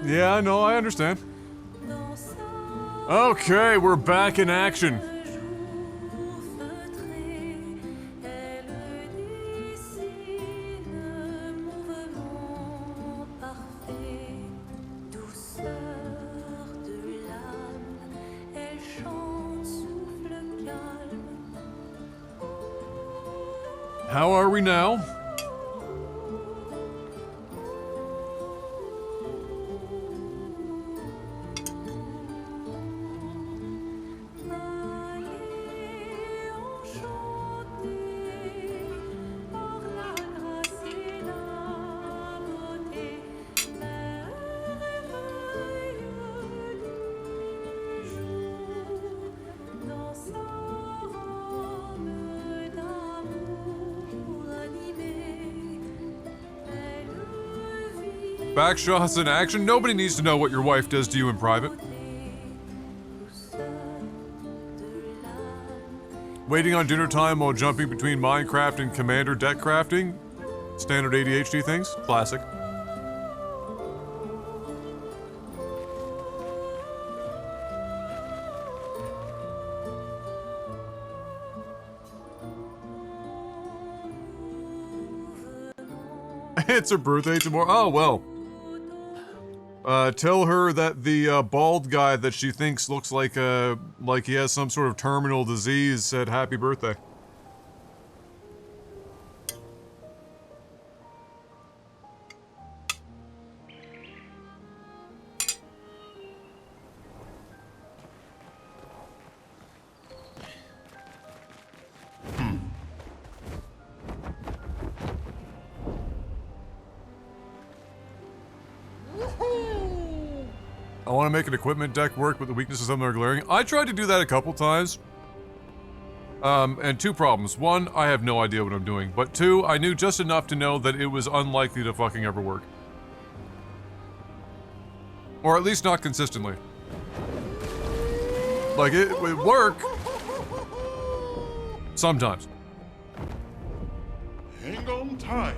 Yeah, no, I understand. Okay, we're back in action. How are we now? Backshots in action? Nobody needs to know what your wife does to you in private. Waiting on dinner time while jumping between Minecraft and Commander deck crafting? Standard ADHD things? Classic. It's her birthday tomorrow. Oh, well. Tell her that the bald guy that she thinks looks like he has some sort of terminal disease said happy birthday. I want to make an equipment deck work, but the weaknesses of them are glaring. I tried to do that a couple times. And two problems. One, I have no idea what I'm doing. But two, I knew just enough to know that it was unlikely to fucking ever work. Or at least not consistently. Like, it would work. Sometimes. Hang on tight.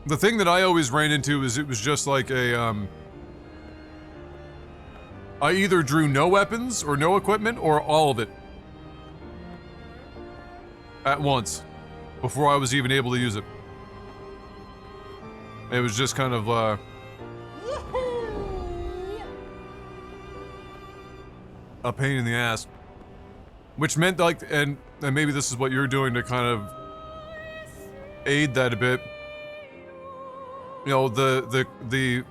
The thing that I always ran into is it was just like a, I either drew no weapons or no equipment or all of it. At once. Before I was even able to use it. It was just kind of, a pain in the ass. Which meant, like, and maybe this is what you're doing to kind of aid that a bit. You know, the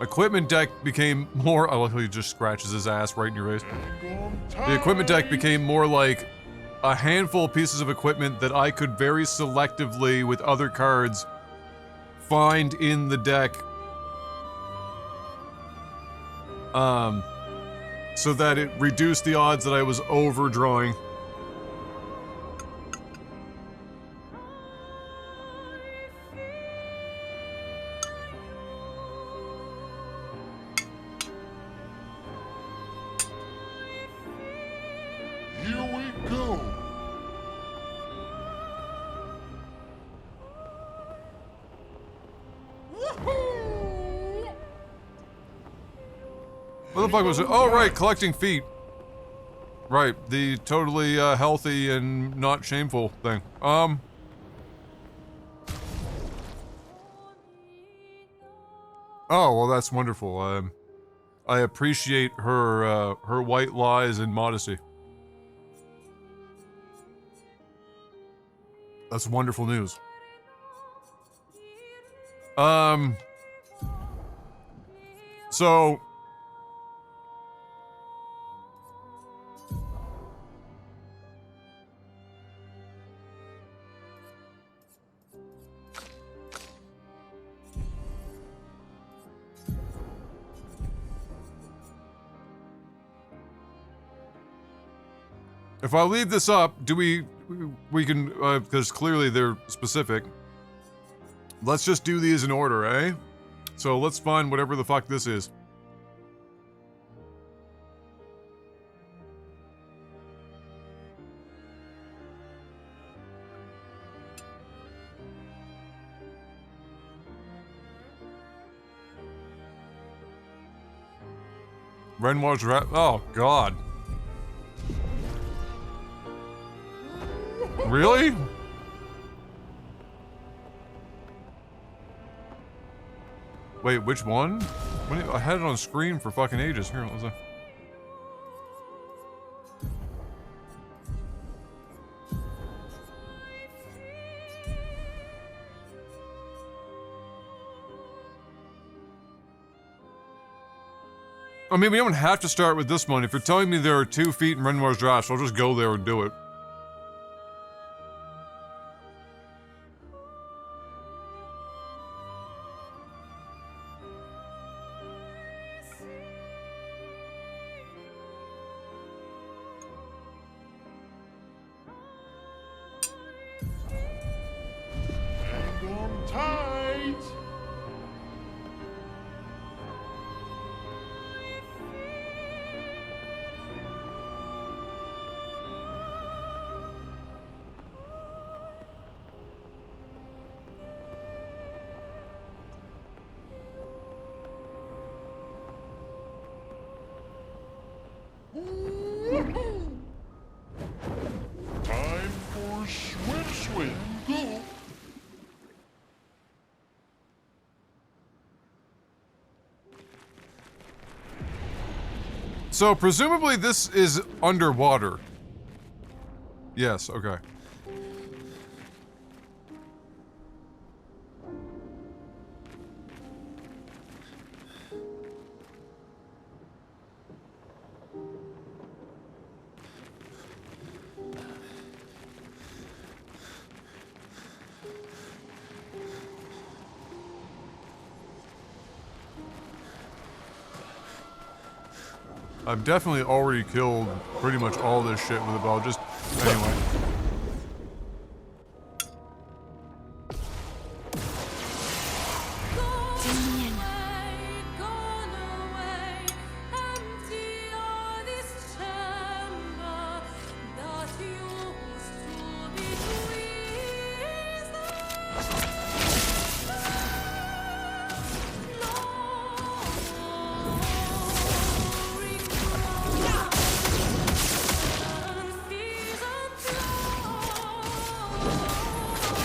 equipment deck became more, I like how he just scratches his ass right in your face. The equipment deck became more like a handful of pieces of equipment that I could very selectively, with other cards, find in the deck. So that it reduced the odds that I was overdrawing. Here we go. What the fuck was it? Oh, right, collecting feet. Right, the totally healthy and not shameful thing. Oh, well, that's wonderful. I appreciate her her white lies and modesty. That's wonderful news. So if I leave this up, do we can, because clearly they're specific. Let's just do these in order, eh? So let's find whatever the fuck this is. Renoir's oh, God. Really? Wait, which one? I had it on screen for fucking ages. Here, what was that? I mean, we don't have to start with this one. If you're telling me there are 2 feet in Renoir's Draft, I'll just go there and do it. Hang on tight. Time for swim, go. So, presumably this is underwater. Yes, okay. I've definitely already killed pretty much all this shit with a bow, just anyway.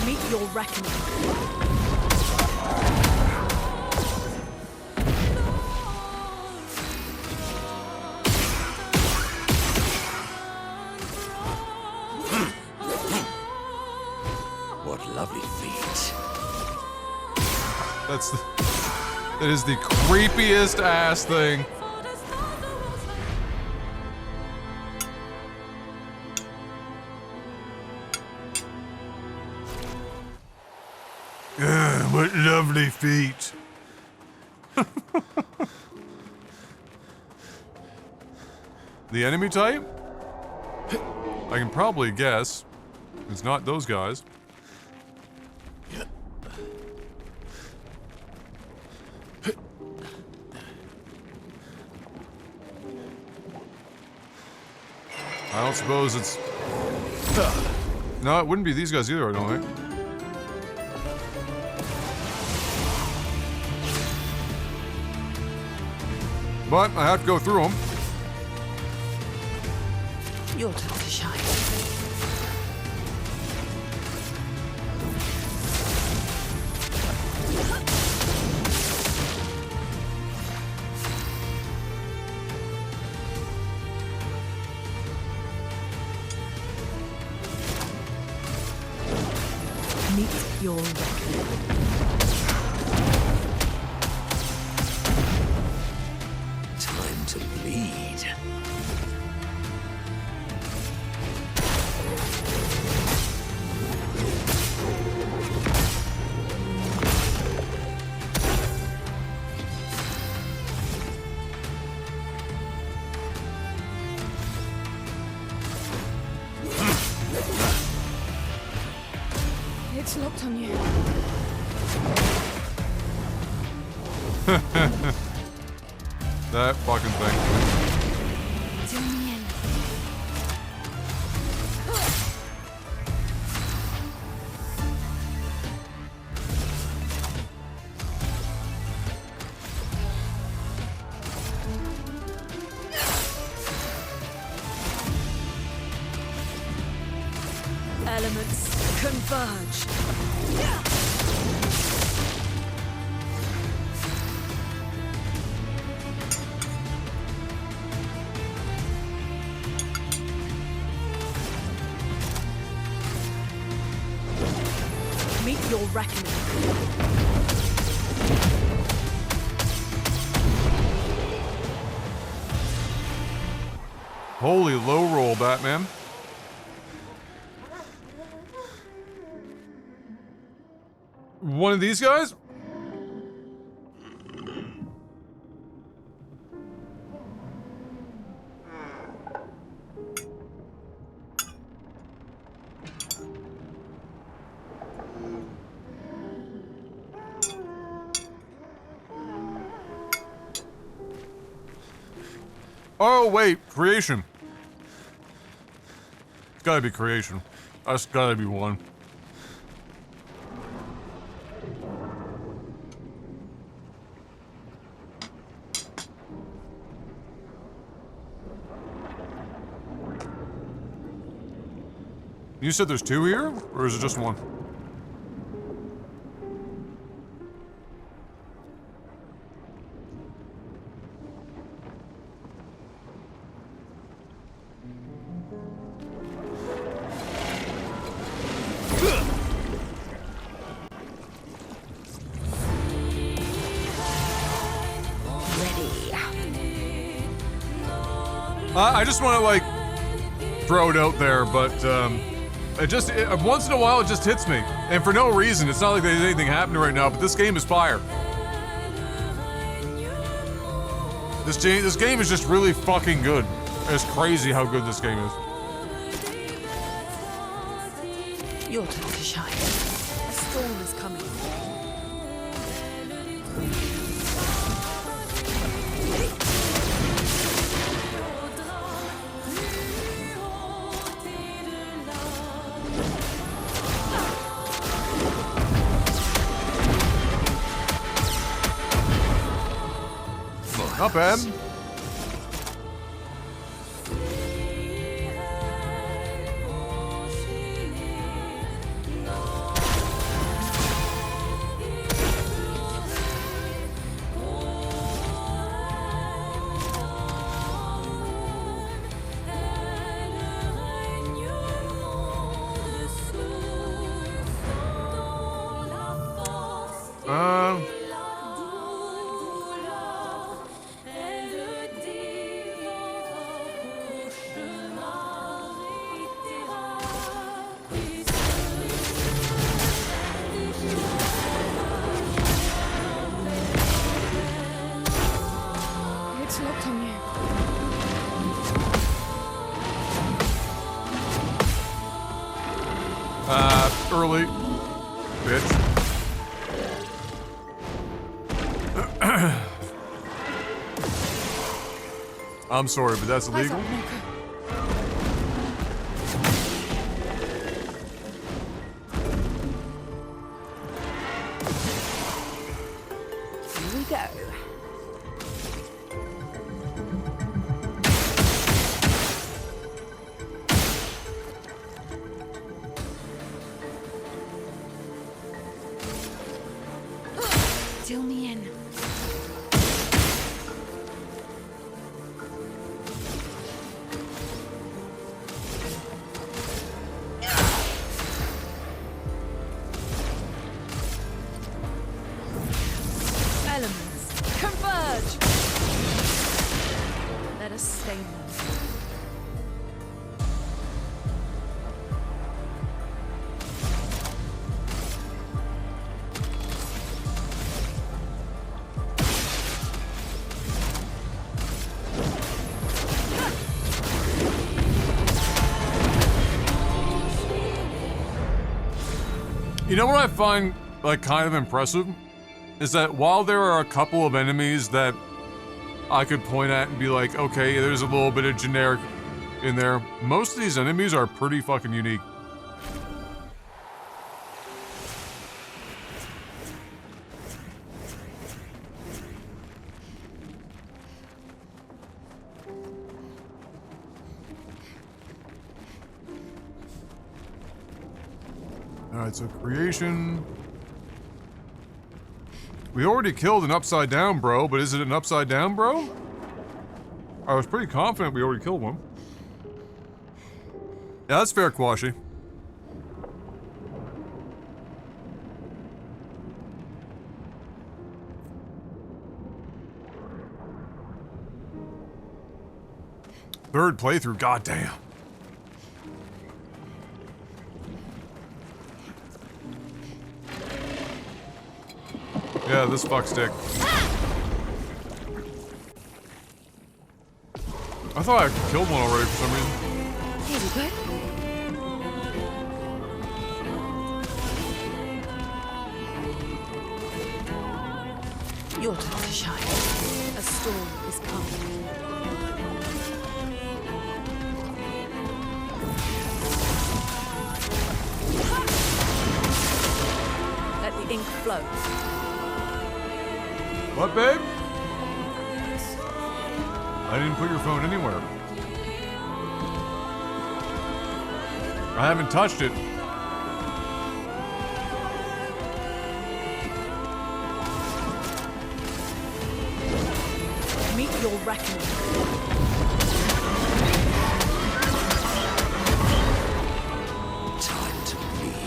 Meet your reckoning. What lovely feet. That is the creepiest ass thing. What lovely feet. The enemy type? I can probably guess. It's not those guys. I don't suppose it's... No, it wouldn't be these guys either, I don't think. But I have to go through them. Your time to shine. Meet your reckoning. Time to bleed. It's locked on you. That fucking thing. Zoom me in. Elements converge. Meet your reckoning. Holy low roll, Batman. One of these guys? Oh, wait, creation. It's gotta be creation. That's gotta be one. You said there's two here? Or is it just one? I just want to, like, throw it out there, but, once in a while it just hits me. And for no reason. It's not like there's anything happening right now, but this game is fire. This game is just really fucking good. It's crazy how good this game is. Your time to shine. A storm is coming. Not bad. It's locked on you. Early. Bitch. I'm sorry, but that's Eyes illegal. up, Walker. Here we go. Deal me in. Elements converge. Let us stain them. You know what I find, like, kind of impressive? Is that while there are a couple of enemies that I could point at and be like, okay, there's a little bit of generic in there, most of these enemies are pretty fucking unique. Alright, so creation. We already killed an upside down bro, but is it an upside down bro? I was pretty confident we already killed one. Yeah, that's fair, Quashi. Third playthrough, goddamn. Yeah, this fuckstick. I thought I killed one already for some reason. Here we go. Your time to shine. A storm is coming. Let the ink flow. What, babe? I didn't put your phone anywhere. I haven't touched it. Meet your reckoning. Time to bleed.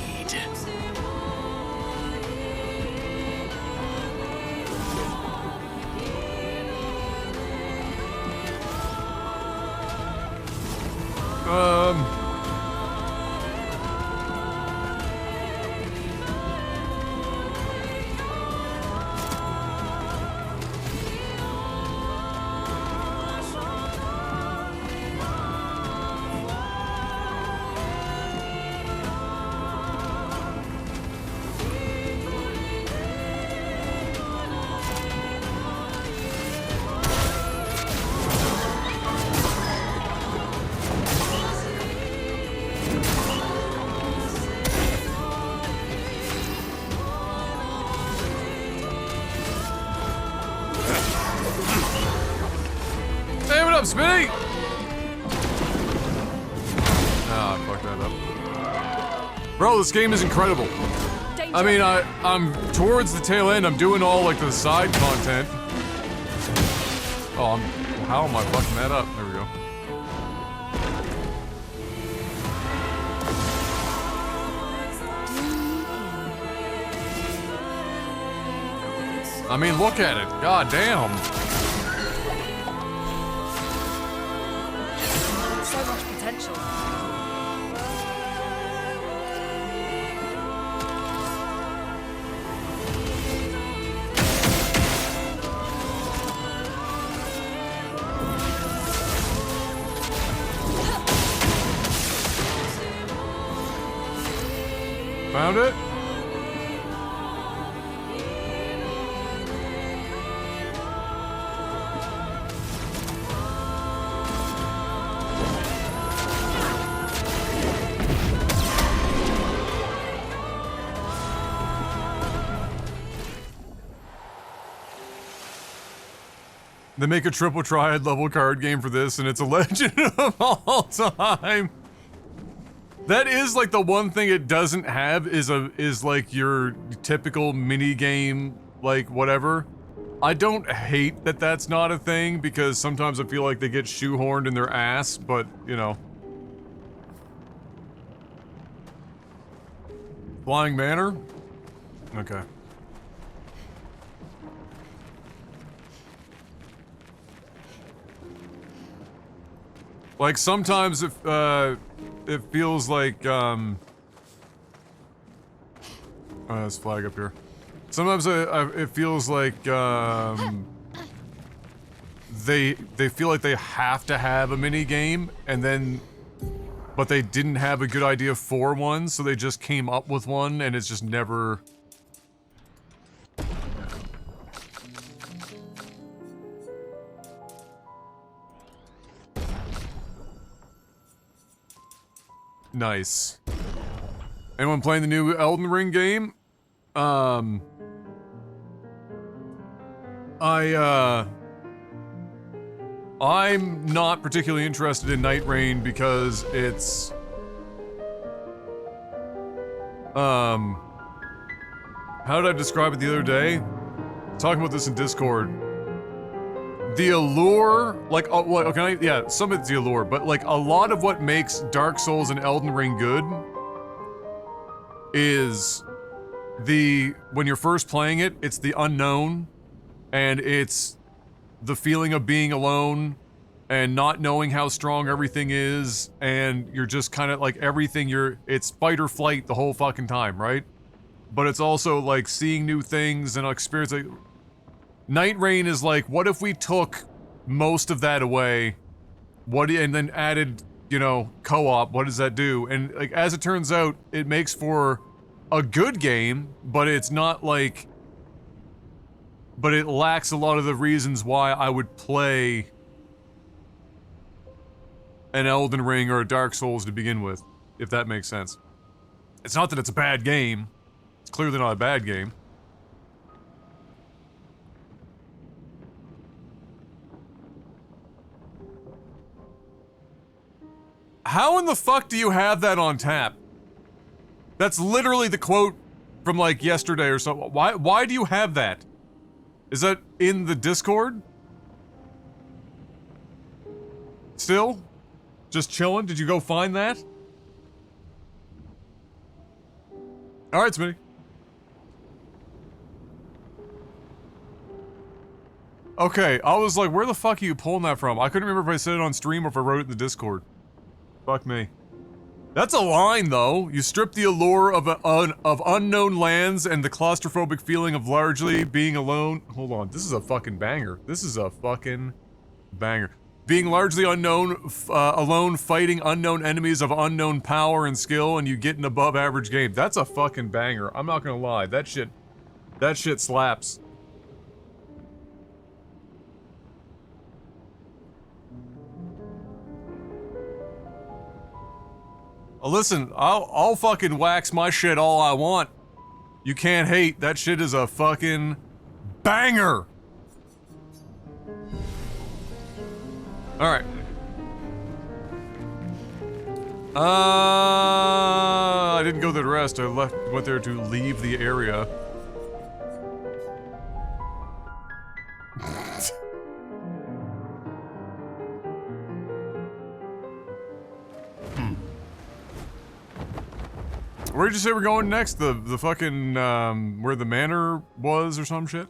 Smitty! Ah, I fucked that up. Bro, this game is incredible. Danger. I mean, I'm towards the tail end. I'm doing all, like, the side content. Oh, how am I fucking that up? There we go. I mean, look at it. God damn. So much potential. Found it? They make a triple triad level card game for this, and it's a legend of all time. That is like the one thing it doesn't have is like your typical mini game, like whatever. I don't hate that that's not a thing because sometimes I feel like they get shoehorned in their ass, but you know. Flying Manor? Okay. Like sometimes if it feels like there's a flag up here. Sometimes it feels like they feel like they have to have a mini game and then but they didn't have a good idea for one, so they just came up with one and it's just never nice. Anyone playing the new Elden Ring game? I'm not particularly interested in Night Rain because it's How did I describe it the other day? Talking about this in Discord. The allure, like, okay, yeah, some of it's the allure, but like a lot of what makes Dark Souls and Elden Ring good is when you're first playing it, it's the unknown, and it's the feeling of being alone and not knowing how strong everything is, and you're just kind of like it's fight or flight the whole fucking time, right? But it's also like seeing new things and experiencing. Night Rain is like, what if we took most of that away? And then added, you know, co-op, what does that do? And like, as it turns out, it makes for a good game, but it's not like, but it lacks a lot of the reasons why I would play an Elden Ring or a Dark Souls to begin with, if that makes sense. It's not that it's a bad game. It's clearly not a bad game. How in the fuck do you have that on tap? That's literally the quote from like yesterday or so. Why do you have that? Is that in the Discord? Still? Just chilling? Did you go find that? Alright, Smitty. Okay, I was like, where the fuck are you pulling that from? I couldn't remember if I said it on stream or if I wrote it in the Discord. Fuck me. That's a line, though. You strip the allure of unknown lands and the claustrophobic feeling of largely being alone. Hold on, this is a fucking banger. This is a fucking banger. Being largely unknown, alone fighting unknown enemies of unknown power and skill, and you get an above average game. That's a fucking banger. I'm not gonna lie. That shit slaps. Listen, I'll fucking wax my shit all I want. You can't hate. That shit is a fucking banger. Alright. I didn't go there to rest. I went there to leave the area. Where did you say we're going next? The fucking, where the manor was or some shit?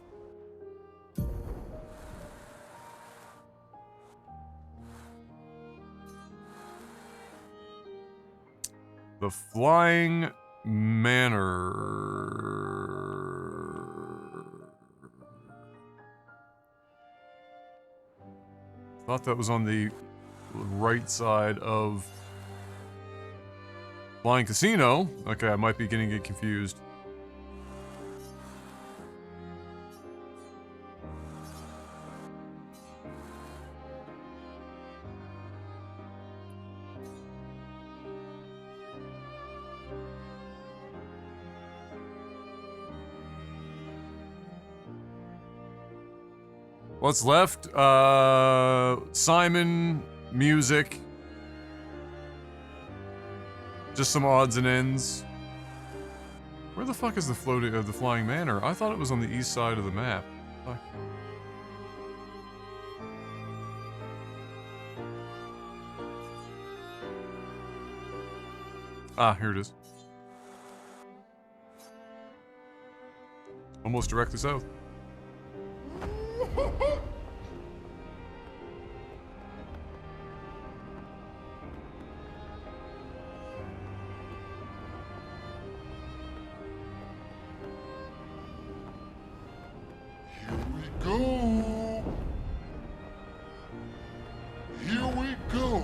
The Flying Manor. Thought that was on the right side of Flying Casino. Okay, I might be getting it confused. What's left? Simon, music. Just some odds and ends. Where the fuck is the Flying Manor? I thought it was on the east side of the map. Fuck. Ah, here it is. Almost directly south. Here we go.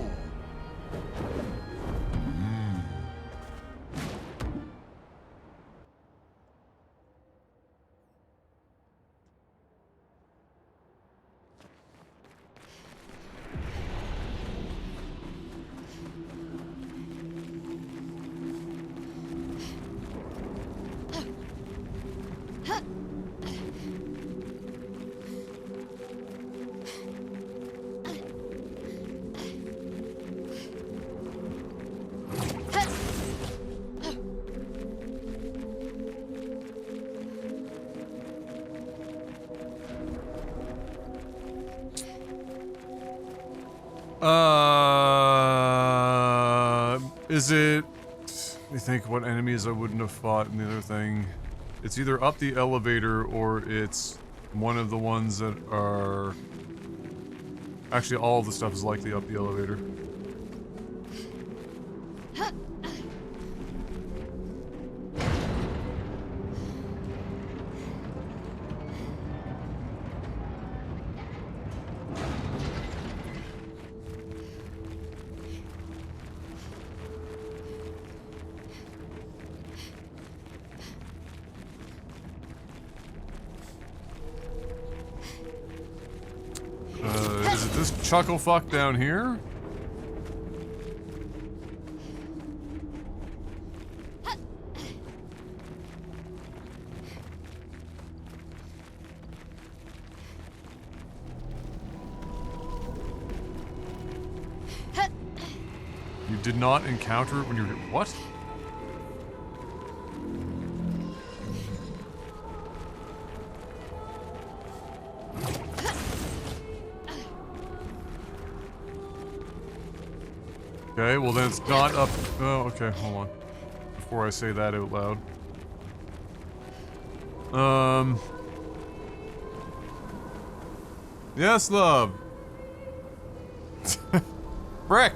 Is it... Let me think what enemies I wouldn't have fought in the other thing. It's either up the elevator or it's one of the ones that are... Actually, all of the stuff is likely up the elevator. Is it this chuckle fuck down here? You did not encounter it when you were... What? Okay, well then it's not up... Oh, okay, hold on. Before I say that out loud. Yes, love! Frick!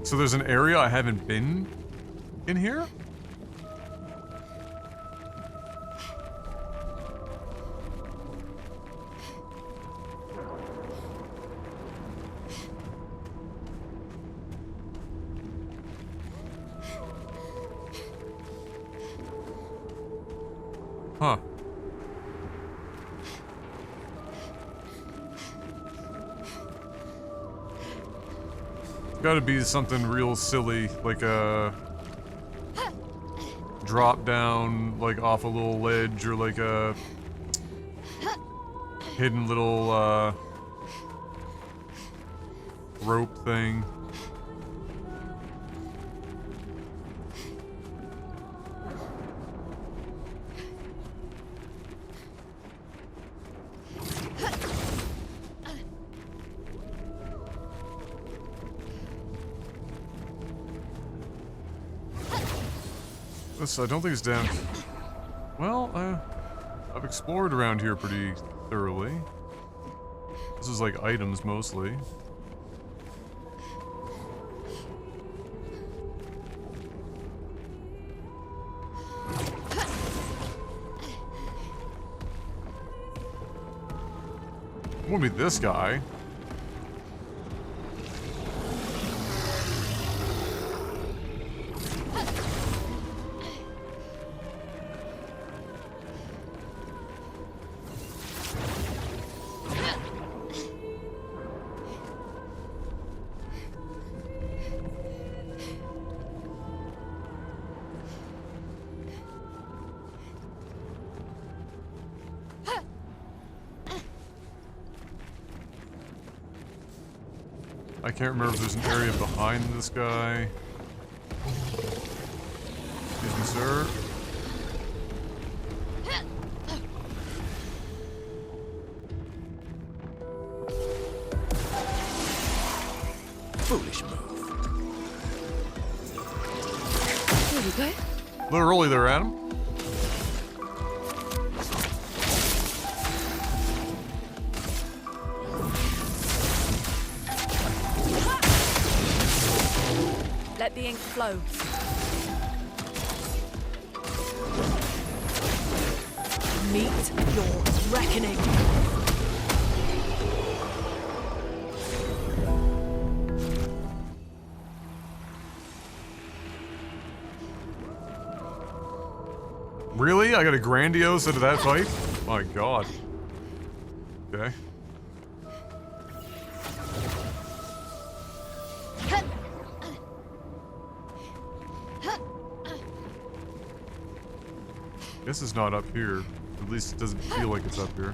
So there's an area I haven't been in here? Huh. Gotta be something real silly, like a drop down, like off a little ledge, or like a hidden little rope thing. This, I don't think it's down. Well, I've explored around here pretty thoroughly. This is like items mostly. Won't be this guy. I can't remember if there's an area behind this guy. Excuse me, sir. Foolish move. Here we go. Literally there, Adam. Let the ink flow. Meet your reckoning. Really? I got a grandiose out of that fight? My god. Okay. This is not up here. At least it doesn't feel like it's up here.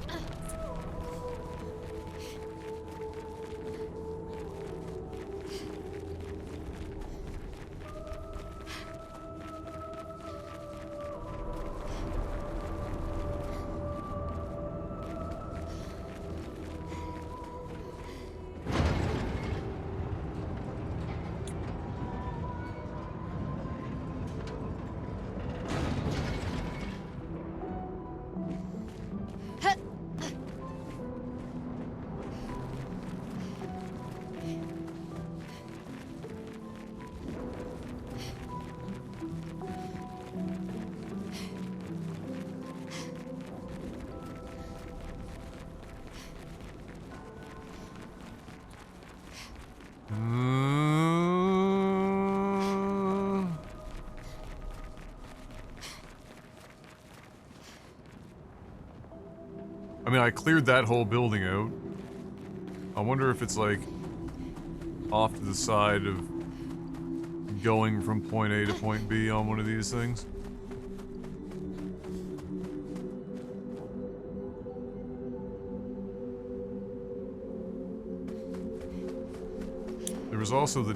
I mean, I cleared that whole building out. I wonder if it's like off to the side of going from point A to point B on one of these things. There was also the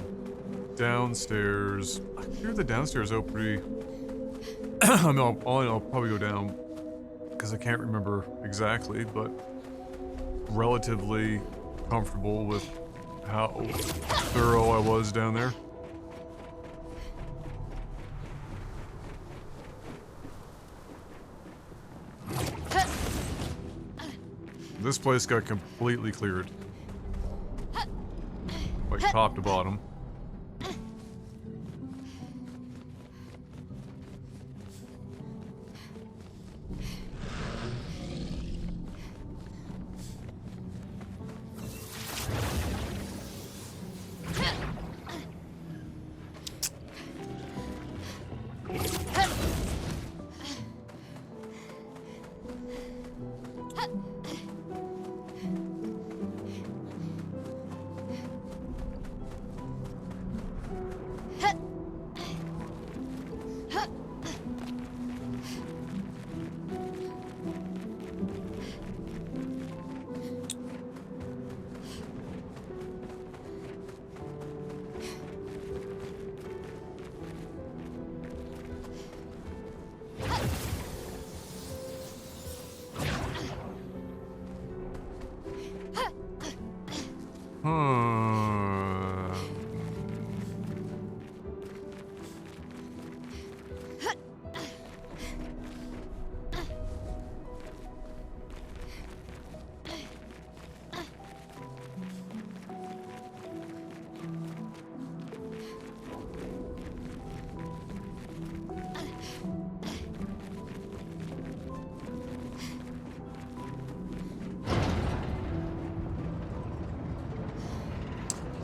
downstairs. I cleared the downstairs out pretty... I mean, I'll probably go down because I can't remember exactly, but relatively comfortable with how thorough I was down there. This place got completely cleared. Like top to bottom.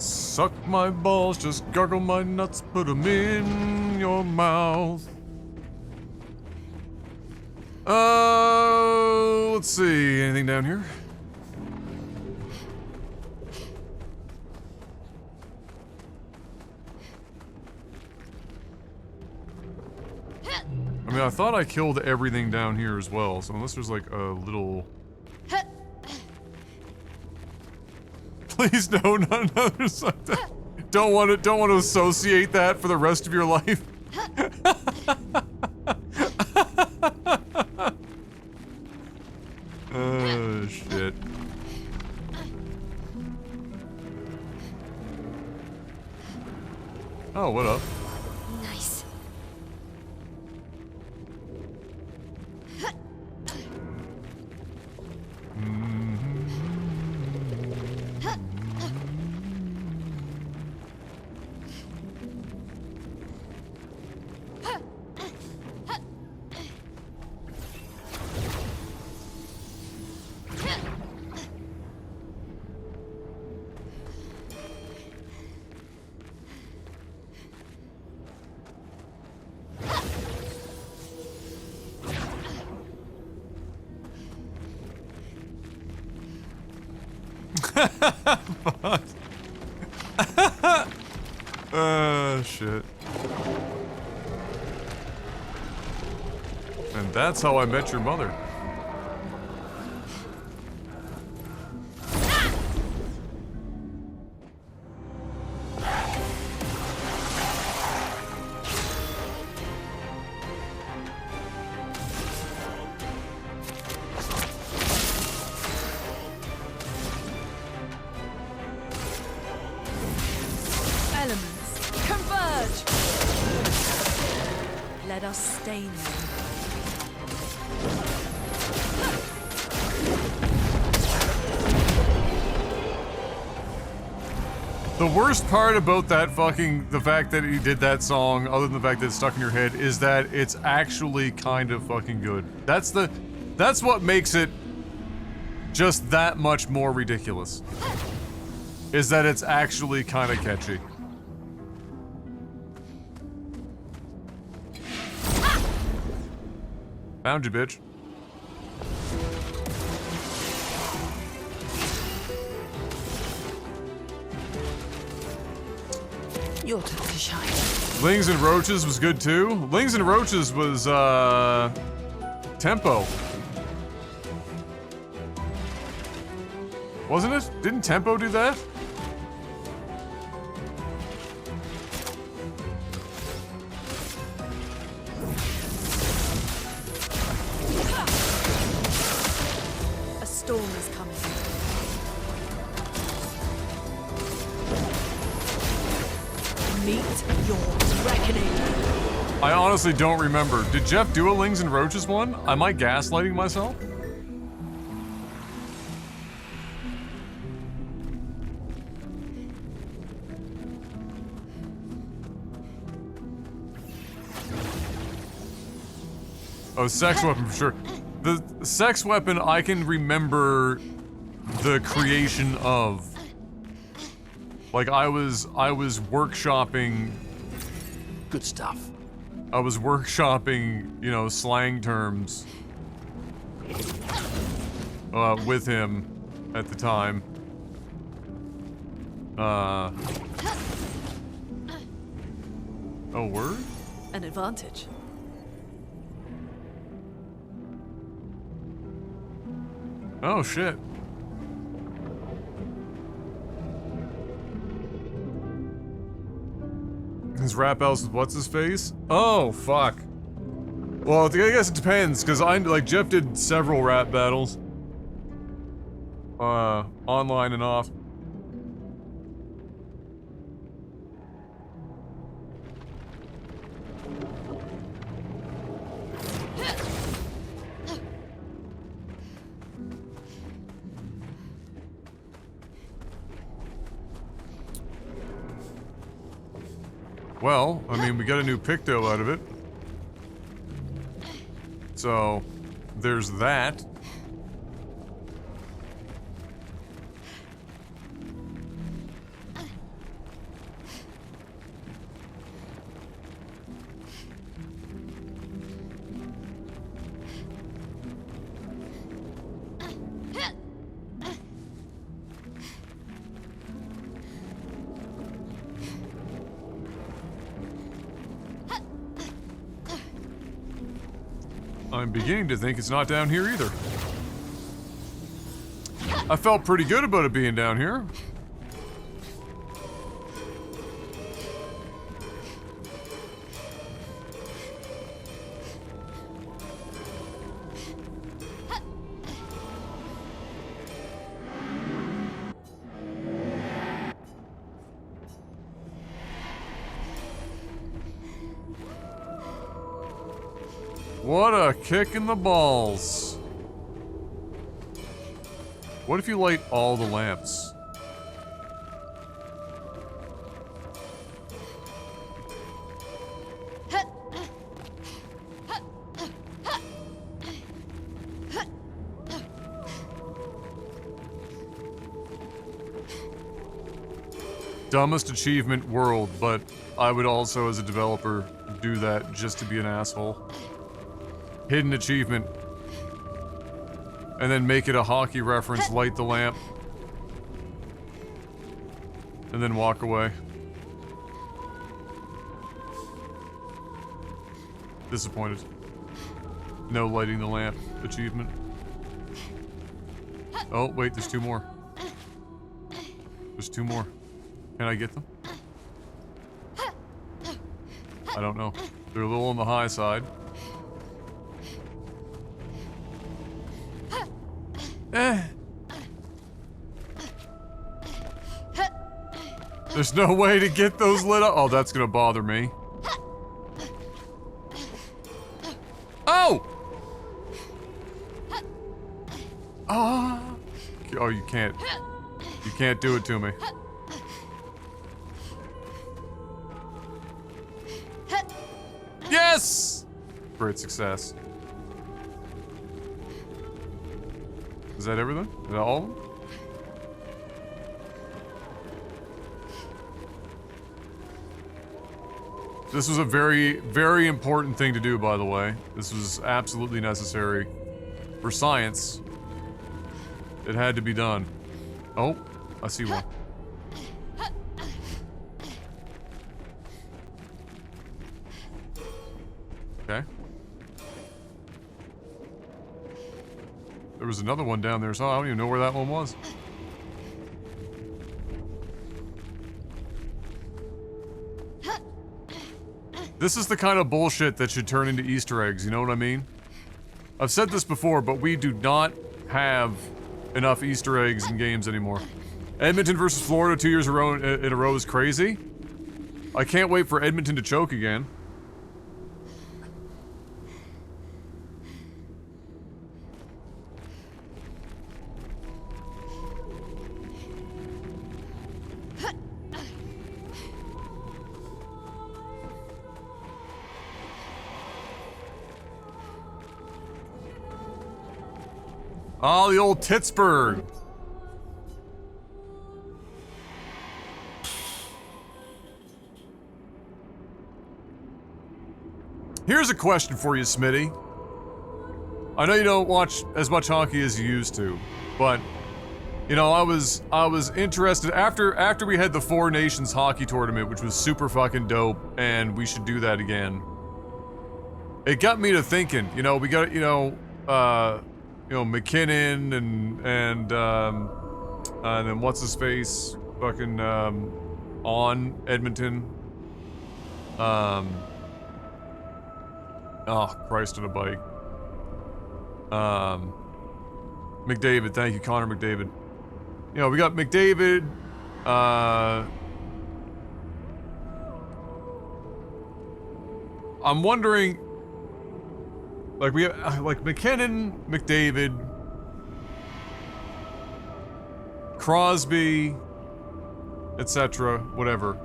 Suck my balls, just gargle my nuts, put them in your mouth. Let's see, anything down here? I mean, I thought I killed everything down here as well, so unless there's like a little... Please no, not another like that. Don't want to associate that for the rest of your life. Oh shit. Oh, what up? Nice. Shit. And that's how I met your mother. Let us stain them. The worst part about that the fact that he did that song, other than the fact that it's stuck in your head, is that it's actually kind of fucking good. That's what makes it just that much more ridiculous. Is that it's actually kind of catchy. Found you, bitch. Your turn to shine. Lings and Roaches was good too. Lings and Roaches was, Tempo. Wasn't it? Didn't Tempo do that? A storm is coming. Meet your reckoning. I honestly don't remember. Did Jeff do a Lings and Roaches one? Am I gaslighting myself? Oh, sex weapon for sure. The sex weapon I can remember the creation of. Like I was workshopping. Good stuff. I was workshopping, you know, slang terms with him at the time. Oh, word? An advantage. Oh, shit. His rap battles with what's his face? Oh, fuck. Well, I guess it depends, because like, Jeff did several rap battles. Online and off. Well, I mean, we got a new Picto out of it. So, there's that. I'm beginning to think it's not down here either. I felt pretty good about it being down here. What a kick in the balls. What if you light all the lamps? Dumbest achievement world, but I would also, as a developer, do that just to be an asshole. Hidden achievement. And then make it a hockey reference, light the lamp. And then walk away. Disappointed. No lighting the lamp achievement. Oh, wait, there's two more. There's two more. Can I get them? I don't know. They're a little on the high side. There's no way to get those lit up. Oh, that's gonna bother me. Oh! Oh, you can't. You can't do it to me. Yes! Great success. Is that everything? Is that all of them? This was a very, very important thing to do, by the way. This was absolutely necessary. For science. It had to be done. Oh, I see one. Okay. There was another one down there, so I don't even know where that one was. This is the kind of bullshit that should turn into Easter eggs, you know what I mean? I've said this before, but we do not have enough Easter eggs in games anymore. Edmonton versus Florida 2 years in a row is crazy. I can't wait for Edmonton to choke again. Oh, the old Pittsburgh. Here's a question for you, Smitty. I know you don't watch as much hockey as you used to, but you know, I was interested after we had the Four Nations hockey tournament, which was super fucking dope, and we should do that again. It got me to thinking, you know, we got, you know, McKinnon and then what's his face, fucking on Edmonton. Oh, Christ on a bike. McDavid, thank you, Connor McDavid. You know, we got McDavid, I'm wondering, like we have, like McKinnon, McDavid, Crosby, etc., whatever.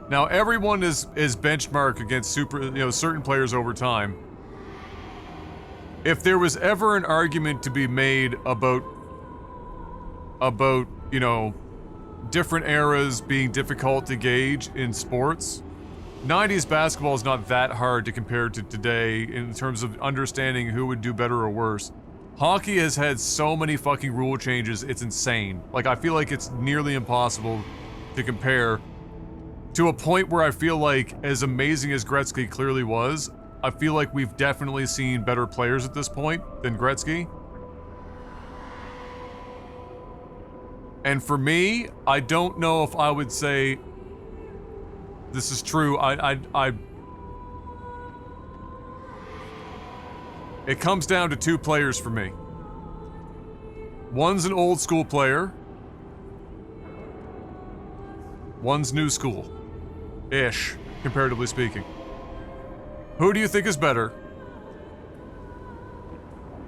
Now everyone is benchmarked against certain players over time. If there was ever an argument to be made about you know, different eras being difficult to gauge in sports, 90s basketball is not that hard to compare to today in terms of understanding who would do better or worse. Hockey has had so many fucking rule changes, it's insane. Like, I feel like it's nearly impossible to compare, to a point where I feel like, as amazing as Gretzky clearly was, I feel like we've definitely seen better players at this point than Gretzky. And for me, I don't know if I would say this is true. It comes down to two players for me. One's an old school player. One's new school-ish, comparatively speaking. Who do you think is better?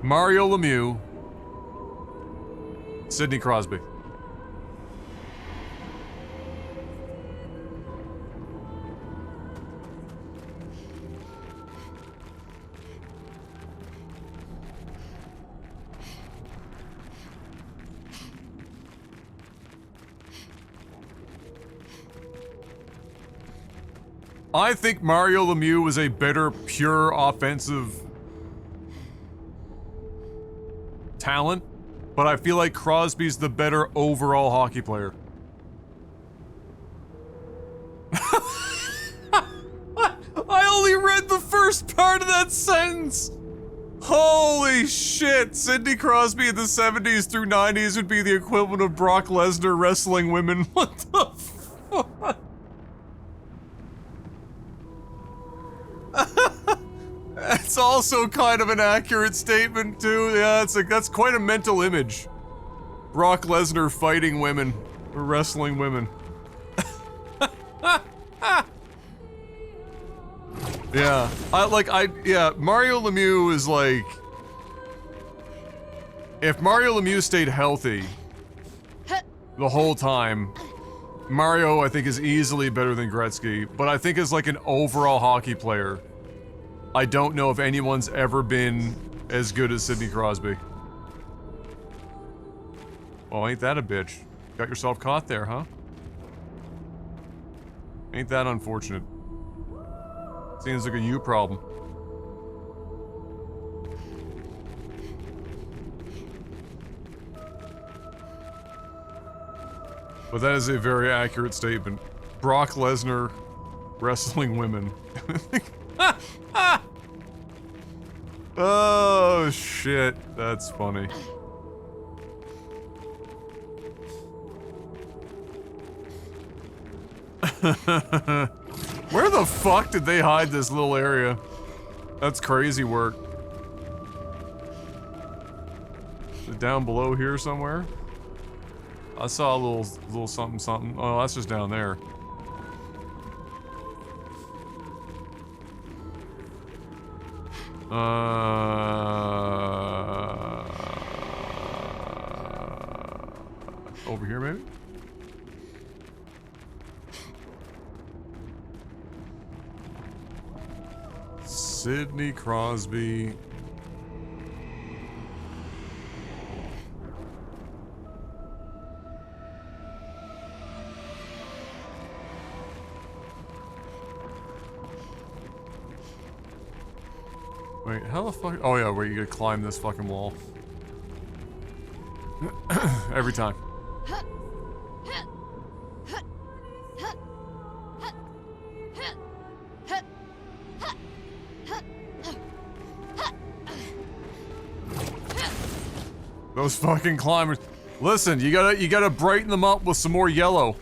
Mario Lemieux, Sidney Crosby. I think Mario Lemieux was a better pure offensive talent, but I feel like Crosby's the better overall hockey player. I only read the first part of that sentence! Holy shit, Sidney Crosby in the 70s through 90s would be the equivalent of Brock Lesnar wrestling women. What the fuck? That's also kind of an accurate statement too. Yeah, that's quite a mental image. Brock Lesnar fighting women, or wrestling women. Yeah, Mario Lemieux is like, if Mario Lemieux stayed healthy the whole time, Mario I think is easily better than Gretzky, but I think as like an overall hockey player, I don't know if anyone's ever been as good as Sidney Crosby. Well, ain't that a bitch? Got yourself caught there, huh? Ain't that unfortunate? Seems like a you problem. But that is a very accurate statement. Brock Lesnar wrestling women. Oh, shit. That's funny. Where the fuck did they hide this little area? That's crazy work. Is it down below here somewhere? I saw a little something something. Oh, that's just down there. Over here maybe? Sidney Crosby. Wait, how the fuck? Oh yeah, where you gotta climb this fucking wall. Every time. Those fucking climbers. Listen, you gotta brighten them up with some more yellow.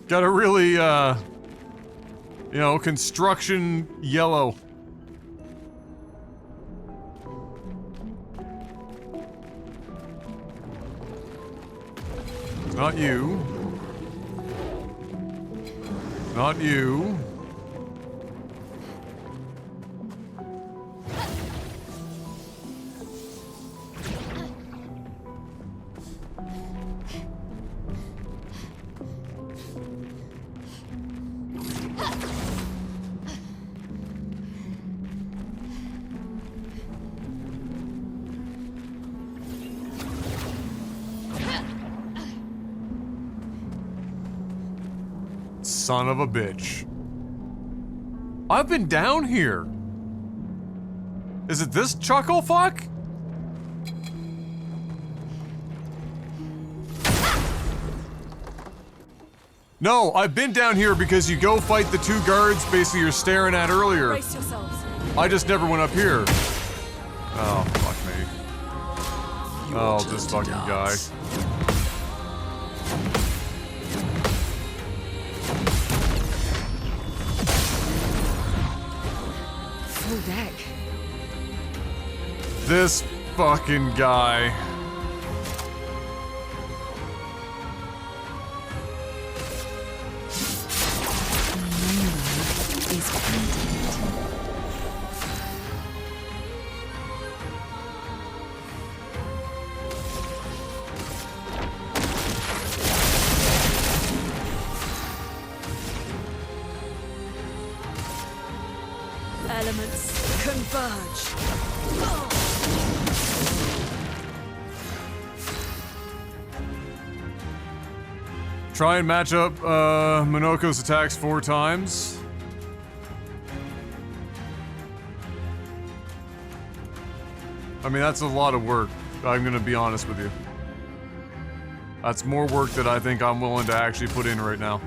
Gotta really, you know, construction yellow. Not you. Not you. Son of a bitch. I've been down here. Is it this chuckle fuck? No, I've been down here because you go fight the two guards basically you're staring at earlier. Brace yourselves. I just never went up here. Oh, fuck me. Oh, this fucking guy. Full deck. This fucking guy. Is content. Elements converge. Try and match up Minoko's attacks 4 times. I mean, that's a lot of work. I'm gonna be honest with you. That's more work that I think I'm willing to actually put in right now.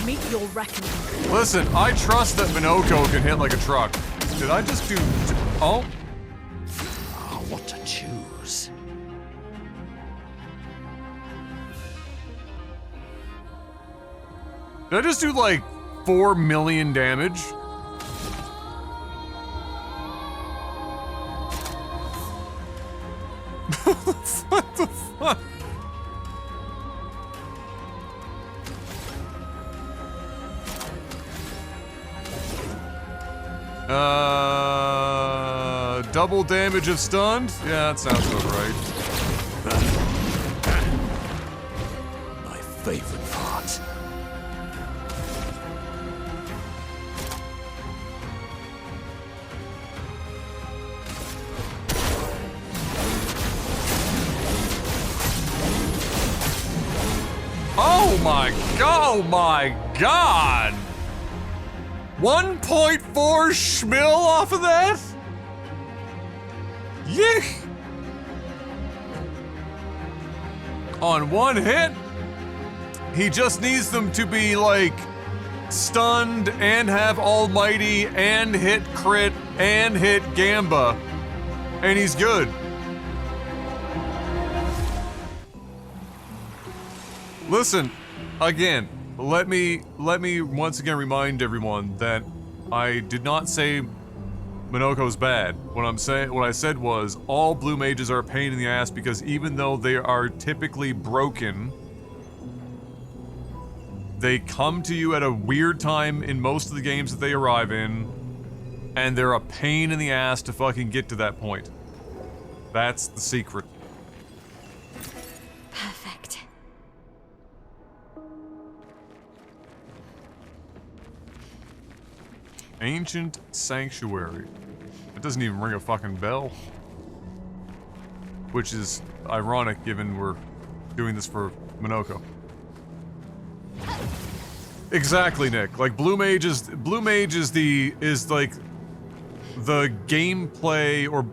Meet your reckoning. Listen, I trust that Minoko can hit like a truck. Did I just do... Oh? Ah, what to choose? Did I just do like 4 million damage? What the fuck? Double damage if stunned? Yeah, that sounds about right. My favorite part. Oh my god! 1.4 schmil off of that? Yeek! on one hit. He just needs them to be like stunned and have almighty and hit crit and hit Gamba, and he's good. Listen, again, let me once again remind everyone that I did not say Minoko's bad. What I said was all blue mages are a pain in the ass because even though they are typically broken, they come to you at a weird time in most of the games that they arrive in, and they're a pain in the ass to fucking get to that point. That's the secret. Perfect. Ancient Sanctuary. It doesn't even ring a fucking bell. Which is ironic given we're doing this for Minoko. Exactly, Nick. Like Blue Mage is like the gameplay or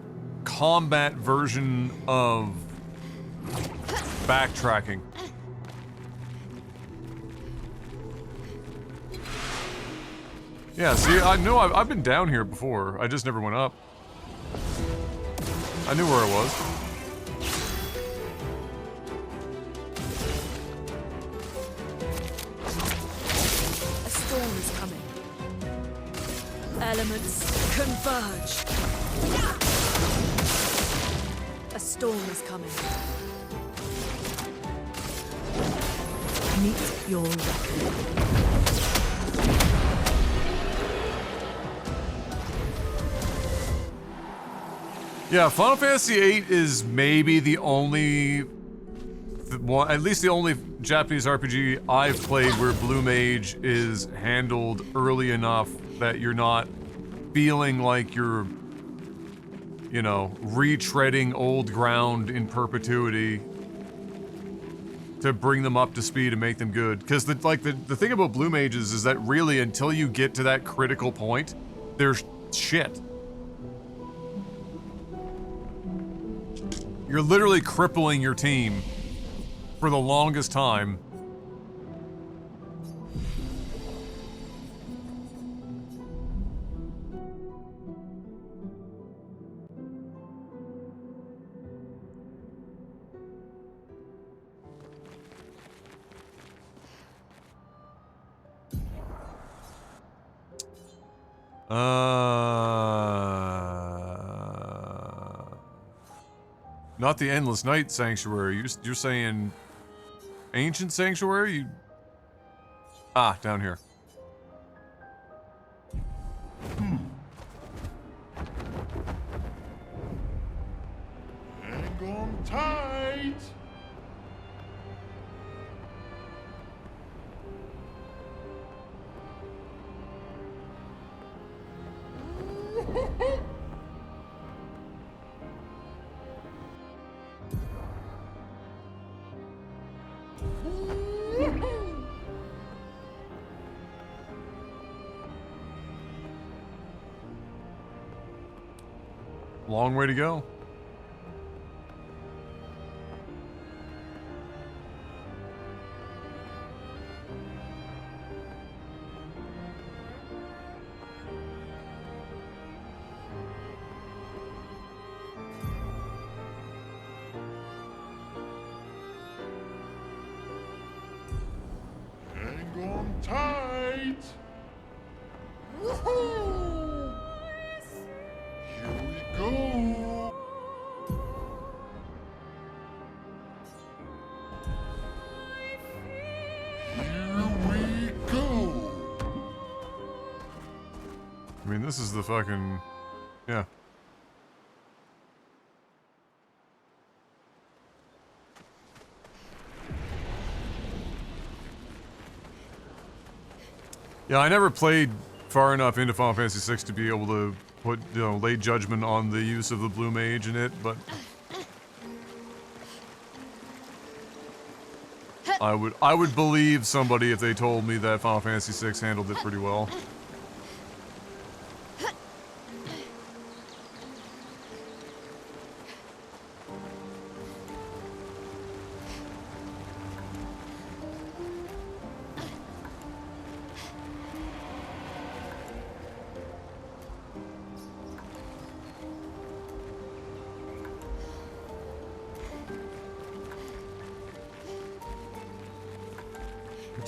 combat version of backtracking. Yeah, see, I know I've been down here before. I just never went up. I knew where I was. A storm is coming. Elements converge. A storm is coming. Meet your reckoning. Yeah, Final Fantasy VIII is maybe the only, at least the only Japanese RPG I've played where Blue Mage is handled early enough that you're not feeling like you're, you know, retreading old ground in perpetuity to bring them up to speed and make them good. Because the thing about Blue Mages is that really until you get to that critical point, they're shit. You're literally crippling your team for the longest time. Not the Endless Night Sanctuary. You're saying Ancient Sanctuary? Down here. Hang on tight. Long way to go. Hang on tight. Woohoo! Here we go. Here we go. I mean, this is the fucking... Yeah. Yeah, I never played far enough into Final Fantasy VI to be able to put, you know, lay judgment on the use of the Blue Mage in it, but I would believe somebody if they told me that Final Fantasy VI handled it pretty well.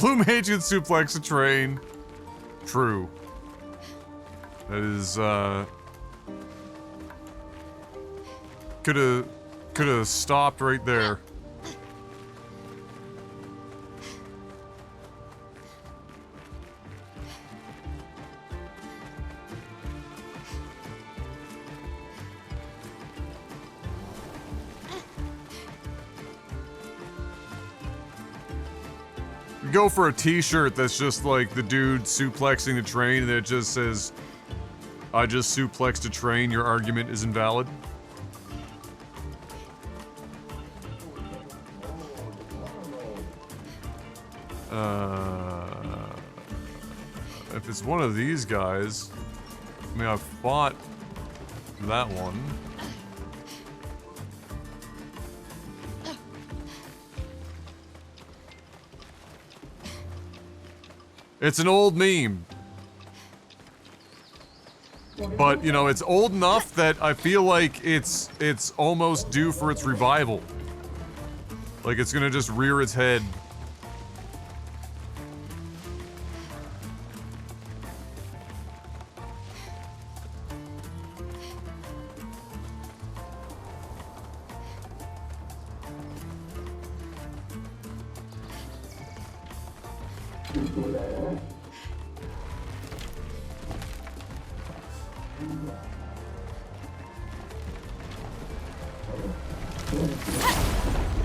Blue Mage can suplex a train. True. That is, Could've stopped right there. Go for a t-shirt that's just like the dude suplexing the train and it just says, I just suplexed a train, your argument is invalid. If it's one of these guys, I mean, I've fought that one. It's an old meme. But, you know, it's old enough that I feel like it's almost due for its revival. Like it's gonna just rear its head.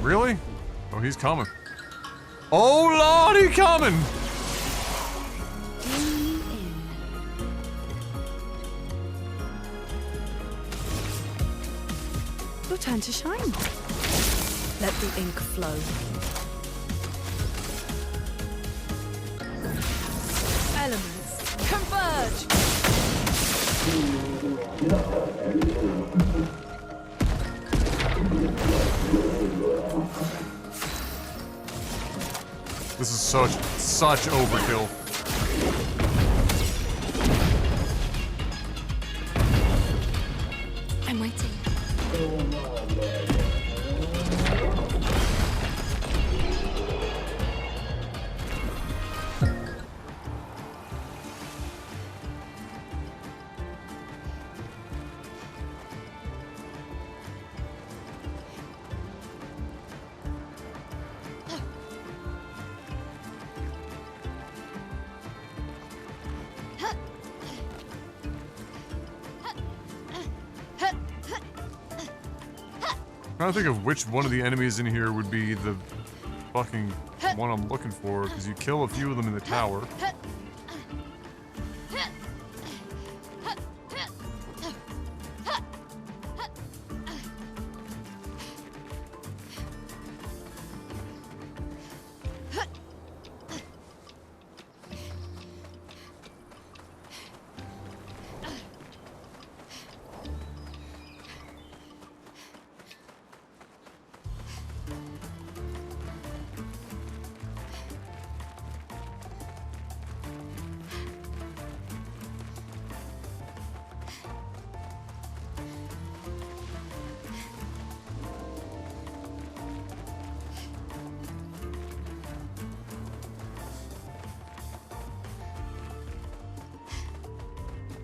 Really? Oh, he's coming. Oh, Lord, he's coming! Your turn to shine. Let the ink flow. Elements, converge! This is such overkill. I'm waiting. I'm trying to think of which one of the enemies in here would be the fucking one I'm looking for, because you kill a few of them in the tower.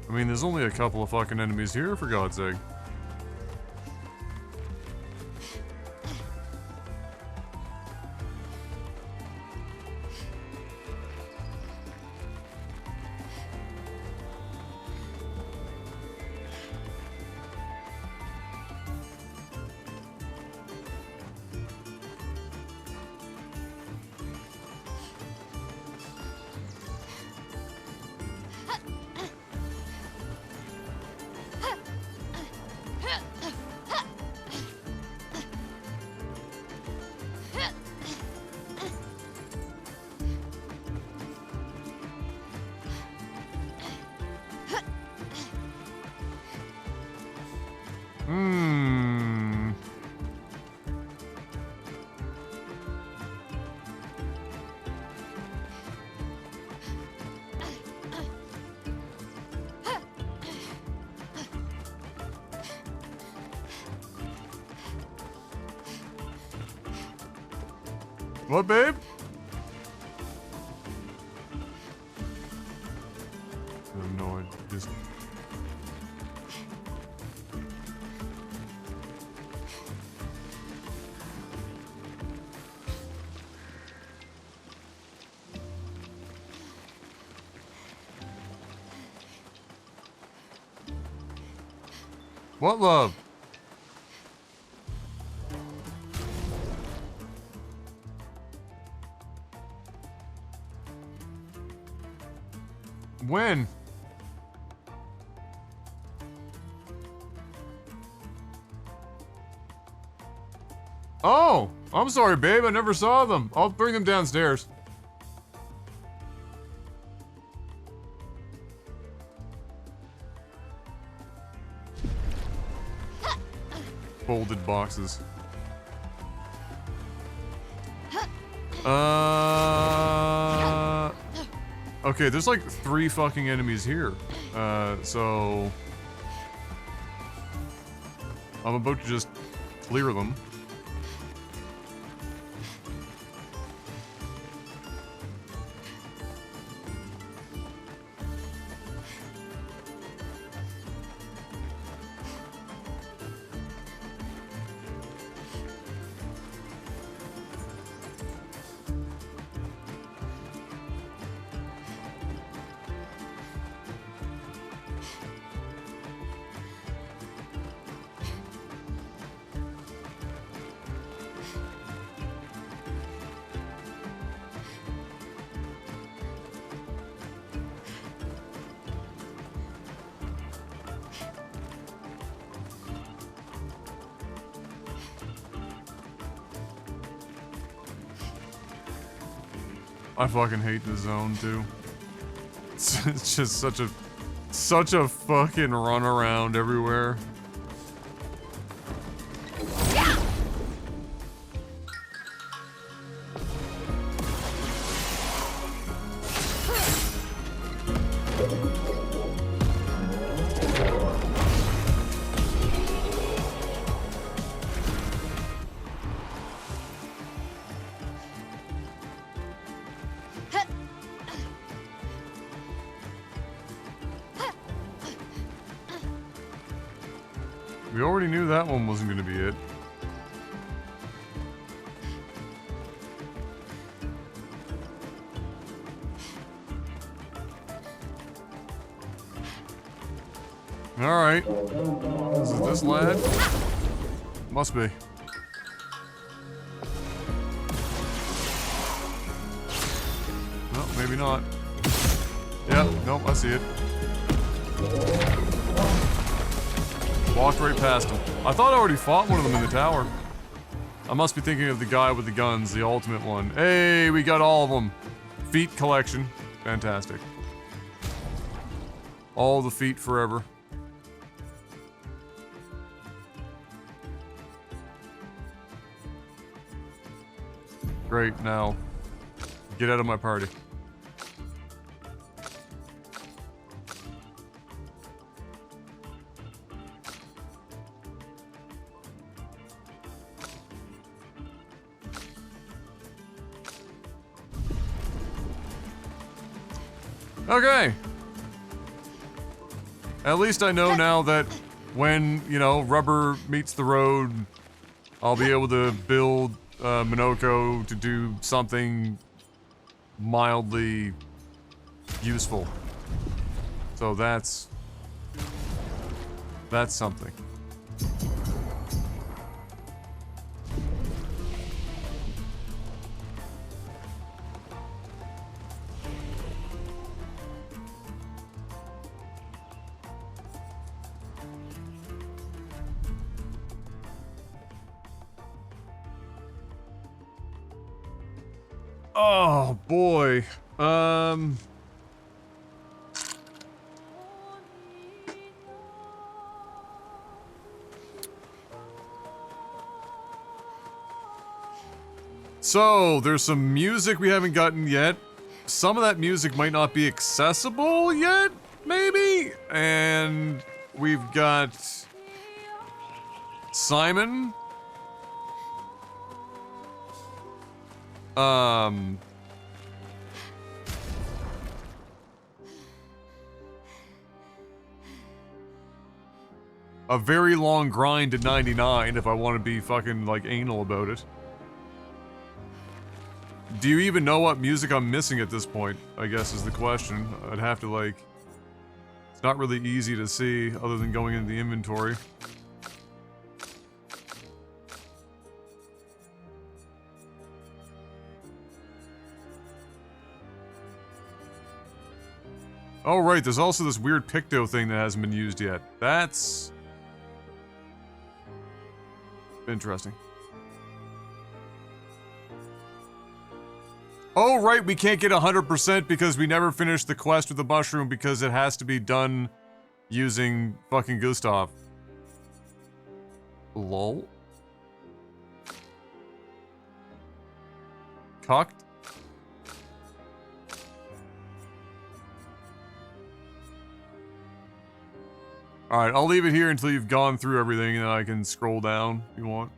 I mean, there's only a couple of fucking enemies here, for God's sake. What, babe? What love? When? Oh, I'm sorry, babe. I never saw them. I'll bring them downstairs. Folded boxes. Okay, there's like 3 fucking enemies here. So I'm about to just clear them. I fucking hate the zone too. It's just such a fucking runaround everywhere. We already knew that one wasn't gonna be it. Alright. Is it this lad? Must be. No, maybe not. Yeah, nope, I see it. Walked right past him. I thought I already fought one of them in the tower. I must be thinking of the guy with the guns, the ultimate one. Hey, we got all of them. Feet collection. Fantastic. All the feet forever. Great, now. Get out of my party. Okay. At least I know now that when, you know, rubber meets the road, I'll be able to build Minoko to do something mildly useful. So that's something. Oh boy. So, there's some music we haven't gotten yet. Some of that music might not be accessible yet, maybe? And we've got Simon. A very long grind at 99 if I want to be fucking, like, anal about it. Do you even know what music I'm missing at this point? I guess is the question. I'd have to, like, not really easy to see other than going into the inventory. Oh, right, there's also this weird Picto thing that hasn't been used yet. That's interesting. Oh, right, we can't get 100% because we never finished the quest with the mushroom because it has to be done using fucking Gustav. Lol. Cocked? Alright, I'll leave it here until you've gone through everything and then I can scroll down if you want.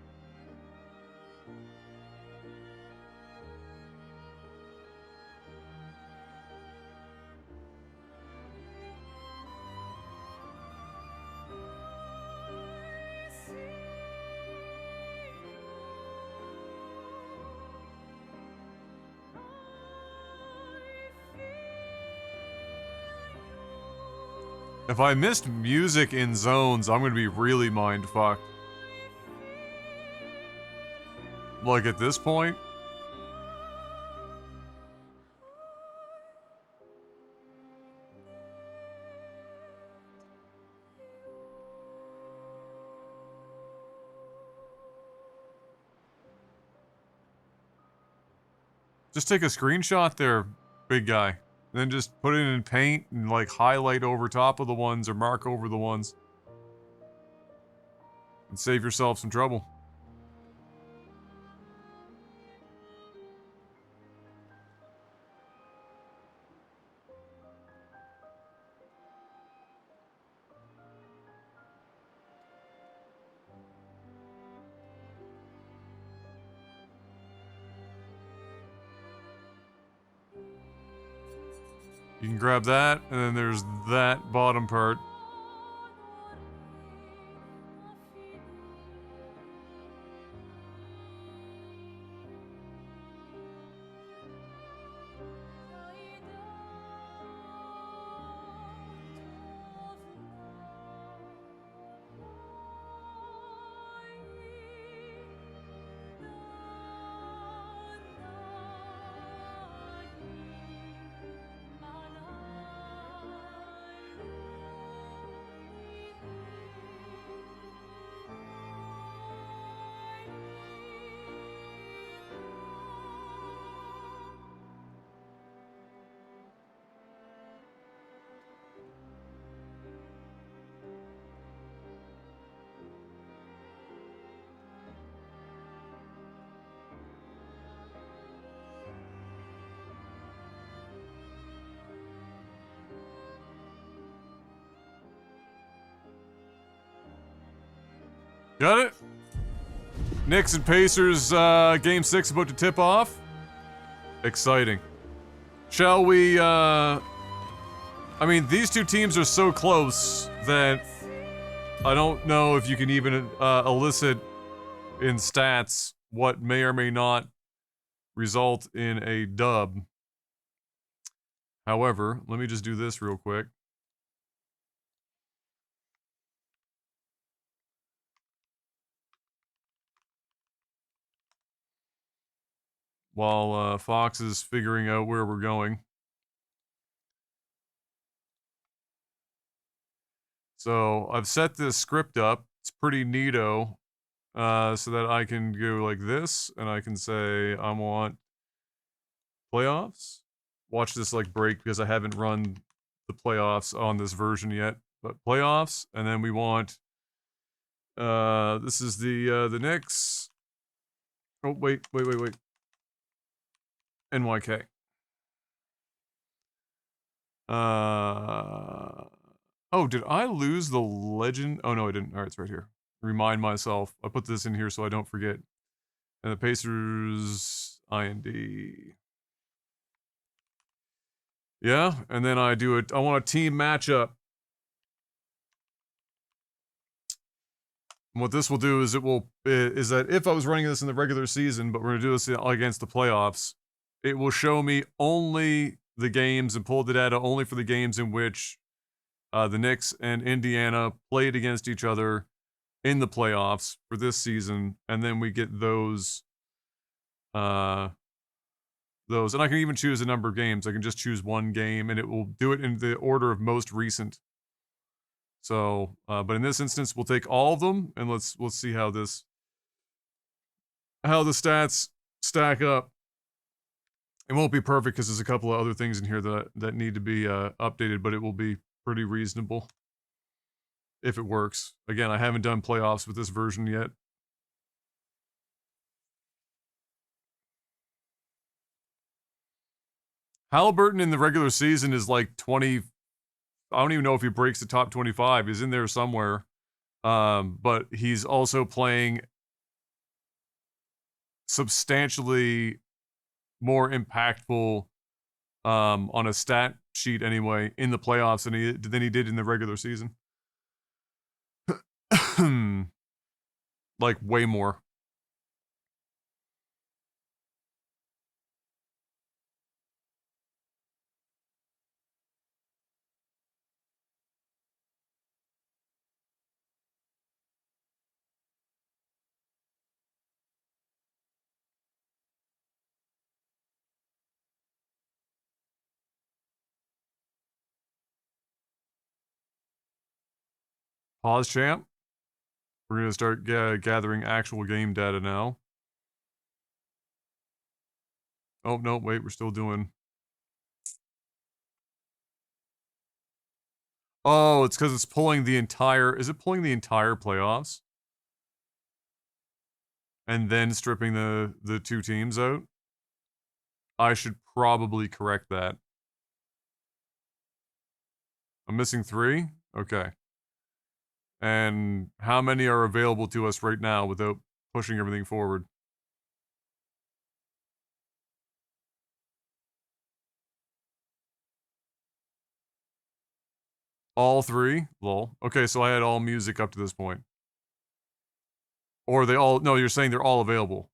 If I missed music in zones, I'm gonna be really mind-fucked. Like, at this point? Just take a screenshot there, big guy. And then just put it in paint and, like, highlight over top of the ones or mark over the ones. And save yourself some trouble. You can grab that, and then there's that bottom part. Got it? Knicks and Pacers, Game 6 about to tip off. Exciting. Shall we, I mean, these two teams are so close that I don't know if you can even, elicit in stats what may or may not result in a dub. However, let me just do this real quick. While Fox is figuring out where we're going. So I've set this script up. It's pretty neato. So that I can go like this, and I can say I want playoffs. Watch this like break because I haven't run the playoffs on this version yet. But playoffs, and then we want this is the Knicks. Oh wait. NYK. Oh, did I lose the legend? Oh no, I didn't. Alright, it's right here. Remind myself. I put this in here so I don't forget. And the Pacers IND. Yeah, and then I do it. I want a team matchup. And what this will do is is that if I was running this in the regular season, but we're gonna do this against the playoffs, it will show me only the games and pull the data only for the games in which The Knicks and Indiana played against each other in the playoffs for this season, and then we get those, and I can even choose a number of games. I can just choose one game, and it will do it in the order of most recent. So, but in this instance, we'll take all of them, and let's see how the stats stack up. It won't be perfect because there's a couple of other things in here that need to be updated, but it will be pretty reasonable if it works. Again, I haven't done playoffs with this version yet. Halliburton in the regular season is like 20. I don't even know if he breaks the top 25. He's in there somewhere. But he's also playing substantially more impactful on a stat sheet anyway in the playoffs than he did in the regular season. Like way more. Pause, champ. We're going to start gathering actual game data now. Oh, no, wait, we're still doing... Oh, it's because it's pulling the entire... Is it pulling the entire playoffs? And then stripping the two teams out? I should probably correct that. I'm missing 3? Okay. And how many are available to us right now without pushing everything forward? All 3? Lol. Okay, so I had all music up to this point. Or they all... No, you're saying they're all available.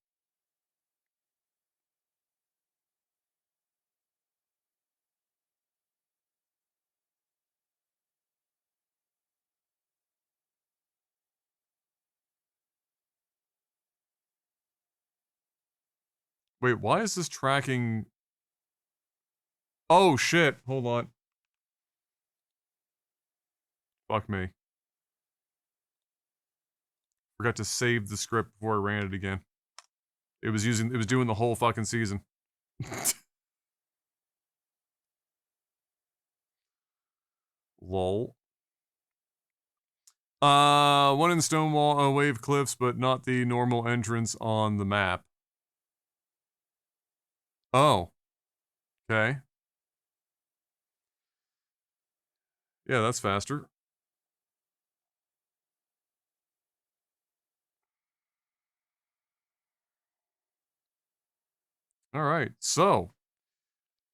Wait, why is this tracking... Oh, shit. Hold on. Fuck me. Forgot to save the script before I ran it again. It was doing the whole fucking season. Lol. One in Stonewall Wave Cliffs, but not the normal entrance on the map. Oh. Okay. Yeah, that's faster. All right, so,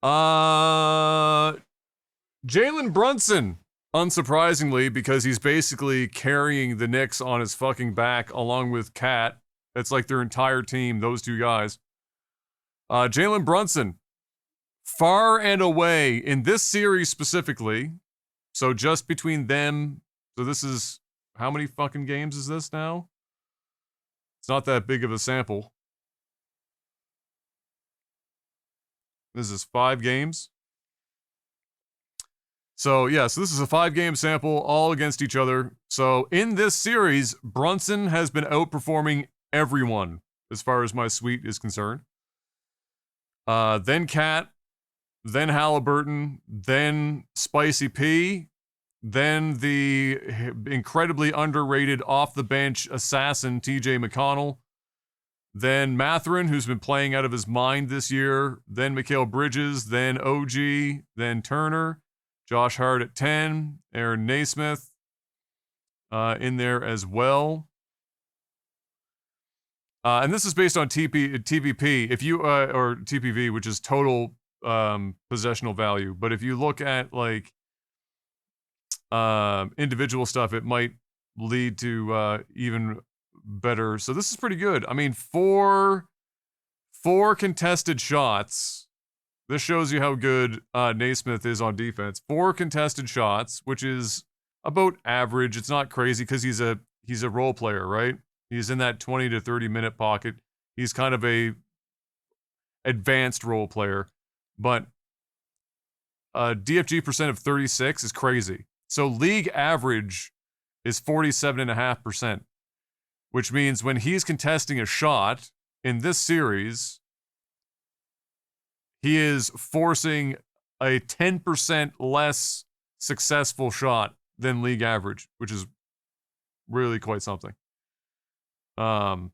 Jalen Brunson, unsurprisingly, because he's basically carrying the Knicks on his fucking back along with Cat. It's like their entire team, those two guys. Jalen Brunson, far and away in this series specifically. So just between them, so this is, how many fucking games is this now? It's not that big of a sample. This is 5 games. So, yeah, so this is a 5-game sample, all against each other. So, in this series, Brunson has been outperforming everyone, as far as my suite is concerned. Then Cat, then Halliburton, then Spicy P, then the incredibly underrated off-the-bench assassin, TJ McConnell, then Mathurin, who's been playing out of his mind this year, then Mikal Bridges, then OG, then Turner, Josh Hart at 10, Aaron Naismith in there as well. And this is based on TVP, if you, or TPV, which is total possessional value. But if you look at, like, individual stuff, it might lead to even better. So this is pretty good. I mean, four contested shots This shows you how good Naismith is on defense. 4 contested shots, which is about average. It's not crazy because he's a role player, right? He's in that 20 to 30 minute pocket. He's kind of a advanced role player, but DFG percent of 36 is crazy. So league average is 47.5%, which means when he's contesting a shot in this series, he is forcing a 10% less successful shot than league average, which is really quite something. So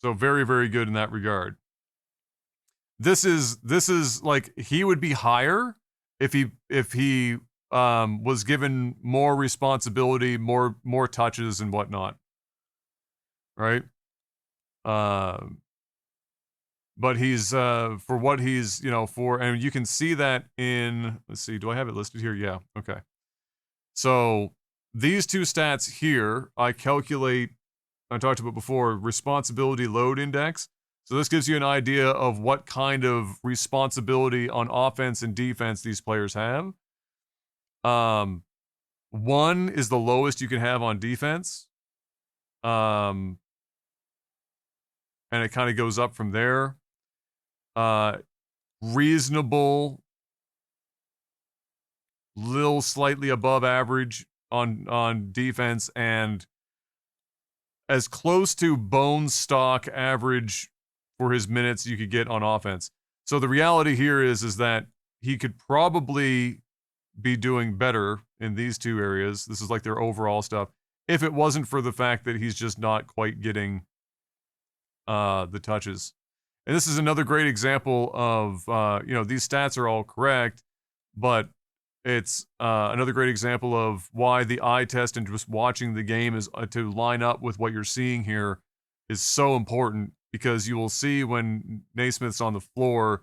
very, very good in that regard. This is like, he would be higher if he was given more responsibility, more touches and whatnot. Right? But he's for what he's, for, and you can see that in, let's see, do I have it listed here? Yeah, okay. So these two stats here, I calculate, I talked about before, responsibility load index. So this gives you an idea of what kind of responsibility on offense and defense these players have. 1 is the lowest you can have on defense. And it kind of goes up from there. Reasonable, little slightly above average on defense, and as close to bone stock average for his minutes you could get on offense. So the reality here is that he could probably be doing better in these two areas. This is like their overall stuff, if it wasn't for the fact that he's just not quite getting the touches. And this is another great example of, these stats are all correct, but it's another great example of why the eye test and just watching the game is to line up with what you're seeing here is so important, because you will see when Naismith's on the floor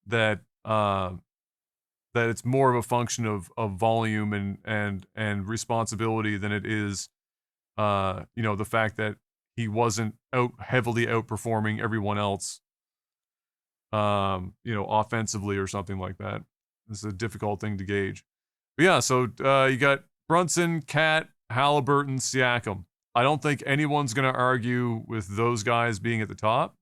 that that it's more of a function of volume and responsibility than it is, the fact that he wasn't heavily outperforming everyone else, offensively or something like that. This is a difficult thing to gauge. But yeah, so you got Brunson, Cat, Halliburton, Siakam. I don't think anyone's going to argue with those guys being at the top.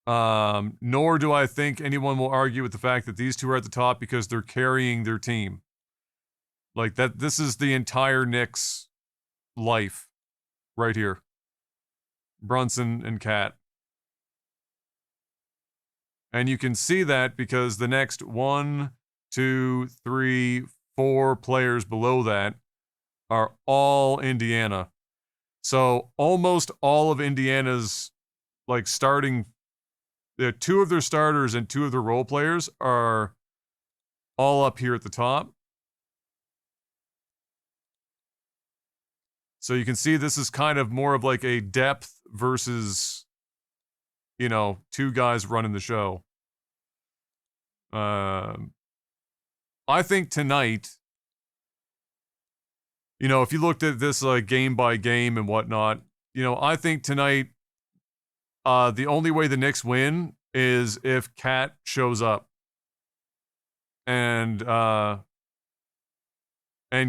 Nor do I think anyone will argue with the fact that these two are at the top because they're carrying their team. Like that, this is the entire Knicks life right here. Brunson and Cat. And you can see that because the next 1, 2, 3, 4 players below that are all Indiana. So almost all of Indiana's starting, 2 of their starters and 2 of their role players are all up here at the top. So you can see this is kind of more of like a depth versus, 2 guys running the show. I think tonight, if you looked at this game by game and whatnot, I think tonight, the only way the Knicks win is if Cat shows up and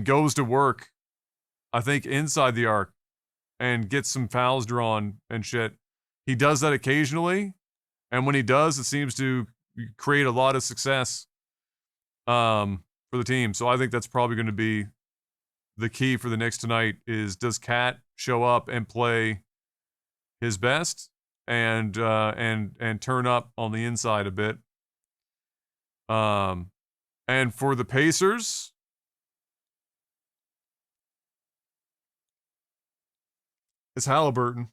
goes to work, I think, inside the arc and gets some fouls drawn and shit. He does that occasionally, and when he does, it seems to create a lot of success for the team. So I think that's probably going to be the key for the Knicks tonight is, does Cat show up and play his best and turn up on the inside a bit? And for the Pacers, it's Halliburton.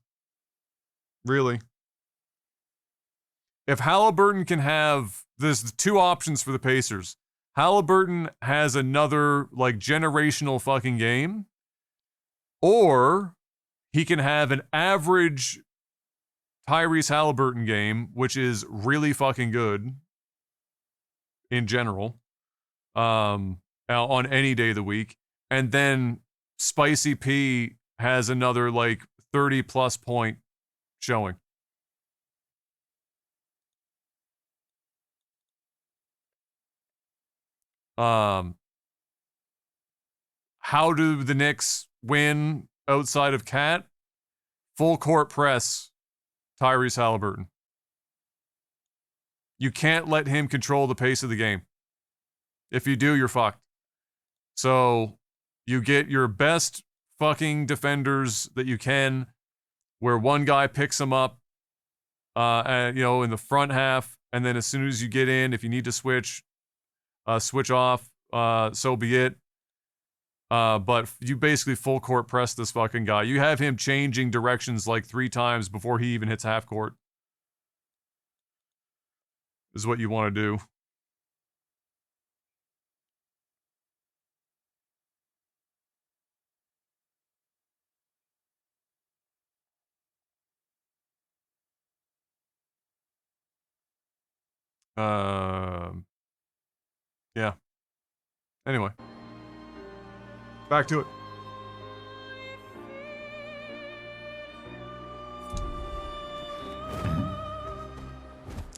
Really. If Halliburton can have, there's 2 options for the Pacers. Halliburton has another generational fucking game, or he can have an average Tyrese Halliburton game, which is really fucking good in general, on any day of the week. And then Spicy P has another 30 plus point showing. How do the Knicks win outside of Cat? Full court press Tyrese Halliburton. You can't let him control the pace of the game. If you do, you're fucked. So you get your best fucking defenders that you can, where one guy picks them up, and, in the front half, and then as soon as you get in, if you need to switch off, so be it. But you basically full court press this fucking guy. You have him changing directions like 3 times before he even hits half court. Is what you want to do. Yeah. Anyway. Back to it.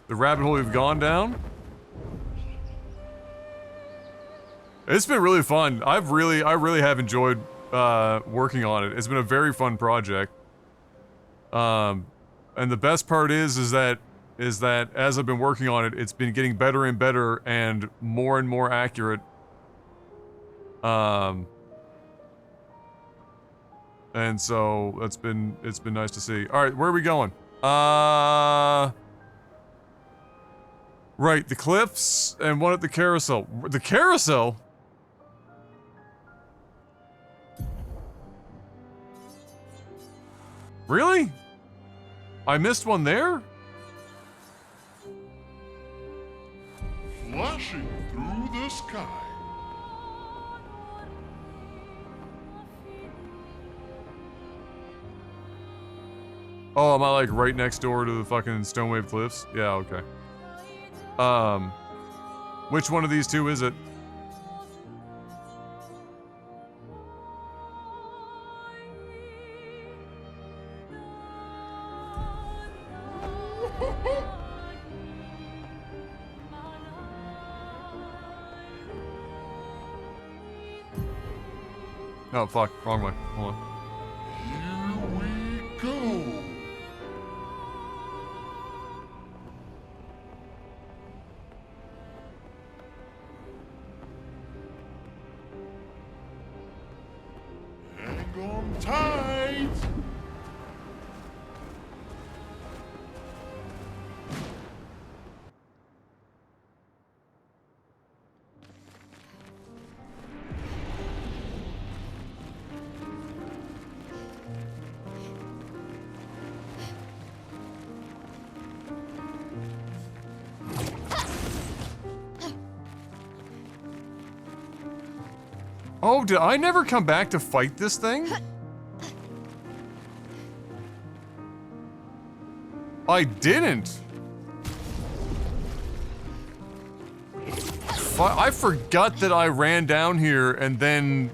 The rabbit hole we've gone down. It's been really fun. I really have enjoyed working on it. It's been a very fun project. And the best part is that as I've been working on it, it's been getting better and better and more accurate. And so it's been nice to see. All right, where are we going? Right, the cliffs and one at the carousel. The carousel? Really? I missed one there? Flashing through the sky. Oh, am I like right next door to the fucking Stonewave Cliffs? Yeah, okay. Which one of these two is it? Oh, fuck. Wrong way. Hold on. Here we go. Hang on tight. Oh, did I never come back to fight this thing? I didn't. I forgot that I ran down here and then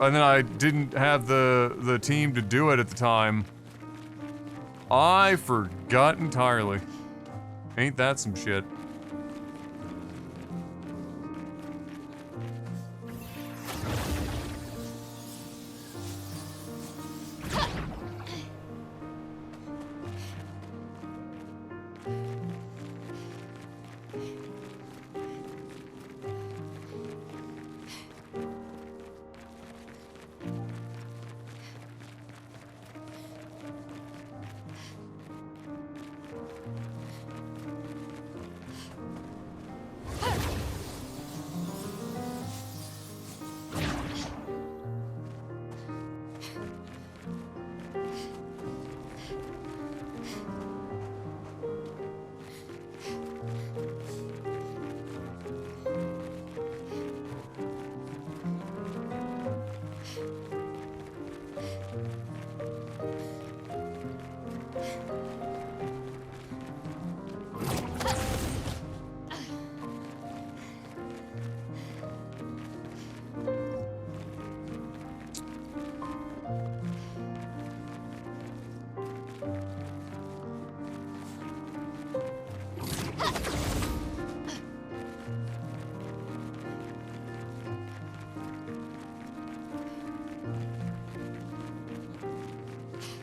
I didn't have the team to do it at the time. I forgot entirely. Ain't that some shit?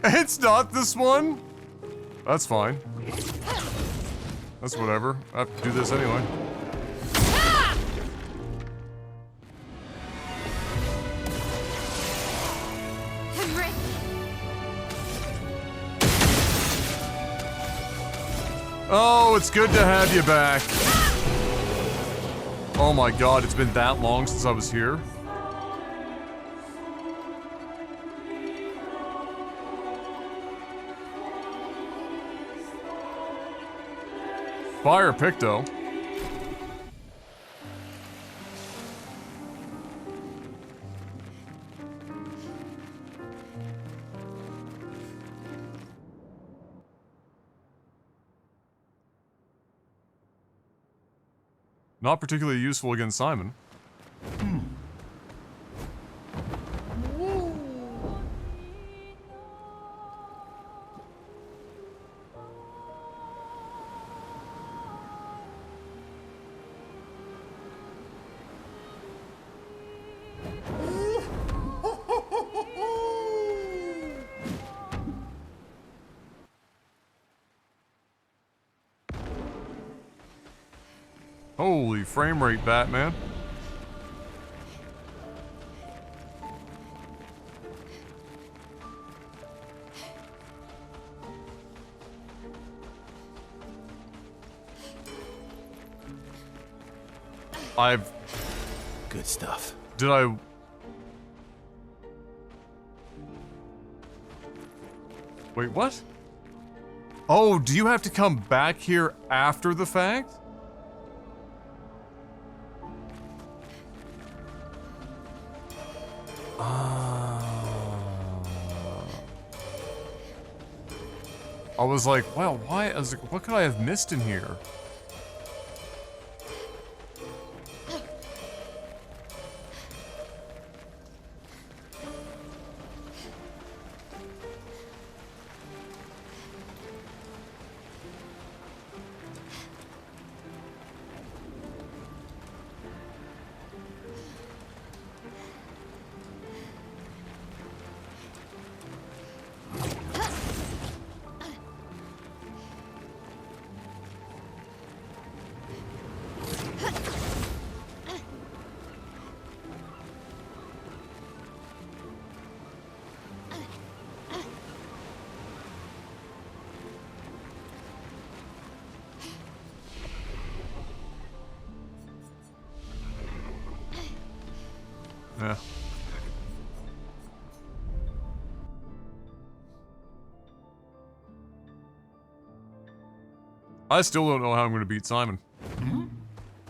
It's not this one? That's fine. That's whatever. I have to do this anyway. Henry! Oh, it's good to have you back. Oh my god, it's been that long since I was here. Fire Picto. Not particularly useful against Simon. Holy frame rate, Batman. Good stuff. Did I... Wait, what? Oh, do you have to come back here after the fact? I was like, wow, why? I was like, what could I have missed in here? Yeah. I still don't know how I'm gonna beat Simon.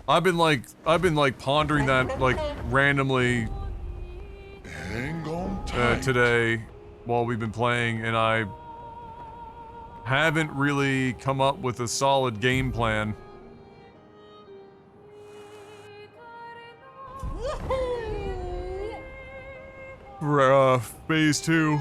I've been like pondering that like randomly Hang on tight. today while we've been playing, and I haven't really come up with a solid game plan. For phase 2.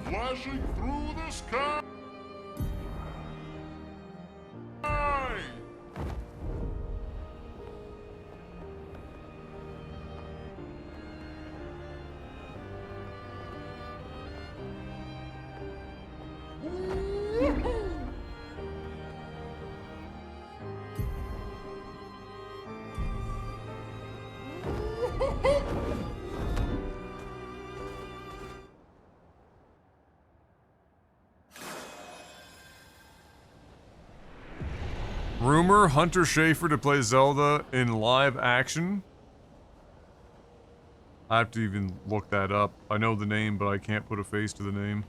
Flashing through the sky. Rumor Hunter Schafer to play Zelda in live action? I have to even look that up. I know the name, but I can't put a face to the name.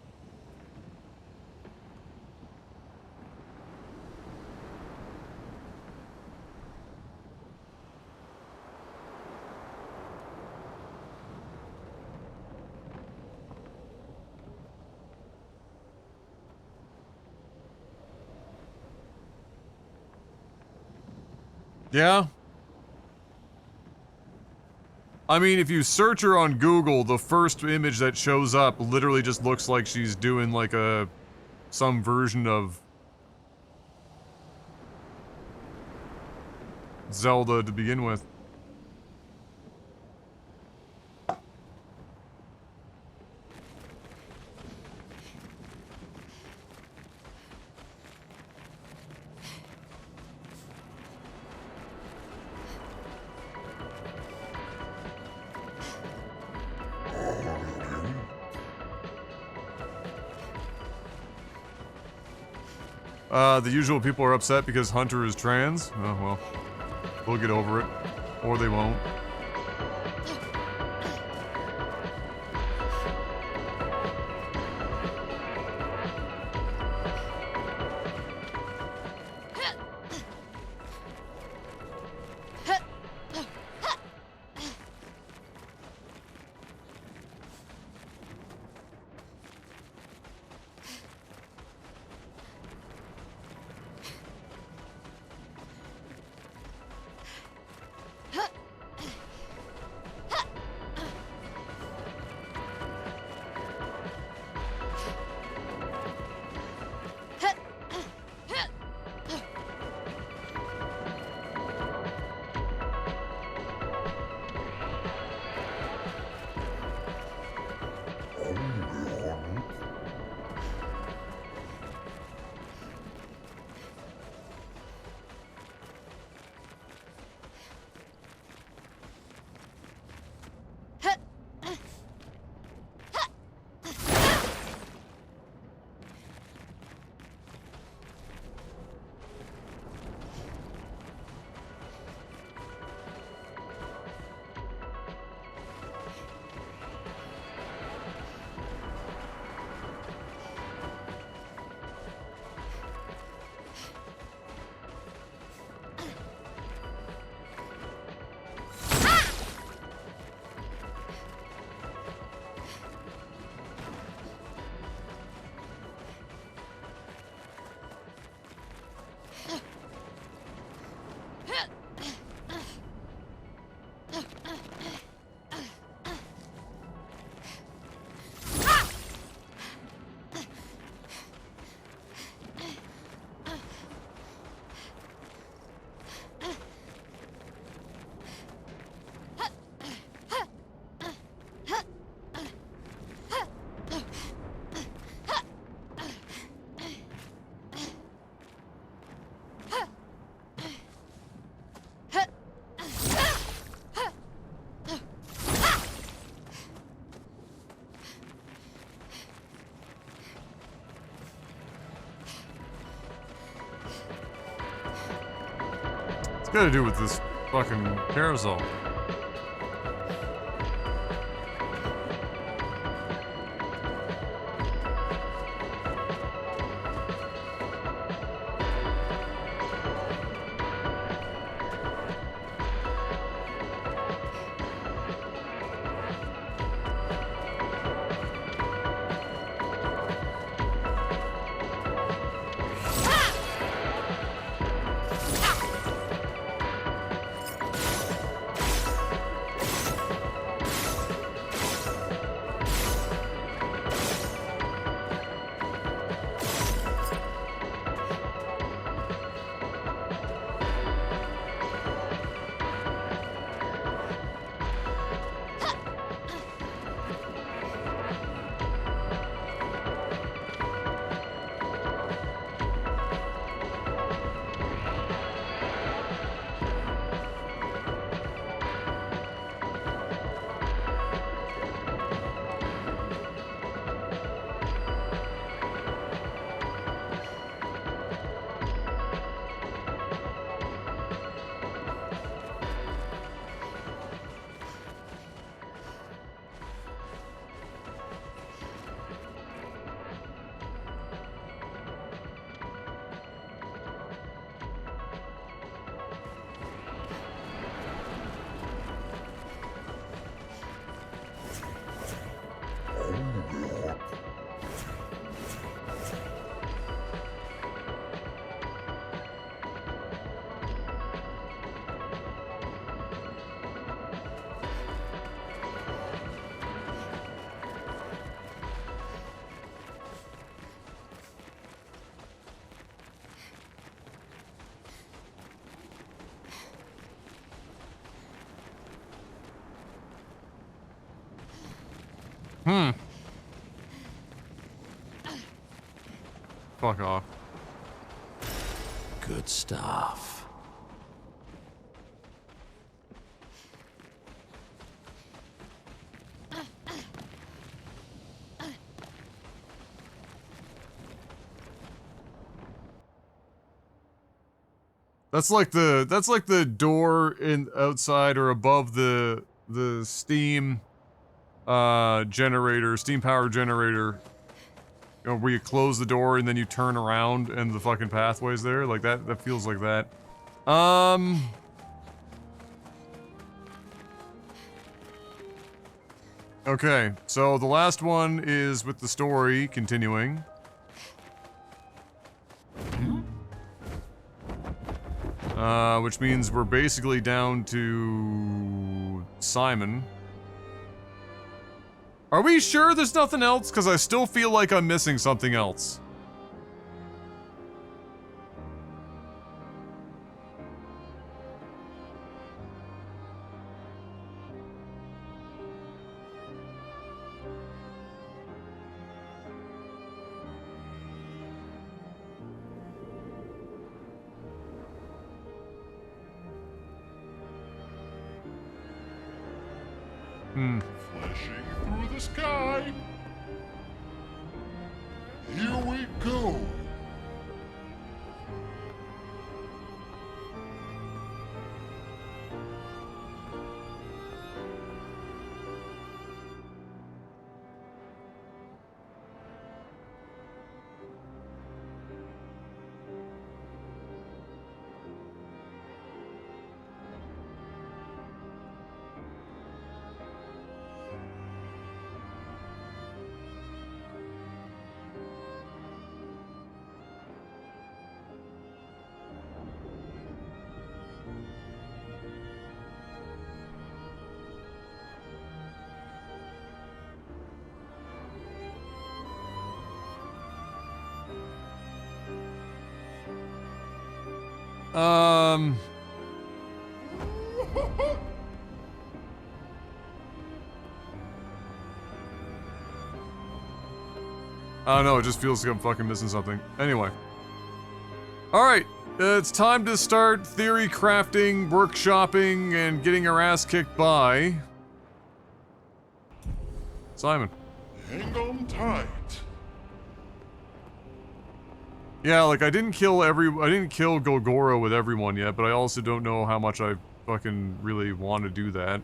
Yeah. I mean, if you search her on Google, the first image that shows up literally just looks like she's doing like some version of Zelda to begin with. The usual people are upset because Hunter is trans. Oh, well. They'll get over it. Or they won't. It's got to do with this fucking carousel. Fuck off. Good stuff. That's like the door in outside or above the steam generator, steam power generator. You know, where you close the door and then you turn around and the fucking pathway's there. Like that feels like that. Okay, so the last one is with the story continuing. Which means we're basically down to Simon. Are we sure there's nothing else? Because I still feel like I'm missing something else. Flashing through the sky. Here we go. I don't know, it just feels like I'm fucking missing something. Anyway. Alright, it's time to start theory crafting, workshopping, and getting our ass kicked by... Simon. Hang on tight. Yeah, like I didn't kill Golgoro with everyone yet, but I also don't know how much I fucking really want to do that.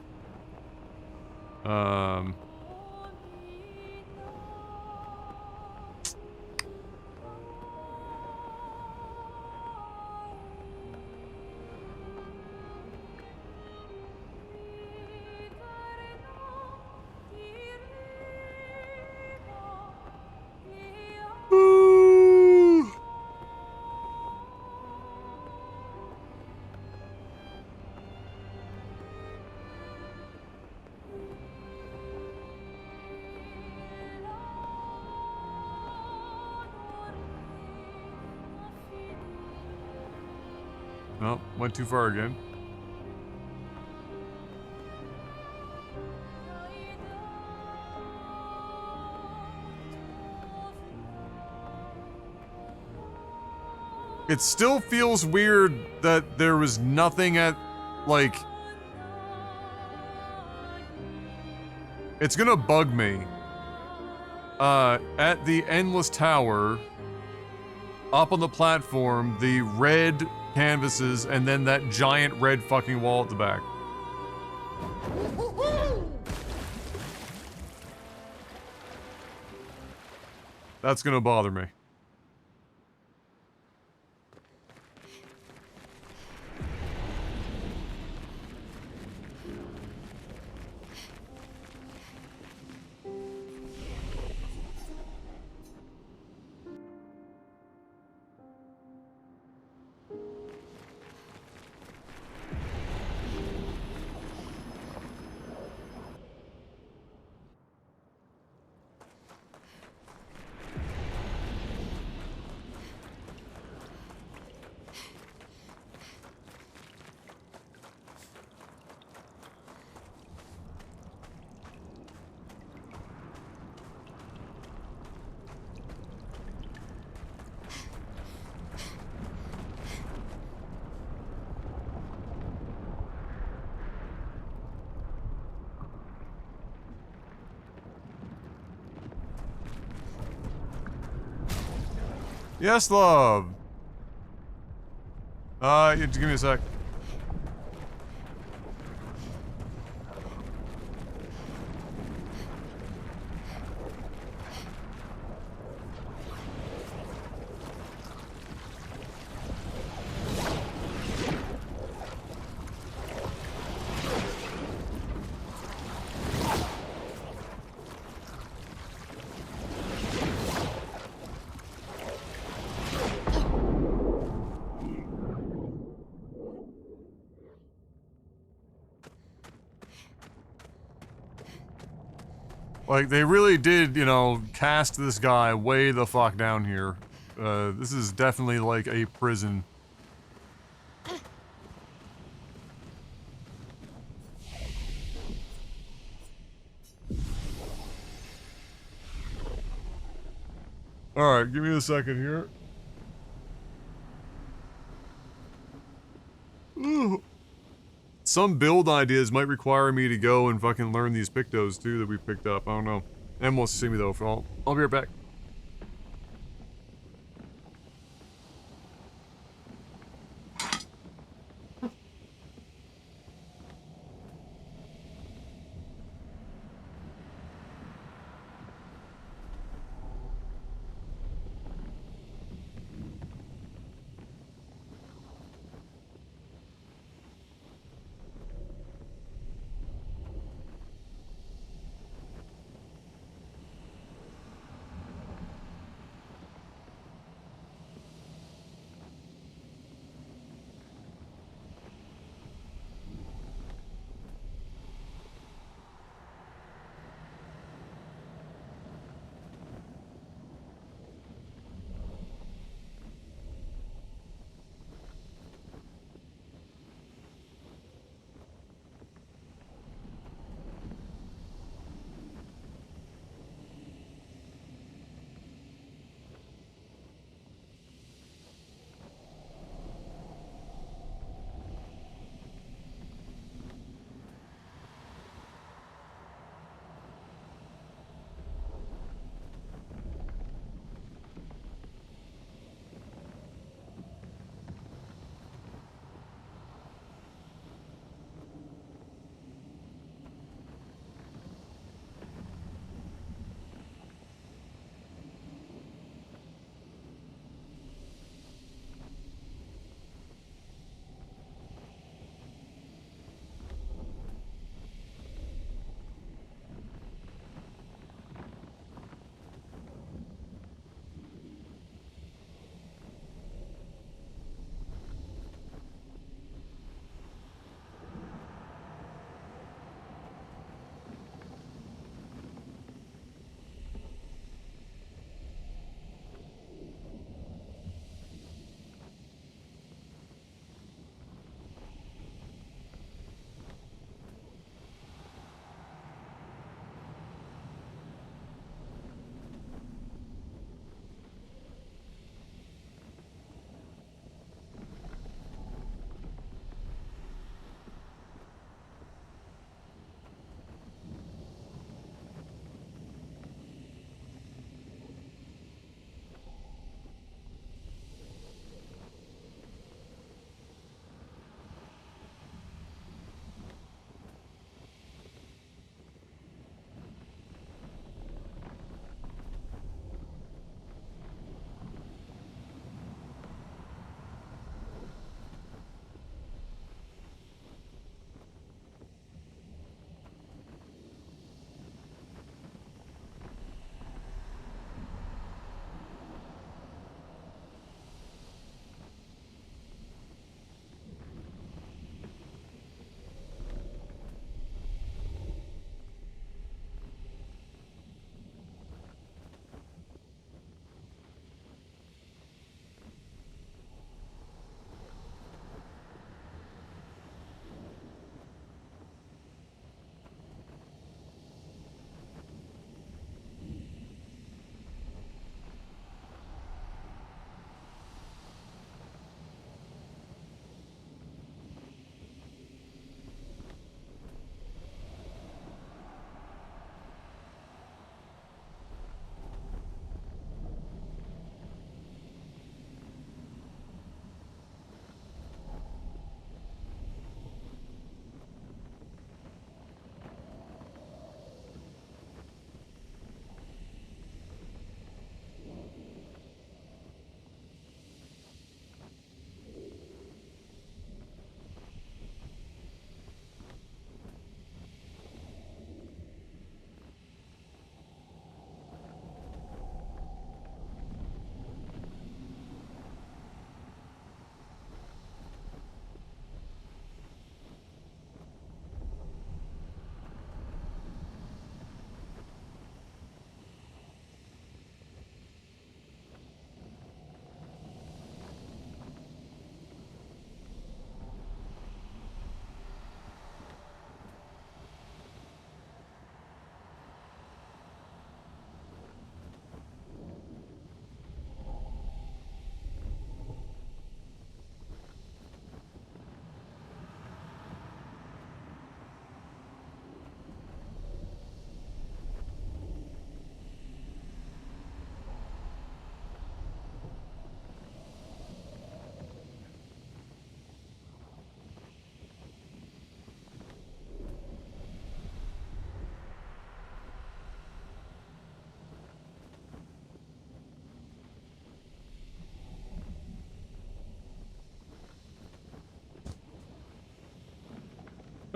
Oh, went too far again. It still feels weird that there was nothing at, like... It's gonna bug me. At the Endless Tower, up on the platform, the red canvases, and then that giant red fucking wall at the back. That's gonna bother me. Yes, love. Just give me a sec. Like, they really did, you know, cast this guy way the fuck down here. This is definitely like a prison. Alright, give me a second here. Ooh. Some build ideas might require me to go and fucking learn these Pictos too that we picked up. I don't know. Em wants to see me though, so I'll be right back.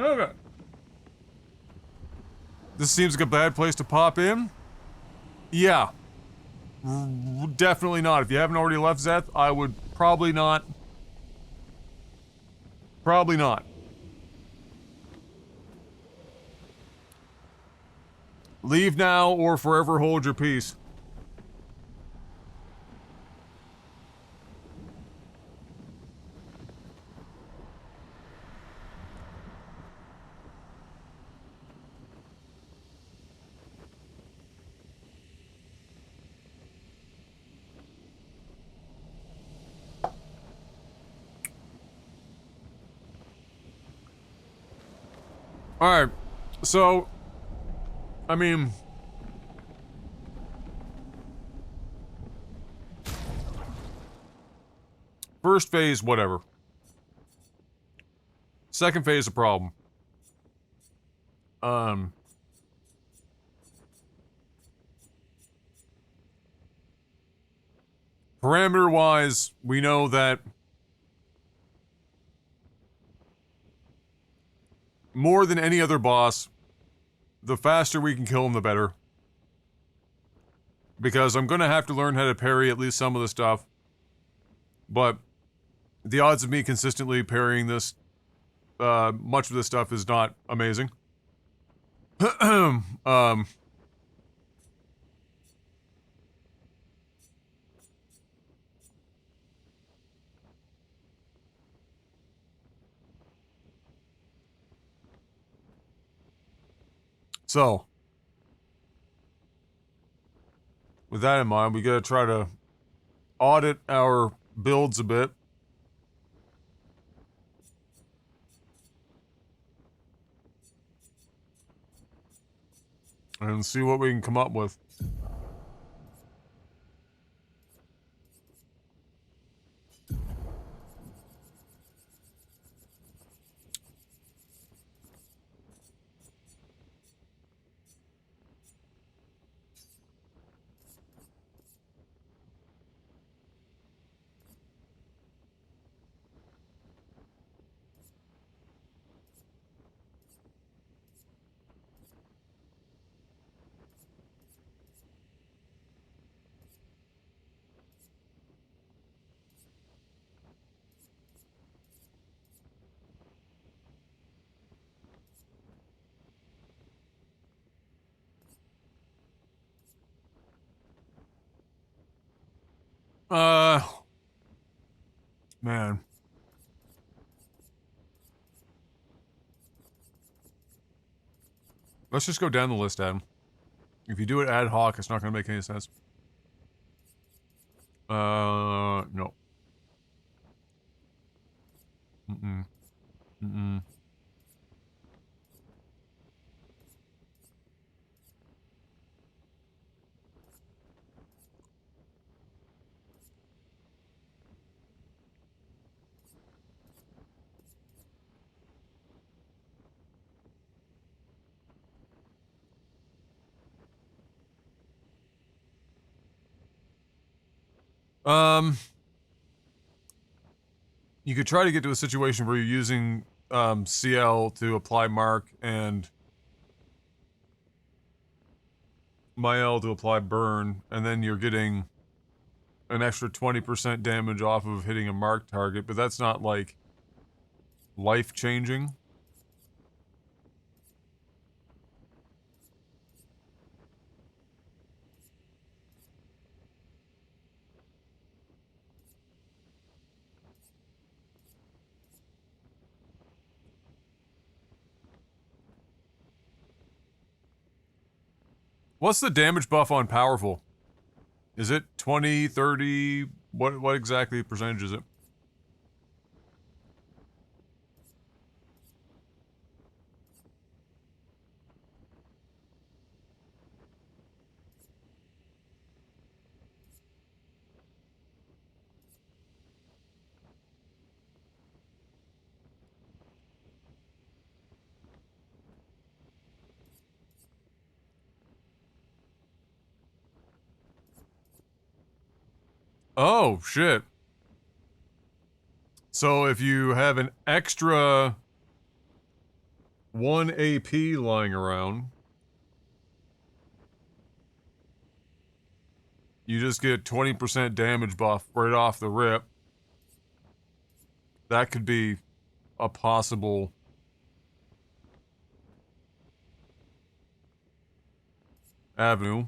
Okay. This seems like a bad place to pop in. Yeah. Definitely not. If you haven't already left Zeth, I would probably not. Probably not. Leave now or forever hold your peace. Alright, so, I mean, first phase, whatever. Second phase, a problem. Parameter-wise, we know that more than any other boss, the faster we can kill him, the better. Because I'm gonna have to learn how to parry at least some of the stuff. But the odds of me consistently parrying this, much of this stuff is not amazing. So, with that in mind, we gotta try to audit our builds a bit. And see what we can come up with. Man. Let's just go down the list, Adam. If you do it ad hoc, it's not gonna make any sense. No. Mm-mm. Mm-mm. You could try to get to a situation where you're using, CL to apply mark and Mael to apply burn, and then you're getting an extra 20% damage off of hitting a mark target, but that's not, like, life-changing. What's the damage buff on powerful? Is it 20, 30? What exactly percentage is it? Oh, shit. So if you have an extra 1 AP lying around. You just get 20% damage buff right off the rip. That could be a possible avenue.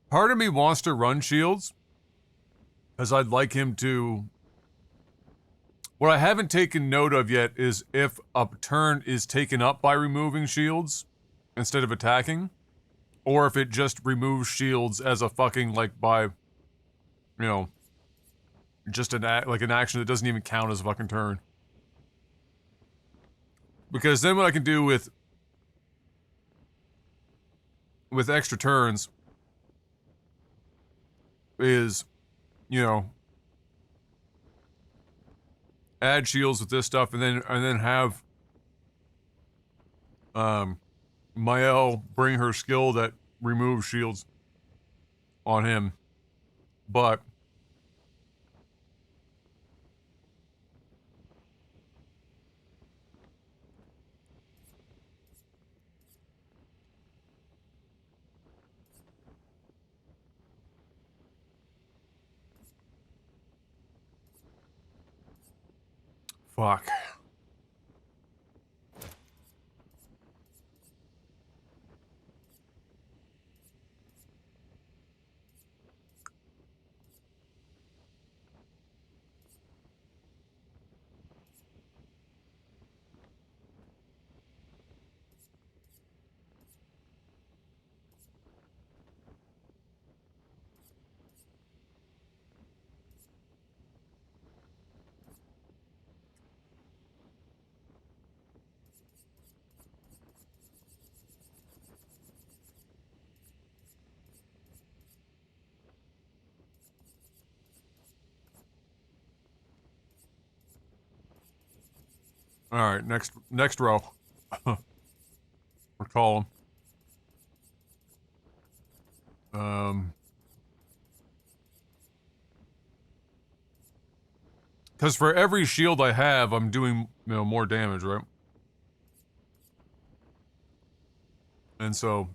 Part of me wants to run shields, as I'd like him to... What I haven't taken note of yet is if a turn is taken up by removing shields instead of attacking, or if it just removes shields as a fucking, like, by, you know, just an action that doesn't even count as a fucking turn. Because then what I can do with extra turns is, you know, add shields with this stuff and then have Mael bring her skill that removes shields on him. But fuck. All right, next row. Or column. Because for every shield I have, I'm doing, you know, more damage, right? And so...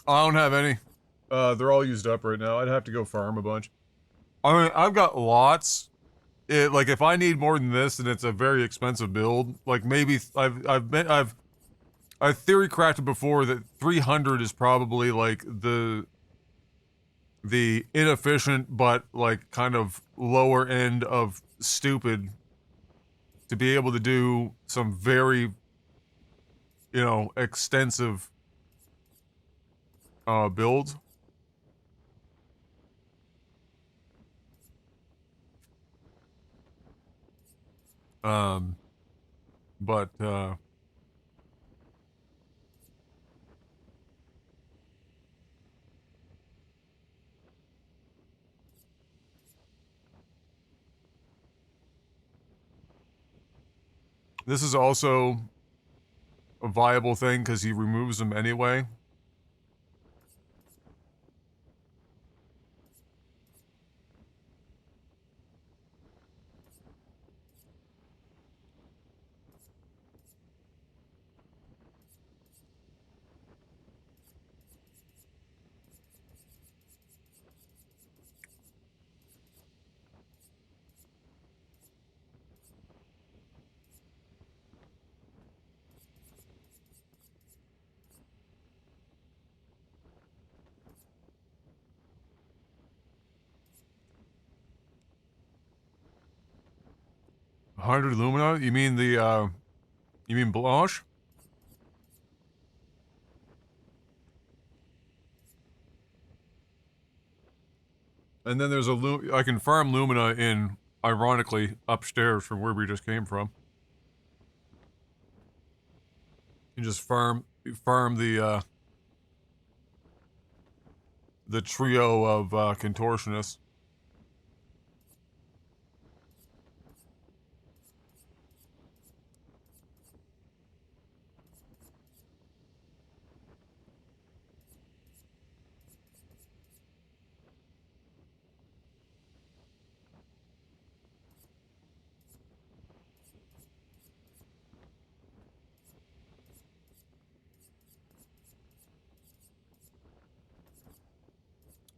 I don't have any. They're all used up right now. I'd have to go farm a bunch. I mean, I've got lots. Like, if I need more than this, then it's a very expensive build. Like, maybe I've theory crafted before that 300 is probably like the inefficient but like kind of lower end of stupid to be able to do some very, you know, extensive builds. But this is also a viable thing because he removes them anyway. 100 Lumina? You mean the, you mean Blanche? And then there's a I can farm Lumina in, ironically, upstairs from where we just came from. You just farm the trio of, contortionists.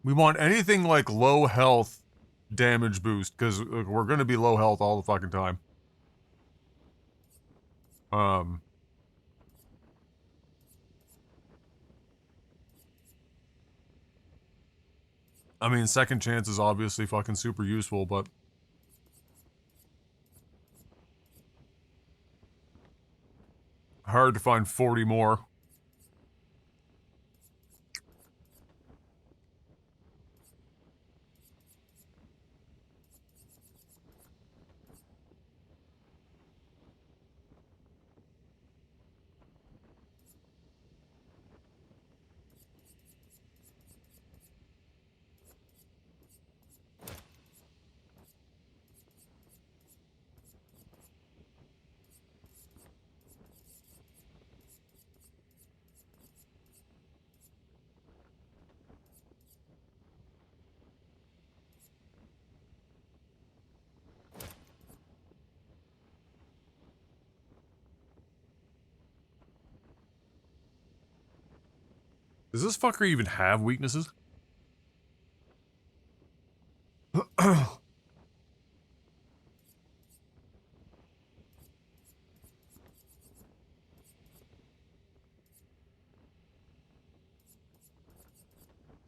We want anything like low health damage boost, because we're gonna be low health all the fucking time. I mean, second chance is obviously fucking super useful, but... hard to find 40 more. Does this fucker even have weaknesses? A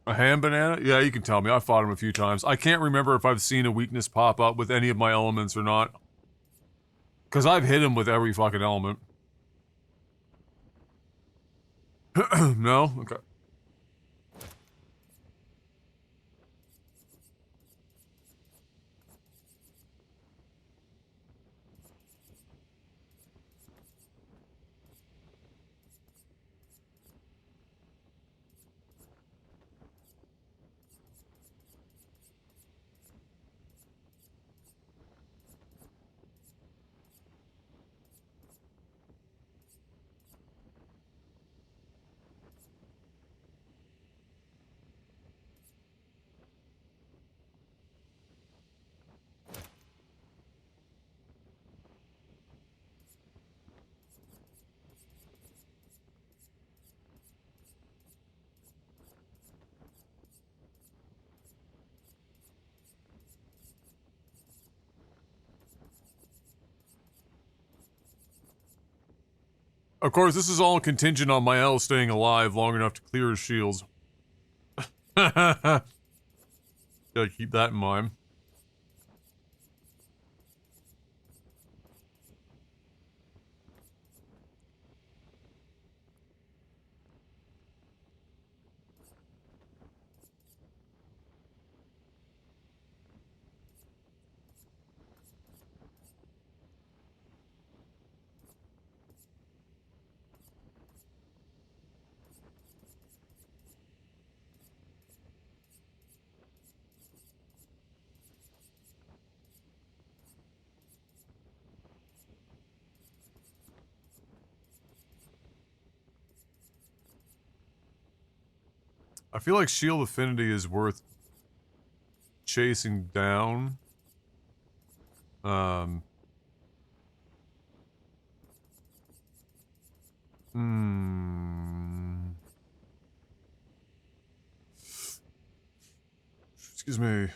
hand banana? Yeah, you can tell me. I fought him a few times. I can't remember if I've seen a weakness pop up with any of my elements or not. Because I've hit him with every fucking element. No? Okay. Of course, this is all contingent on my L staying alive long enough to clear his shields. Gotta keep that in mind. I feel like Shield Affinity is worth chasing down. Excuse me.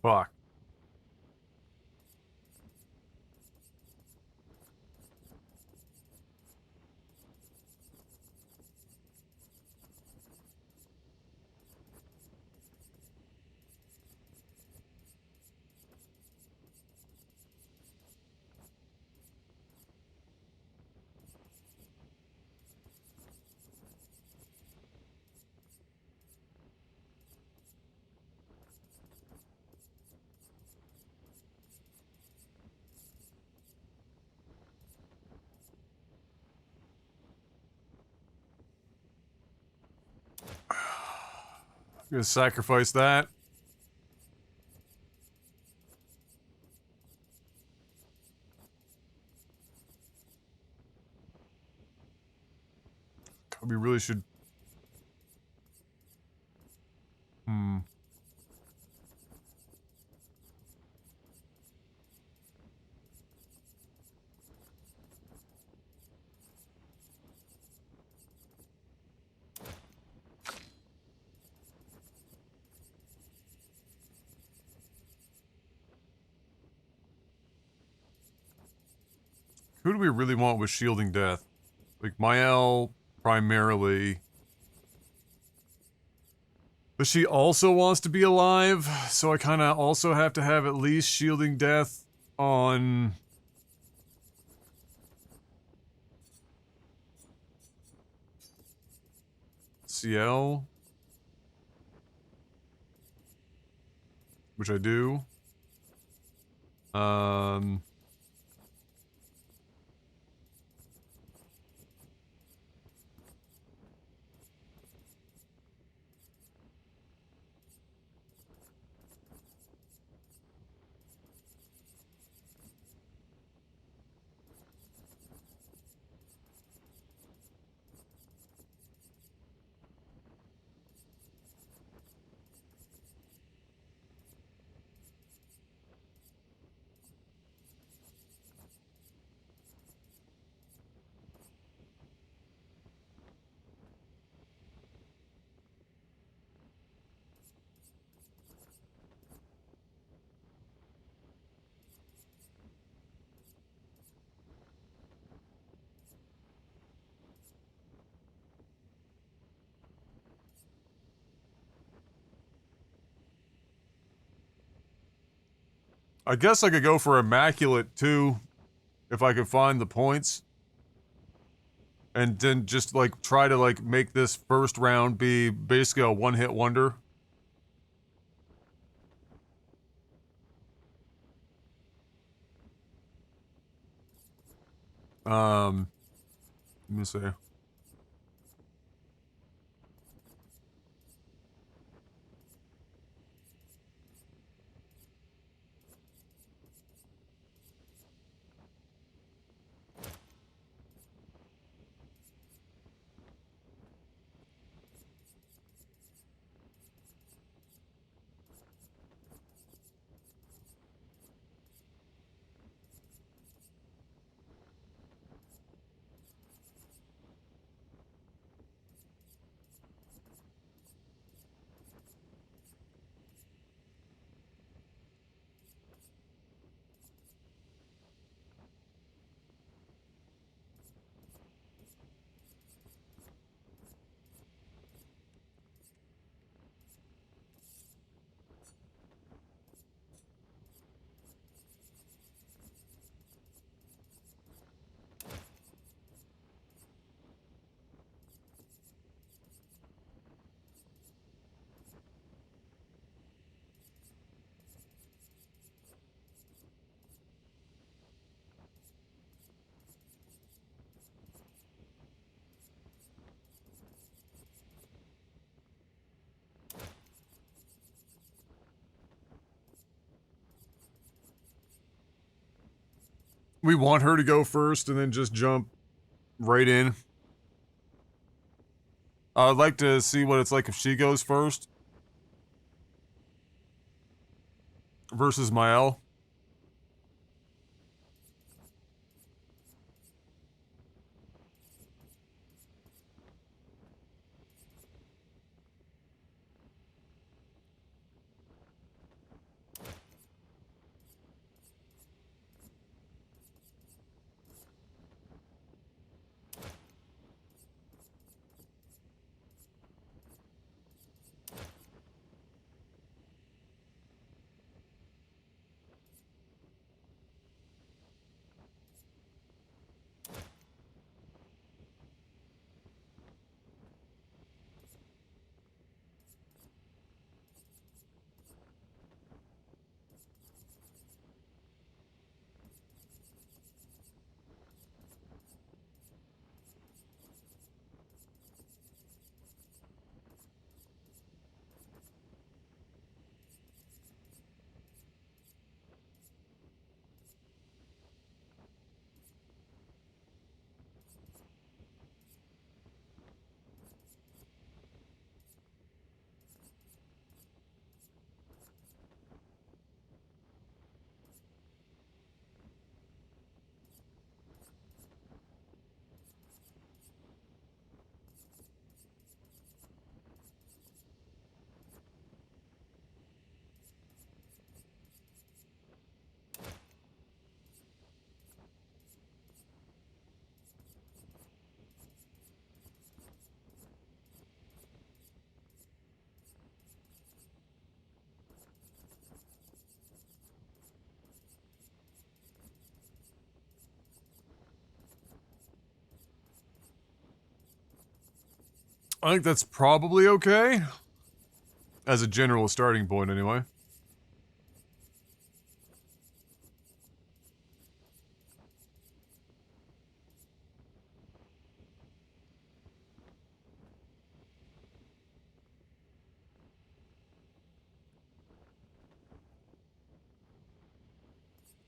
Fuck. I'm gonna sacrifice that. We really should... Who do we really want with shielding death? Like, Mael, primarily. But she also wants to be alive, so I kind of also have to have at least shielding death on... CL. Which I do. I guess I could go for Immaculate, too, if I could find the points. And then just, like, try to, like, make this first round be basically a one-hit wonder. Let me see. We want her to go first and then just jump right in. I'd like to see what it's like if she goes first. Versus Mael. I think that's probably okay. As a general starting point, anyway.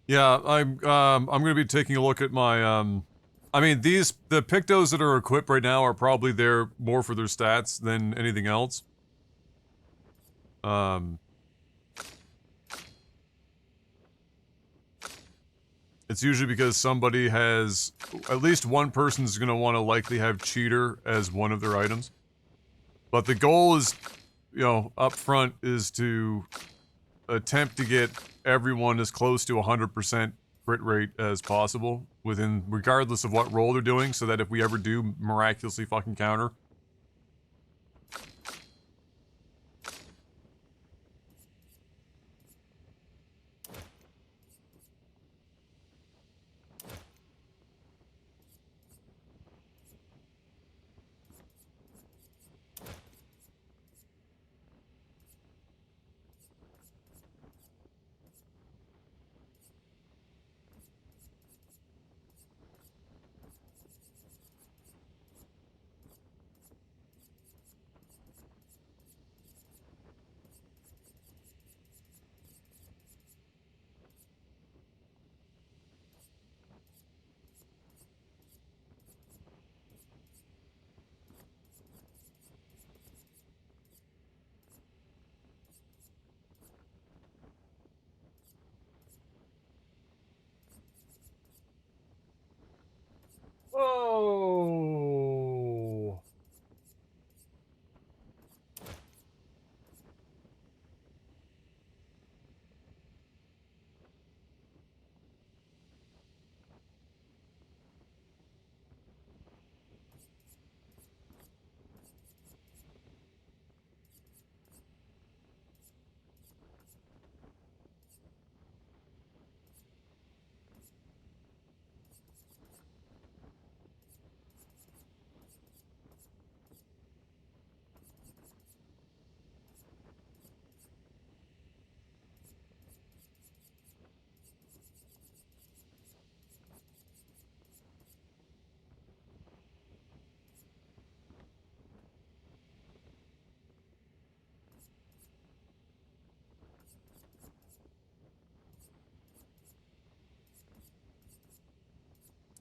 Yeah, I'm gonna be taking a look at my, I mean, the Pictos that are equipped right now are probably there more for their stats than anything else. It's usually because somebody has, at least one person's gonna want to likely have Cheater as one of their items. But the goal is, you know, up front is to attempt to get everyone as close to 100% crit rate as possible, within, regardless of what role they're doing, so that if we ever do miraculously fucking counter. Oh.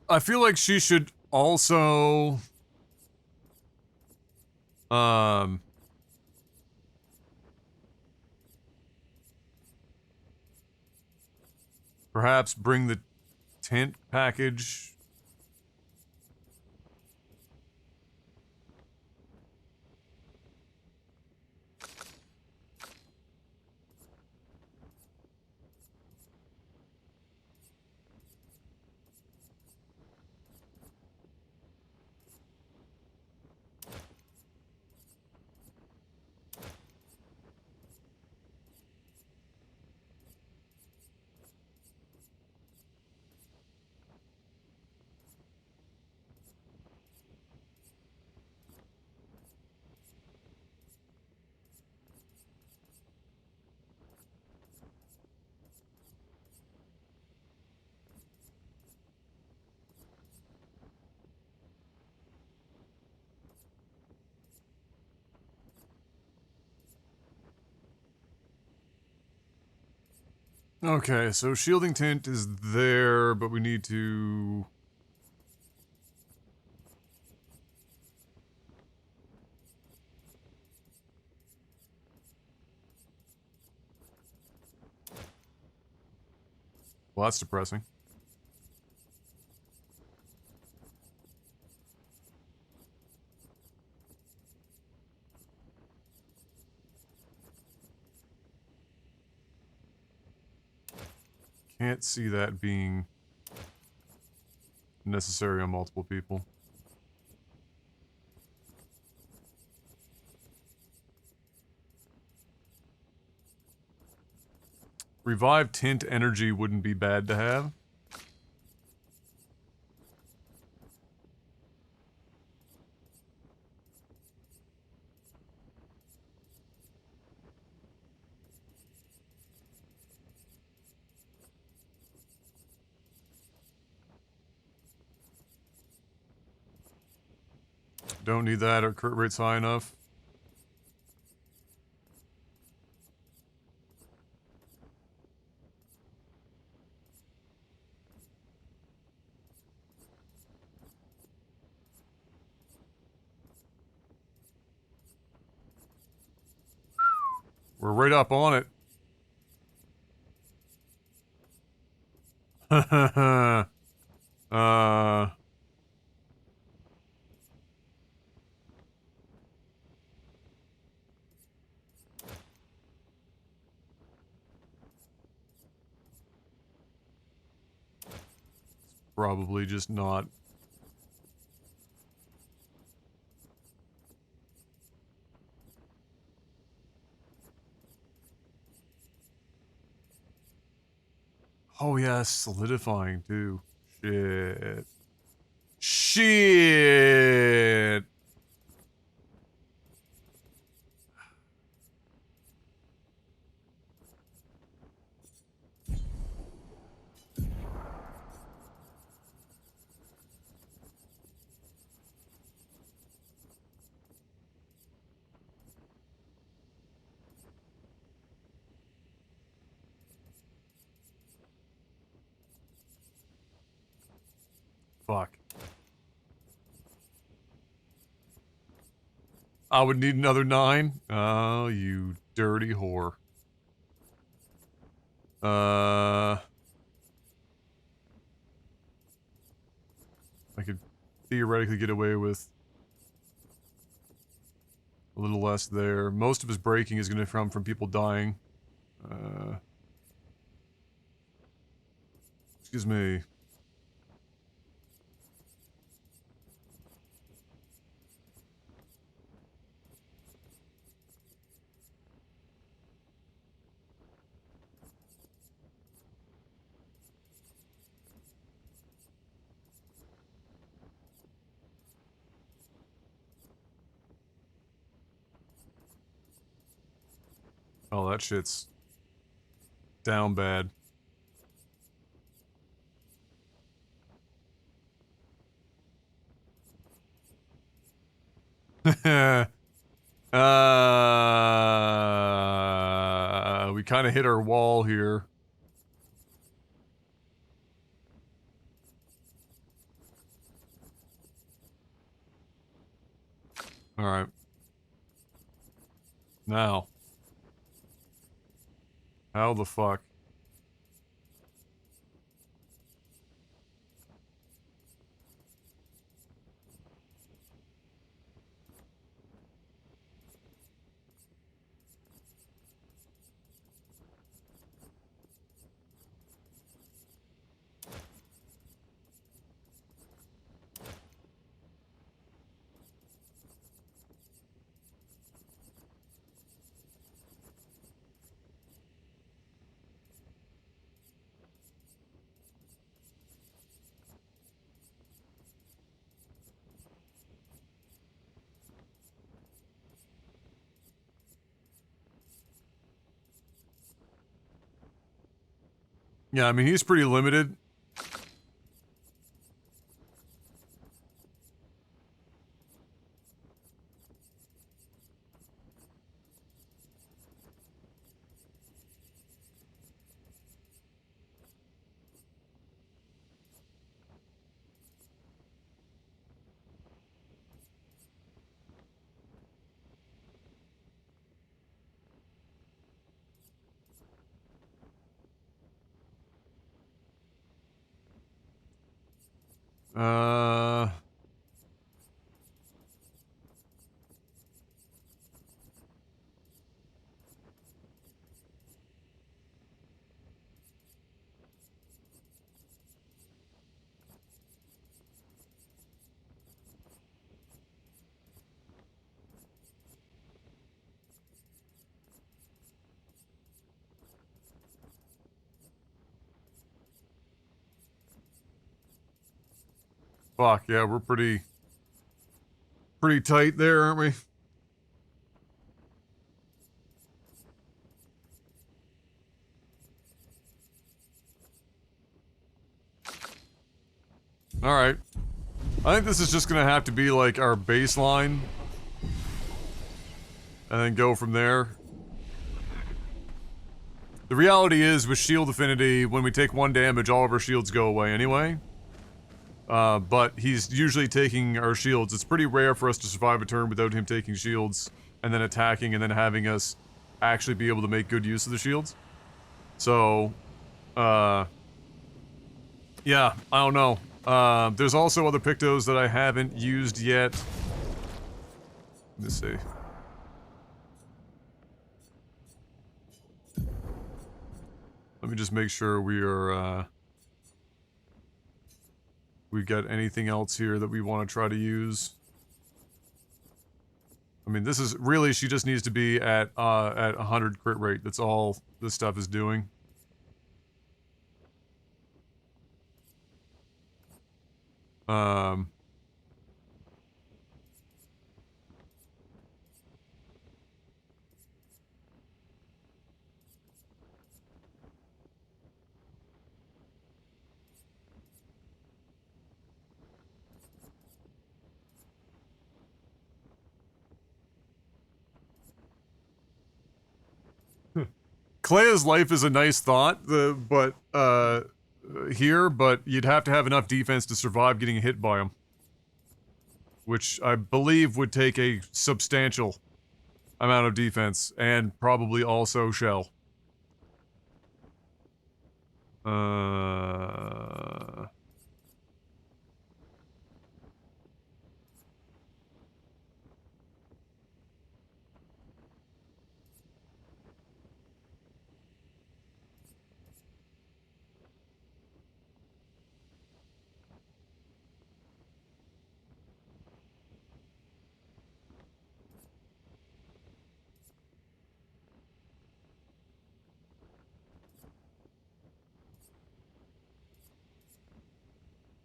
I feel like she should also, perhaps bring the tent package. Okay, so shielding tent is there, but we need to... Well, that's depressing. Can't see that being necessary on multiple people. Revive tint energy wouldn't be bad to have. Don't need that, our crit rate's high enough. We're right up on it. Probably just not. Oh yeah, solidifying too. Shit. Shit. Fuck. I would need another 9. Oh, you dirty whore. I could theoretically get away with a little less there. Most of his breaking is going to come from people dying. Excuse me. Oh, that shit's down bad. We kind of hit our wall here. All right. Now. How the fuck? Yeah, I mean, he's pretty limited. Uh... Fuck, yeah, we're pretty tight there, aren't we? All right. I think this is just gonna have to be like our baseline. And then go from there. The reality is, with shield affinity, when we take 1 damage, all of our shields go away anyway. But he's usually taking our shields. It's pretty rare for us to survive a turn without him taking shields, and then attacking, and then having us actually be able to make good use of the shields. So, yeah, I don't know. There's also other Pictos that I haven't used yet. Let's see. Let me just make sure we are, we got anything else here that we want to try to use. I mean, this is really, she just needs to be at 100 crit rate. That's all this stuff is doing. Klea's life is a nice thought, but you'd have to have enough defense to survive getting hit by him. Which I believe would take a substantial amount of defense, and probably also shell.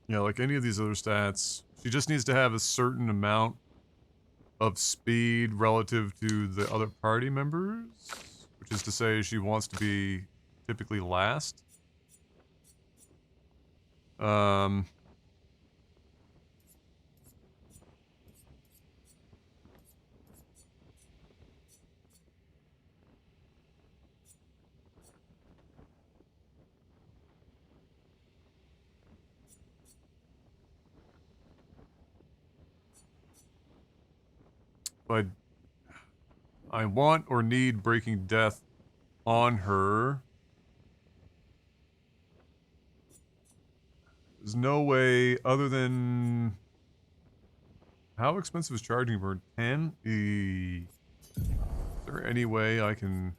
Yeah, like any of these other stats, she just needs to have a certain amount of speed relative to the other party members, which is to say she wants to be typically last. But I want or need Breaking Death on her. There's no way other than... How expensive is charging for 10? Is there any way I can...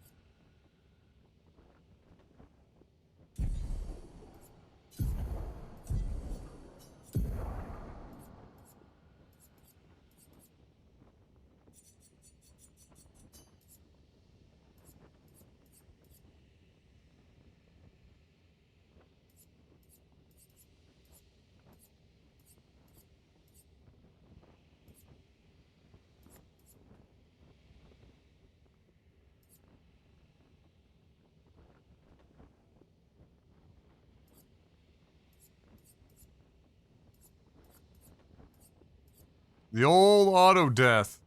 The old auto death.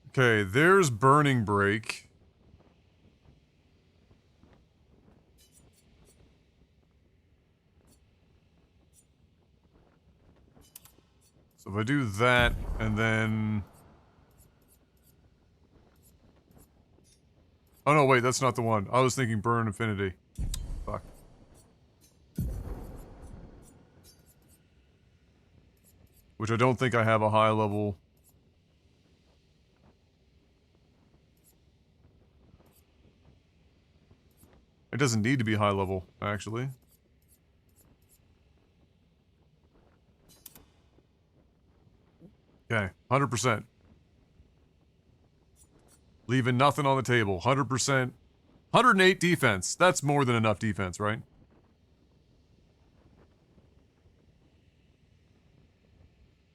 Okay, there's Burning Break. So if I do that, and then... Oh no, wait, that's not the one. I was thinking Burn Affinity. Fuck. Which I don't think I have a high level... It doesn't need to be high level, actually. Okay, 100%. Leaving nothing on the table. 100%. 108 defense. That's more than enough defense, right?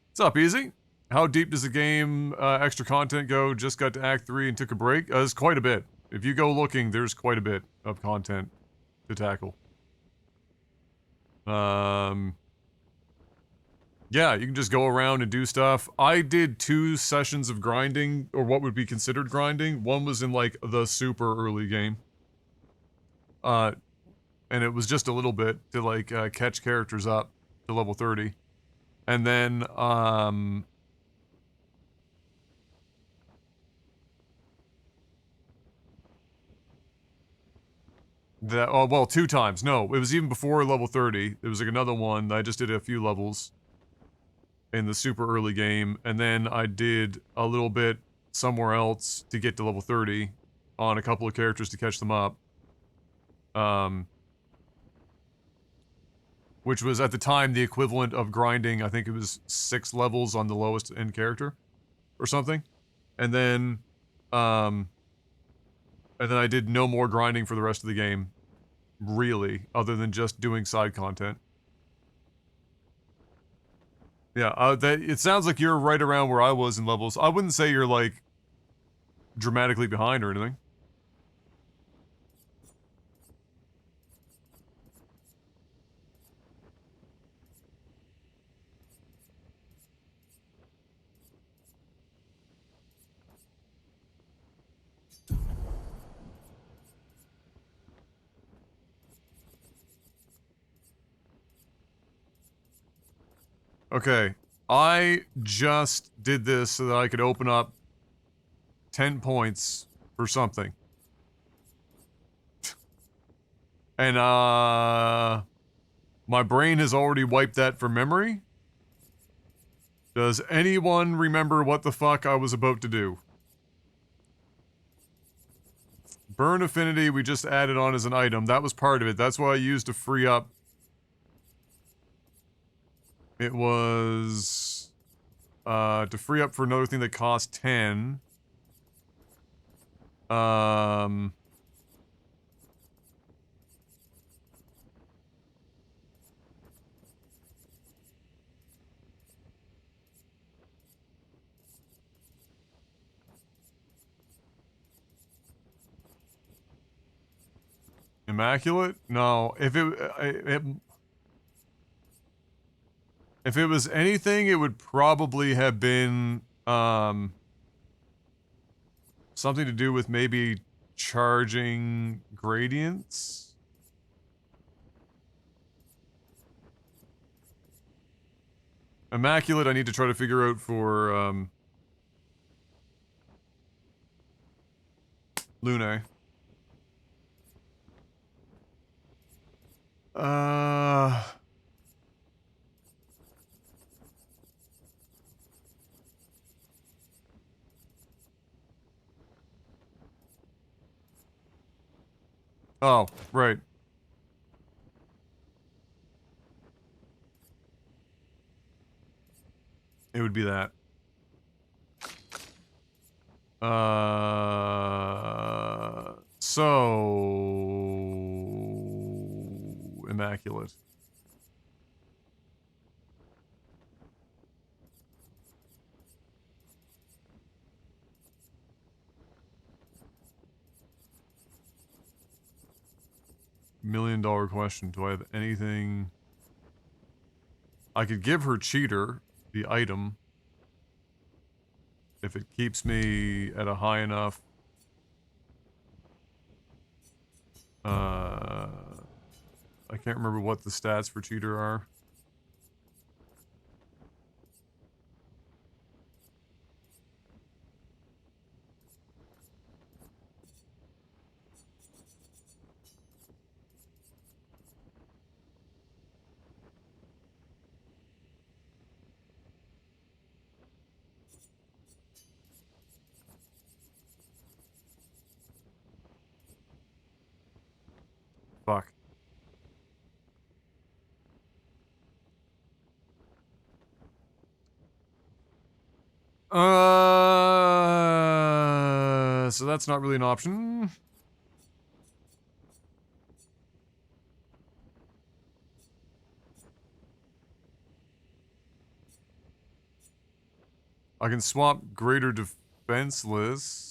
What's up, Easy? How deep does the game extra content go? Just got to Act 3 and took a break? There's quite a bit. If you go looking, there's quite a bit of content to tackle. Yeah, you can just go around and do stuff. I did 2 sessions of grinding, or what would be considered grinding. One was in, like, the super early game. And it was just a little bit to, like, catch characters up to level 30. And then, oh, well, 2 times. No, it was even before level 30. There was, like, another one. I just did a few levels in the super early game, and then I did a little bit somewhere else to get to level 30 on a couple of characters to catch them up. Which was at the time the equivalent of grinding, I think it was 6 levels on the lowest end character or something. And then I did no more grinding for the rest of the game, really, other than just doing side content. Yeah, it sounds like you're right around where I was in levels. I wouldn't say you're, like, dramatically behind or anything. Okay, I just did this so that I could open up 10 points for something. And, my brain has already wiped that from memory. Does anyone remember what the fuck I was about to do? Burn Affinity, we just added on as an item. That was part of it. That's what I used to free up. It was to free up for another thing that cost 10. Immaculate? No, if it was anything, it would probably have been, something to do with maybe charging gradients? Immaculate, I need to try to figure out for, Lune. Oh, right. It would be that. So... Immaculate. $1,000,000 question. Do I have anything... I could give her Cheater, the item, if it keeps me at a high enough... I can't remember what the stats for Cheater are. Fuck. So that's not really an option. I can swap greater defenseless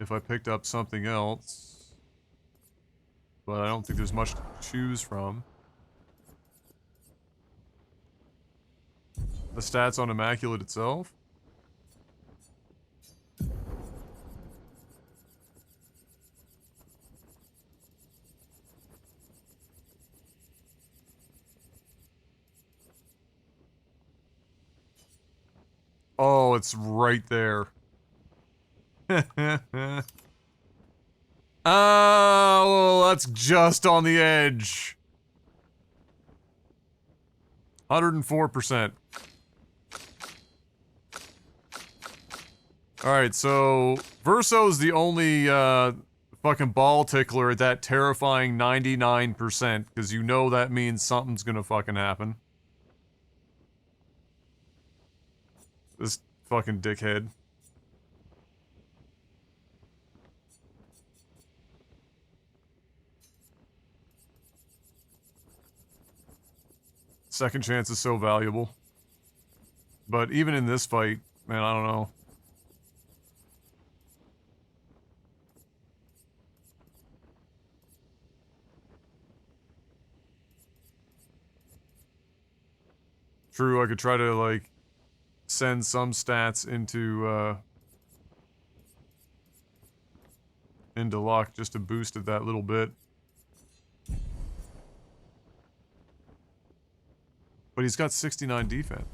if I picked up something else. But I don't think there's much to choose from. The stats on Immaculate itself? Oh, it's right there. Oh, that's just on the edge. 104%. Alright, so Verso's the only fucking ball tickler at that terrifying 99%, because you know that means something's gonna fucking happen. This fucking dickhead. Second chance is so valuable. But even in this fight, man, I don't know. True, I could try to, like, send some stats into luck just to boost it that little bit. But he's got 69 defense.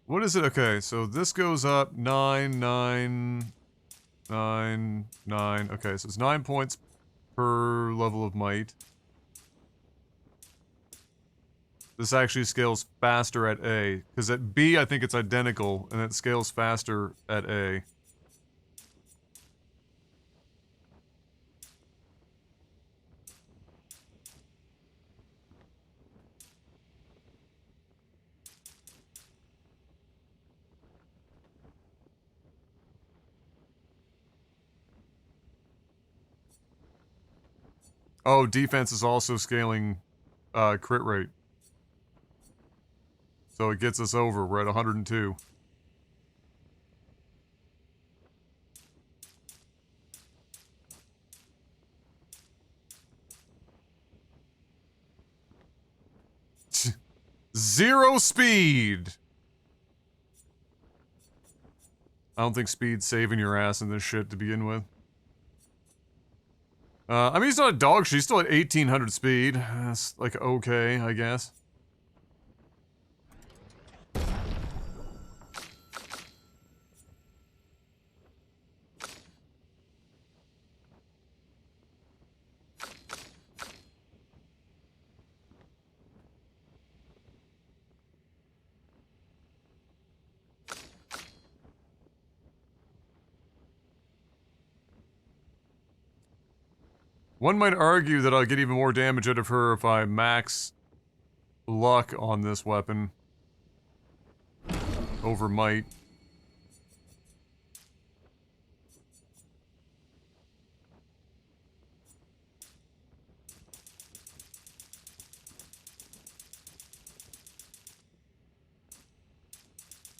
What is it? Okay, so this goes up 9, 9, 9, 9. Okay, so it's 9 points per level of might. This actually scales faster at A. Because at B, I think it's identical, and it scales faster at A. Oh, defense is also scaling crit rate. So it gets us over. We're at 102. Zero speed! I don't think speed's saving your ass in this shit to begin with. I mean, he's not a dog shit. He's still at 1800 speed. That's, like, okay, I guess. One might argue that I'll get even more damage out of her if I max luck on this weapon over might.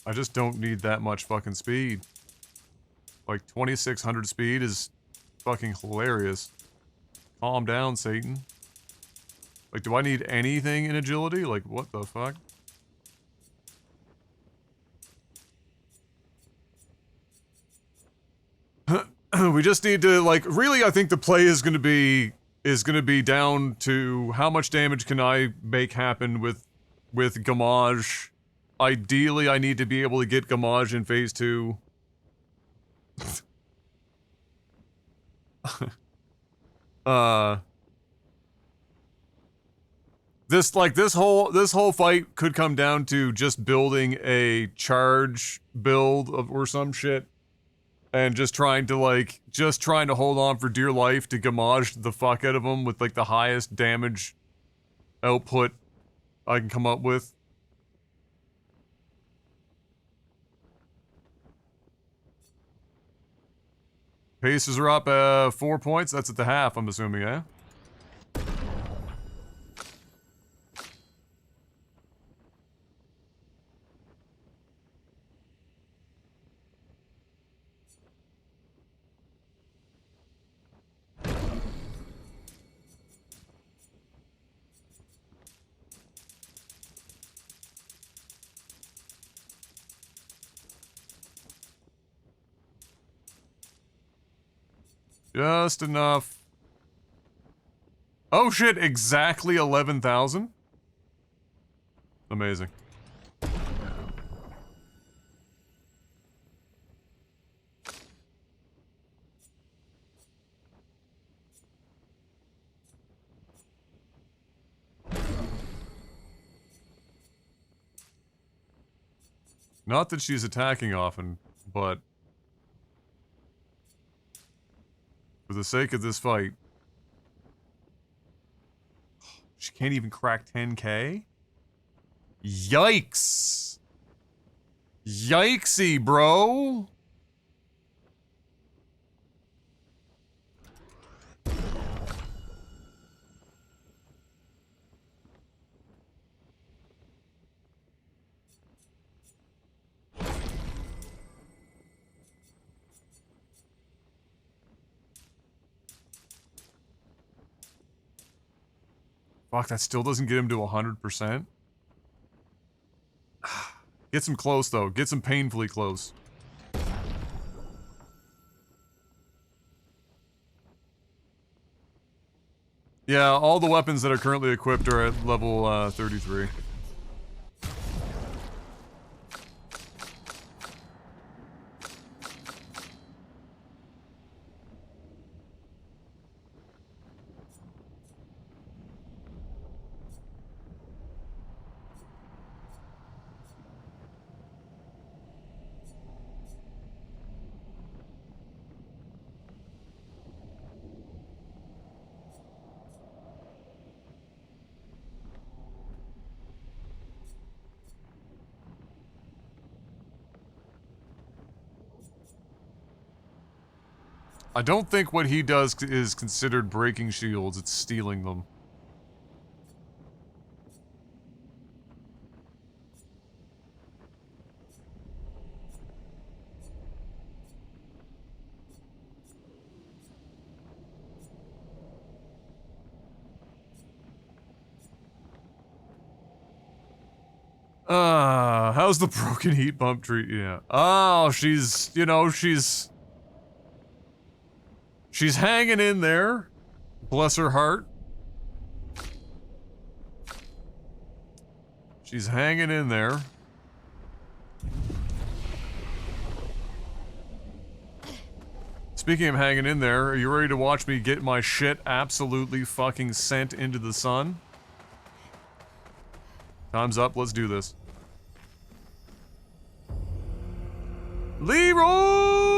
I just don't need that much fucking speed. Like 2600 speed is fucking hilarious. Calm down, Satan. Like, do I need anything in agility? Like, what the fuck? We just need to, like, really, I think the play is gonna be down to how much damage can I make happen with Gamage. Ideally, I need to be able to get Gamage in phase 2. This whole fight could come down to just building a charge build or some shit. and just trying to hold on for dear life to Gamage the fuck out of him with like the highest damage output I can come up with. Paces are up 4 points. That's at the half, I'm assuming, eh? Just enough. Oh shit, exactly 11,000? Amazing. Not that she's attacking often, but for the sake of this fight, she can't even crack 10k? Yikes! Yikesy, bro! Fuck, that still doesn't get him to 100%. Gets him close, though. Gets him painfully close. Yeah, all the weapons that are currently equipped are at level 33. I don't think what he does is considered breaking shields, it's stealing them. How's the broken heat bump treat? Yeah. Oh, she's, you know, she's hanging in there. Bless her heart. She's hanging in there. Speaking of hanging in there, are you ready to watch me get my shit absolutely fucking sent into the sun? Time's up, let's do this. Leroy!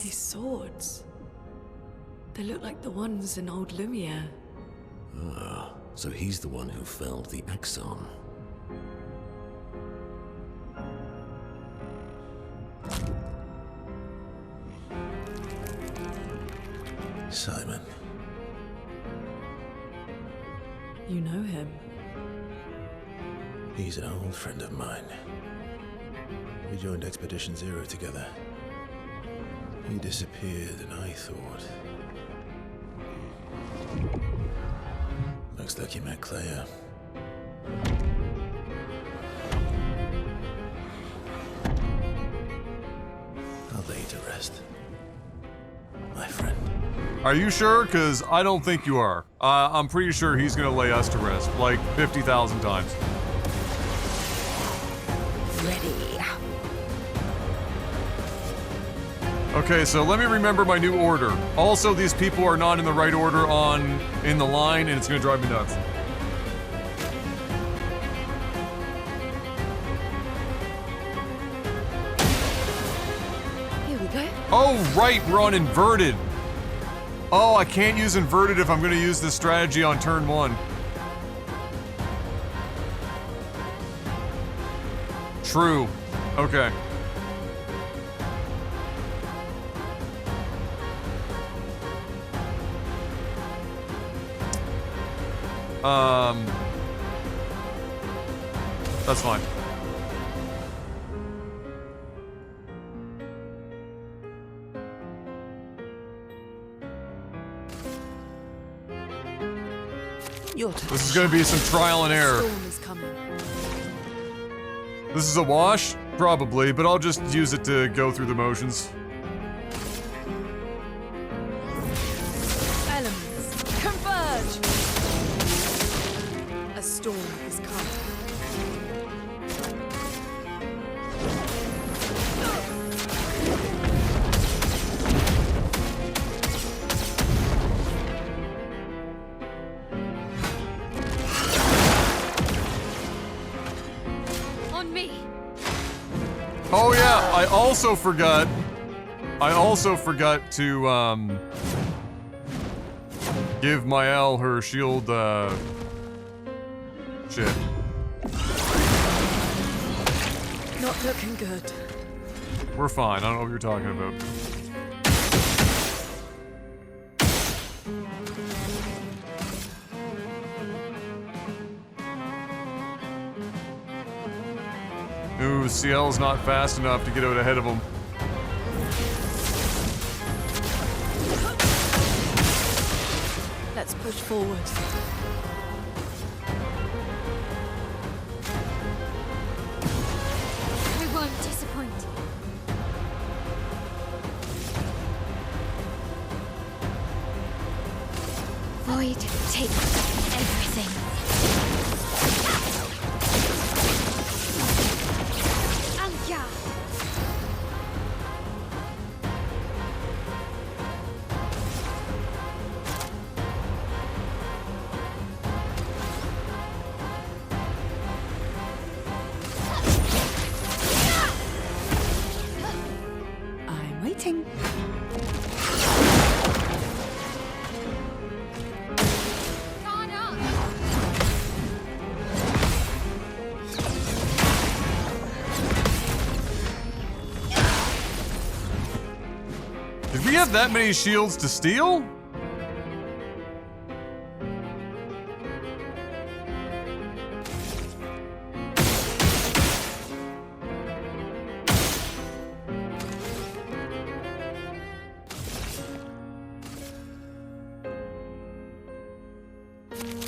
These swords. They look like the ones in old Lumiere. Ah, so he's the one who felled the Exxon. Simon. You know him. He's an old friend of mine. We joined Expedition Zero together. He disappeared and I thought... Looks like you met Clea. I'll lay you to rest. My friend. Are you sure? Because I don't think you are. I'm pretty sure he's gonna lay us to rest, like 50,000 times. Ready. Okay, so let me remember my new order. Also, these people are not in the right order in the line, and it's gonna drive me nuts. Here we go. Oh, right, we're on inverted. Oh, I can't use inverted if I'm gonna use this strategy on turn 1. True. Okay. That's fine. Your turn. This is gonna be some trial and error. Storm is coming. This is a wash? Probably, but I'll just use it to go through the motions. Elements, converge! A storm is coming. On me! Oh yeah, I also forgot to, give Mael her shield, shit. Not looking good. We're fine, I don't know what you're talking about. Ooh, CL's not fast enough to get out ahead of him. Let's push forward. I won't disappoint. Void, take everything. Anja! I'm waiting. Did we have that many shields to steal?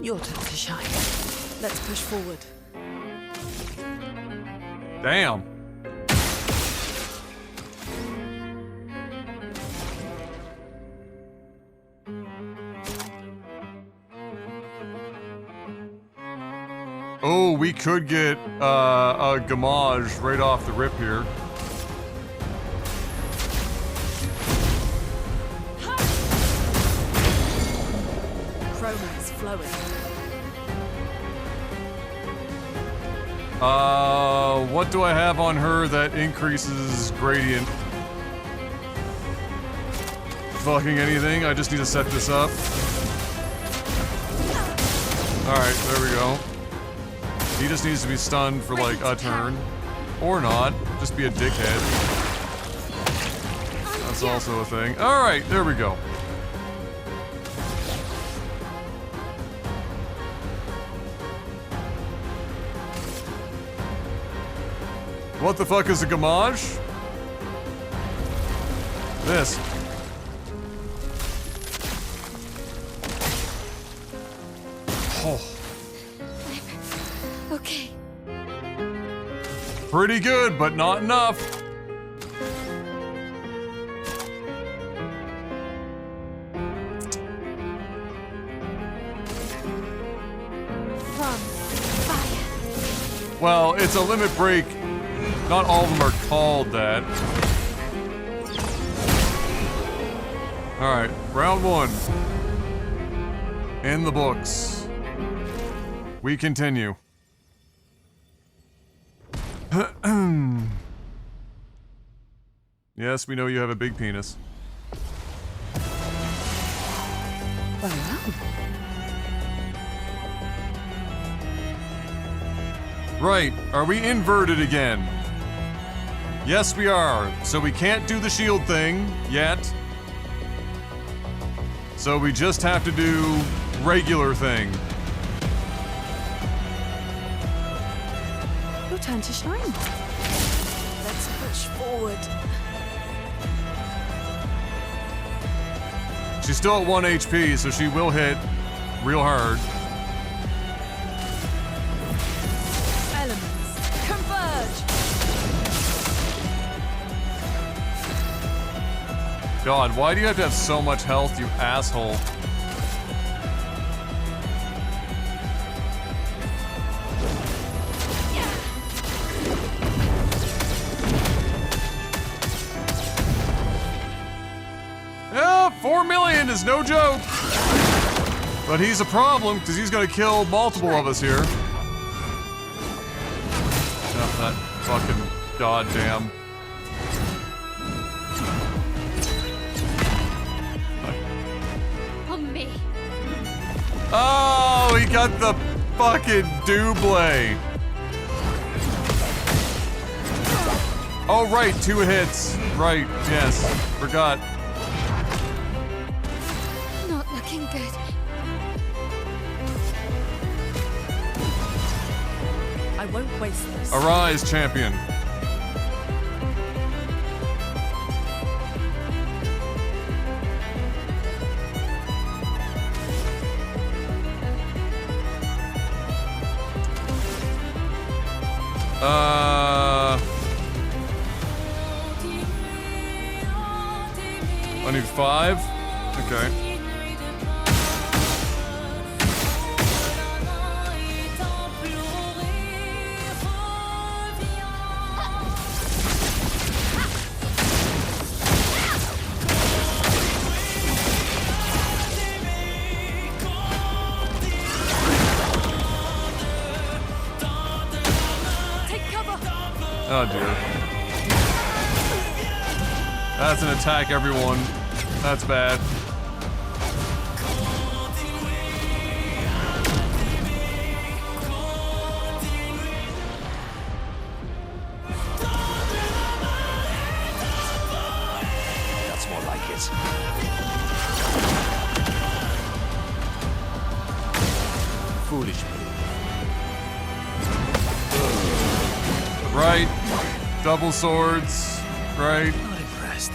Your turn to shine. Let's push forward. Damn. Oh, we could get a Gamage right off the rip here. Chroma is flowing. What do I have on her that increases gradient? Fucking anything. I just need to set this up. Alright, there we go. He just needs to be stunned for like a turn. Or not. Just be a dickhead. That's also a thing. Alright, there we go. What the fuck is a Gamage? This. Oh. Okay. Pretty good, but not enough. From fire. Well, it's a limit break. Not all of them are called that. Alright, round one. In the books. We continue. Yes, we know you have a big penis. Right, are we inverted again? Yes, we are. So we can't do the shield thing yet. So we just have to do regular thing. Your turn to shine. Let's push forward. She's still at 1 HP, so she will hit real hard. Elements converge. God, why do you have to have so much health, you asshole? Yeah, 4 million is no joke. But he's a problem, because he's gonna kill multiple of us here. Oh, that fucking goddamn. On me. Oh, he got the fucking double. Oh, right, 2 hits. Right, yes. Forgot. Not looking good. I won't waste this. Arise, champion. I need 5. Okay. Oh dear. That's an attack, everyone. That's bad. That's more like it. Foolish move. Right. Double swords. Right. Not impressed.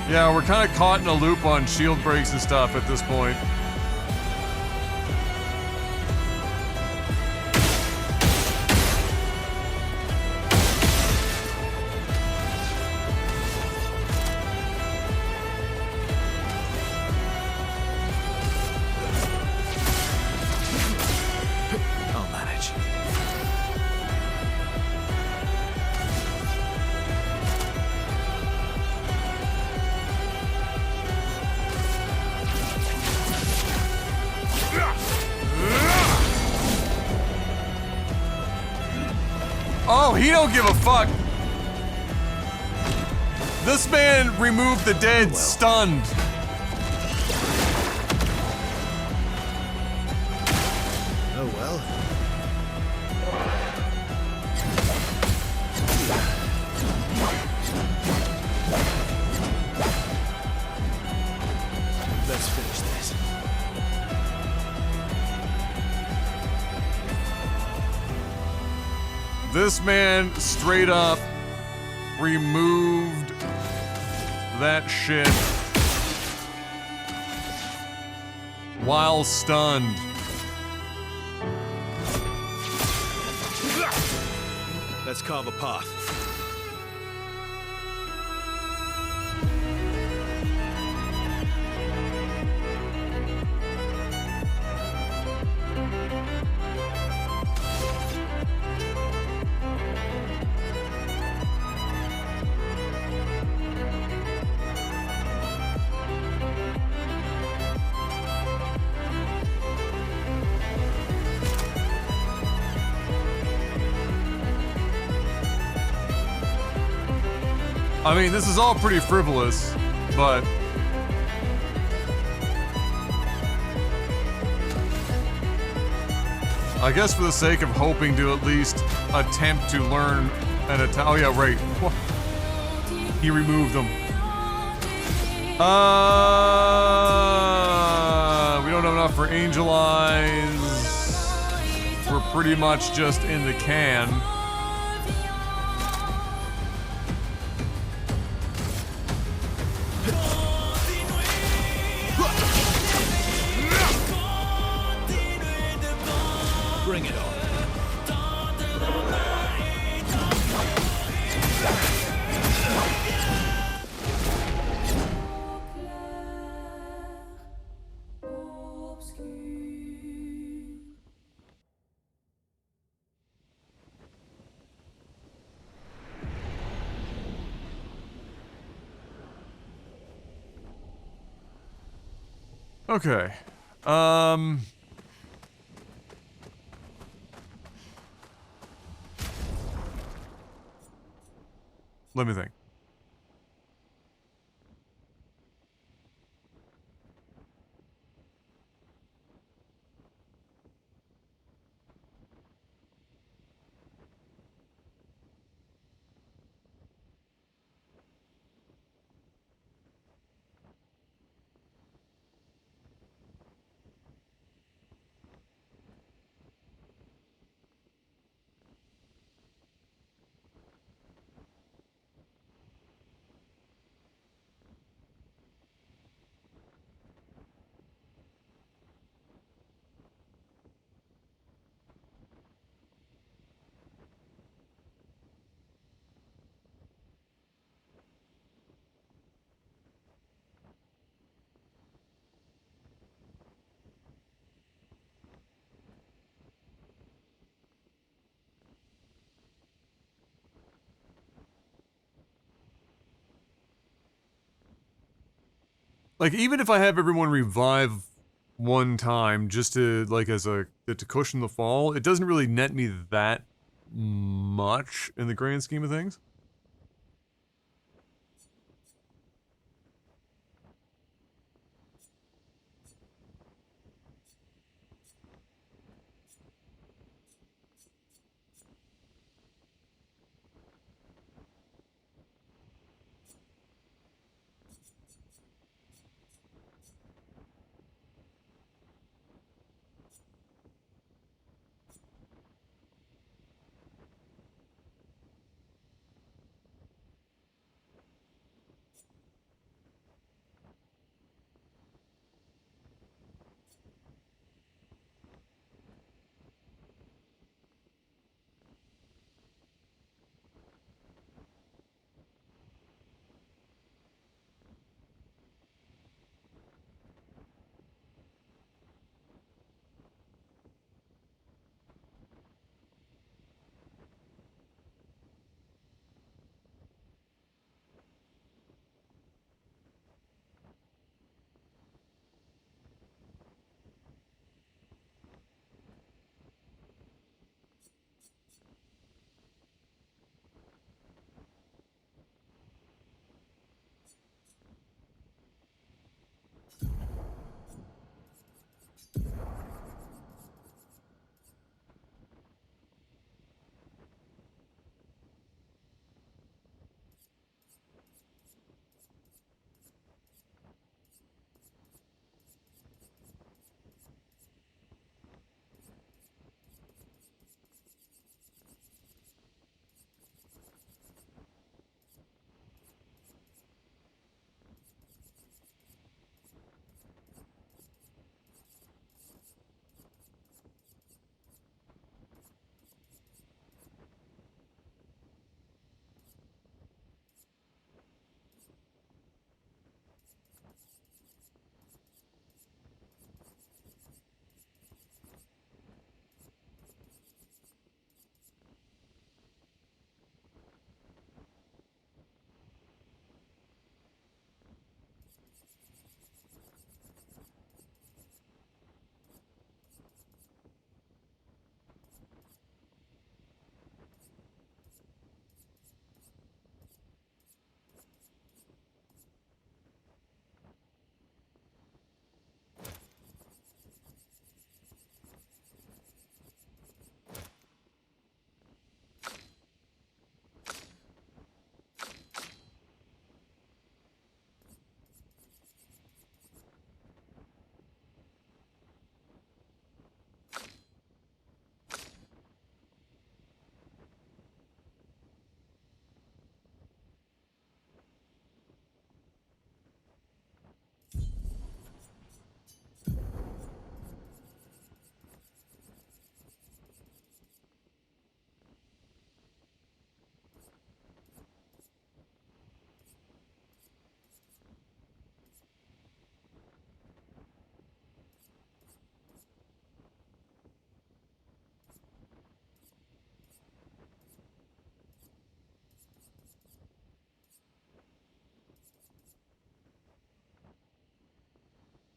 Yeah, we're kind of caught in a loop on shield breaks and stuff at this point. I'll manage. Oh, he don't give a fuck. This man removed the dead stunned. Oh well. Let's finish this. This man straight up removed that shit while stunned. Let's carve a path. I mean, this is all pretty frivolous, but I guess for the sake of hoping to at least attempt to learn an Italian. Oh yeah, right. He removed them. We don't have enough for Angel Eyes. We're pretty much just in the can. Bring it on. Okay. Let me think. Like, even if I have everyone revive one time just to, like, to cushion the fall, it doesn't really net me that much in the grand scheme of things.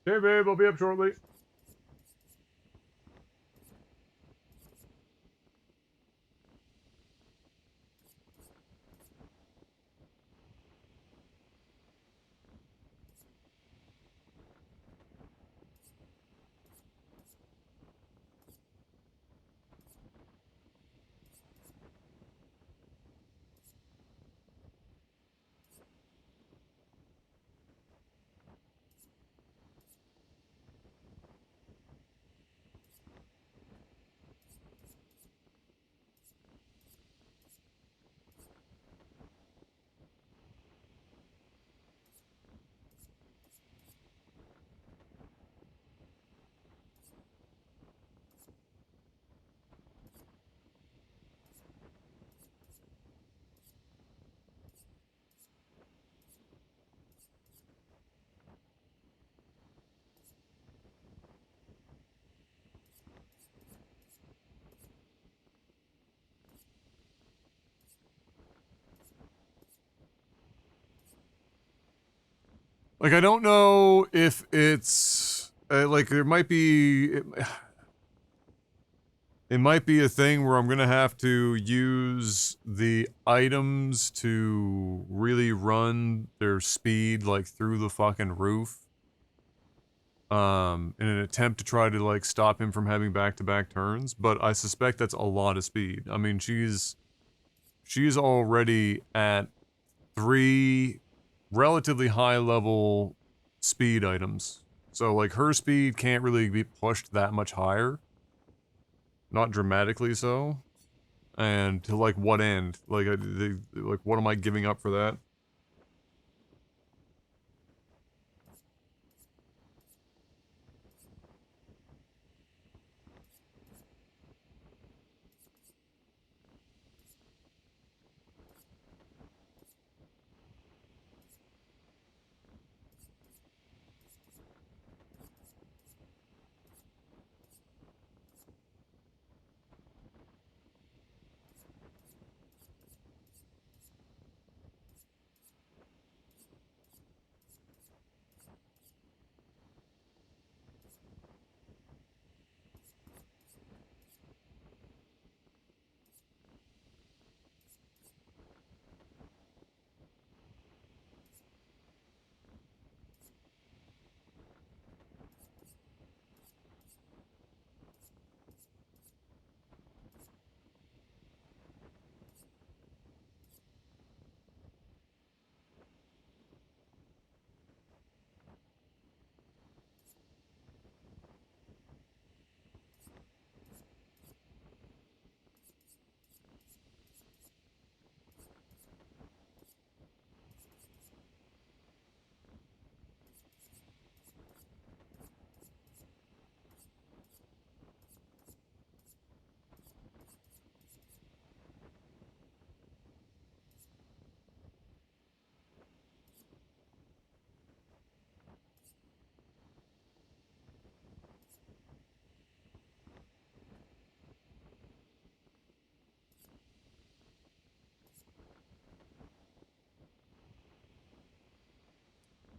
Hey, babe, I'll be up shortly. Like, I don't know if it's like there might be it might be a thing where I'm gonna have to use the items to really run their speed like through the fucking roof. In an attempt to try to like stop him from having back-to-back turns, but I suspect that's a lot of speed. I mean, she's already at 3 relatively high level speed items. So like her speed can't really be pushed that much higher. Not dramatically so. And to like what end? Like like what am I giving up for that?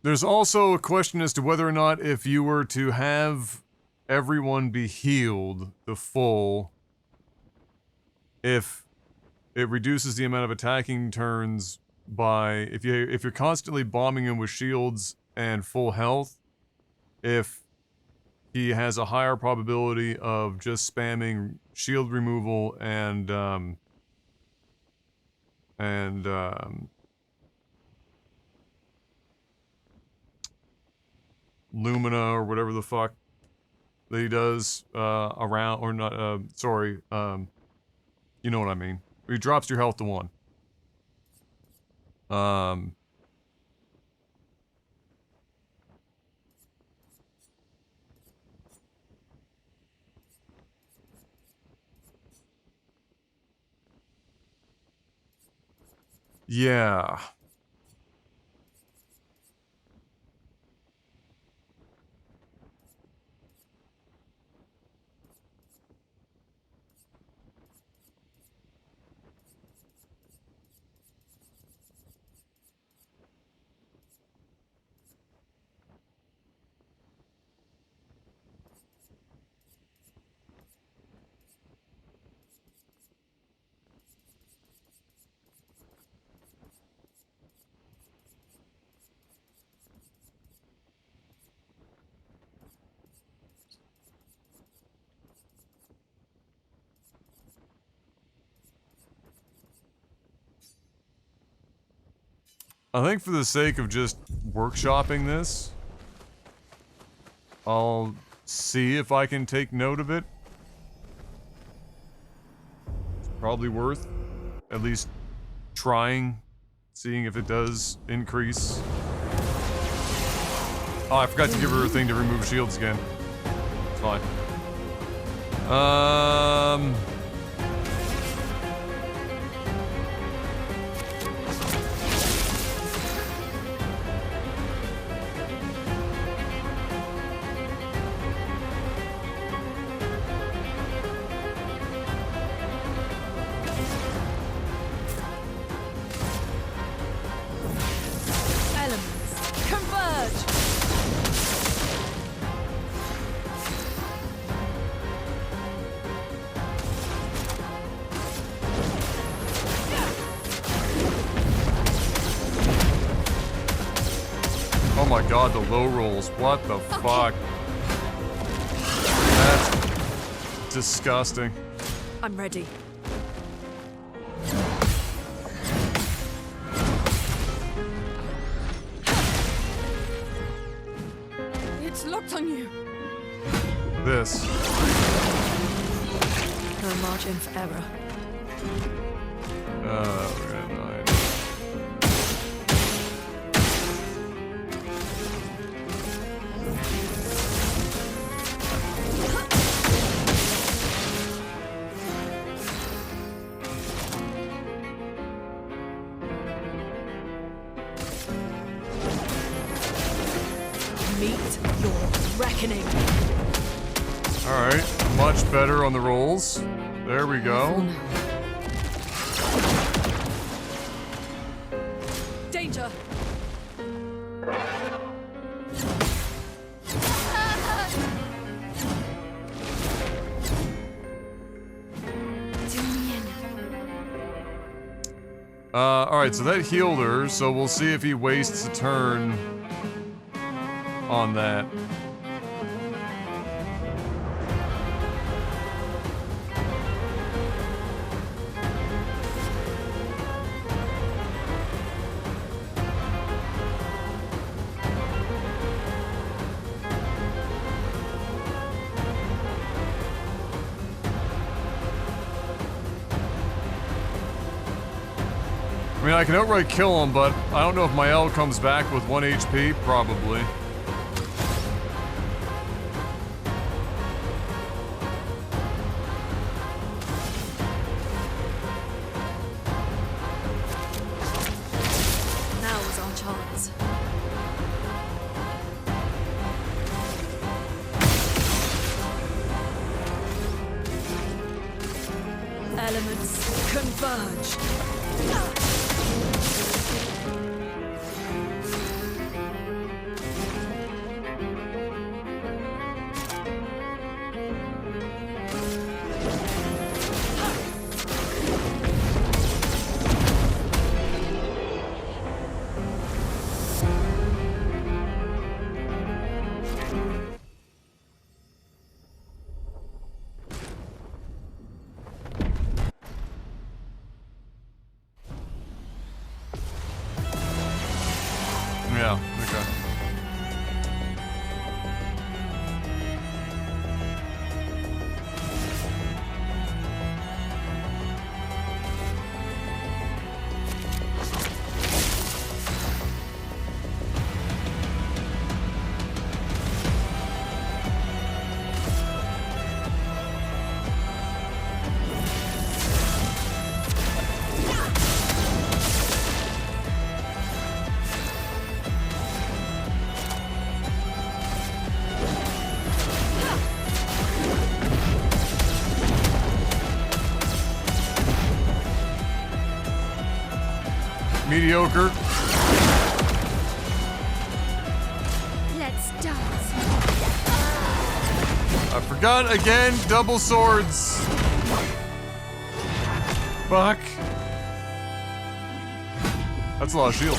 There's also a question as to whether or not if you were to have everyone be healed the full, if it reduces the amount of attacking turns by if you're constantly bombing him with shields and full health, if he has a higher probability of just spamming shield removal and Lumina or whatever the fuck that he does around, or not, sorry, you know what I mean. He drops your health to 1. Yeah. I think for the sake of just workshopping this, I'll see if I can take note of it. It's probably worth at least trying, seeing if it does increase. Oh, I forgot to give her a thing to remove shields again. It's fine. Elements, converge! Oh my god, the low rolls. What the fuck? That's disgusting. I'm ready. It's locked on you. This. No margin for error. We're gonna die. Meet your reckoning. Alright, much better on the rolls. There we go. Danger! Alright, so that healed her, so we'll see if he wastes a turn on that. I mean, I can outright kill him, but I don't know if my L comes back with 1 HP. Probably. Now is our chance. Elements converge. Yeah, okay. Mediocre. Let's dance. I forgot again, double swords. Fuck. That's a lot of shield.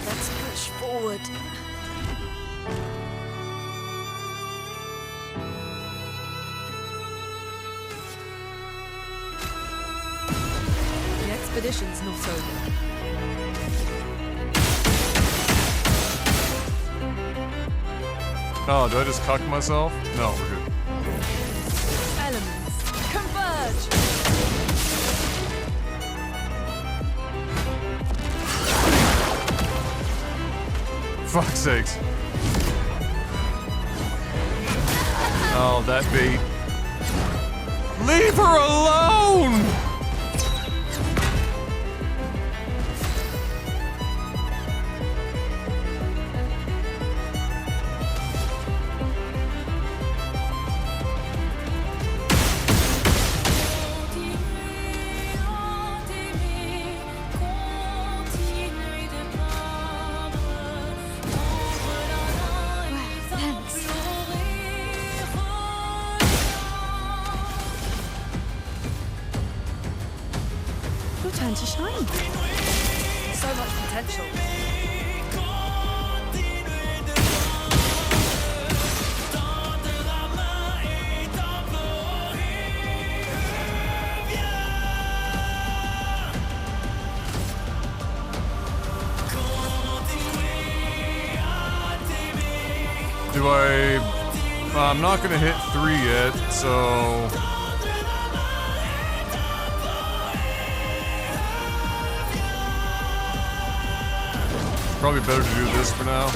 Let's push forward. The expedition's not over. Oh, do I just cuck myself? No, we're good. Elements converge. Fuck's sakes. Oh, that bait. Leave her alone! Thanks. Your turn to shine. So much potential. Do I... I'm not gonna hit 3 yet, so... Probably better to do this for now.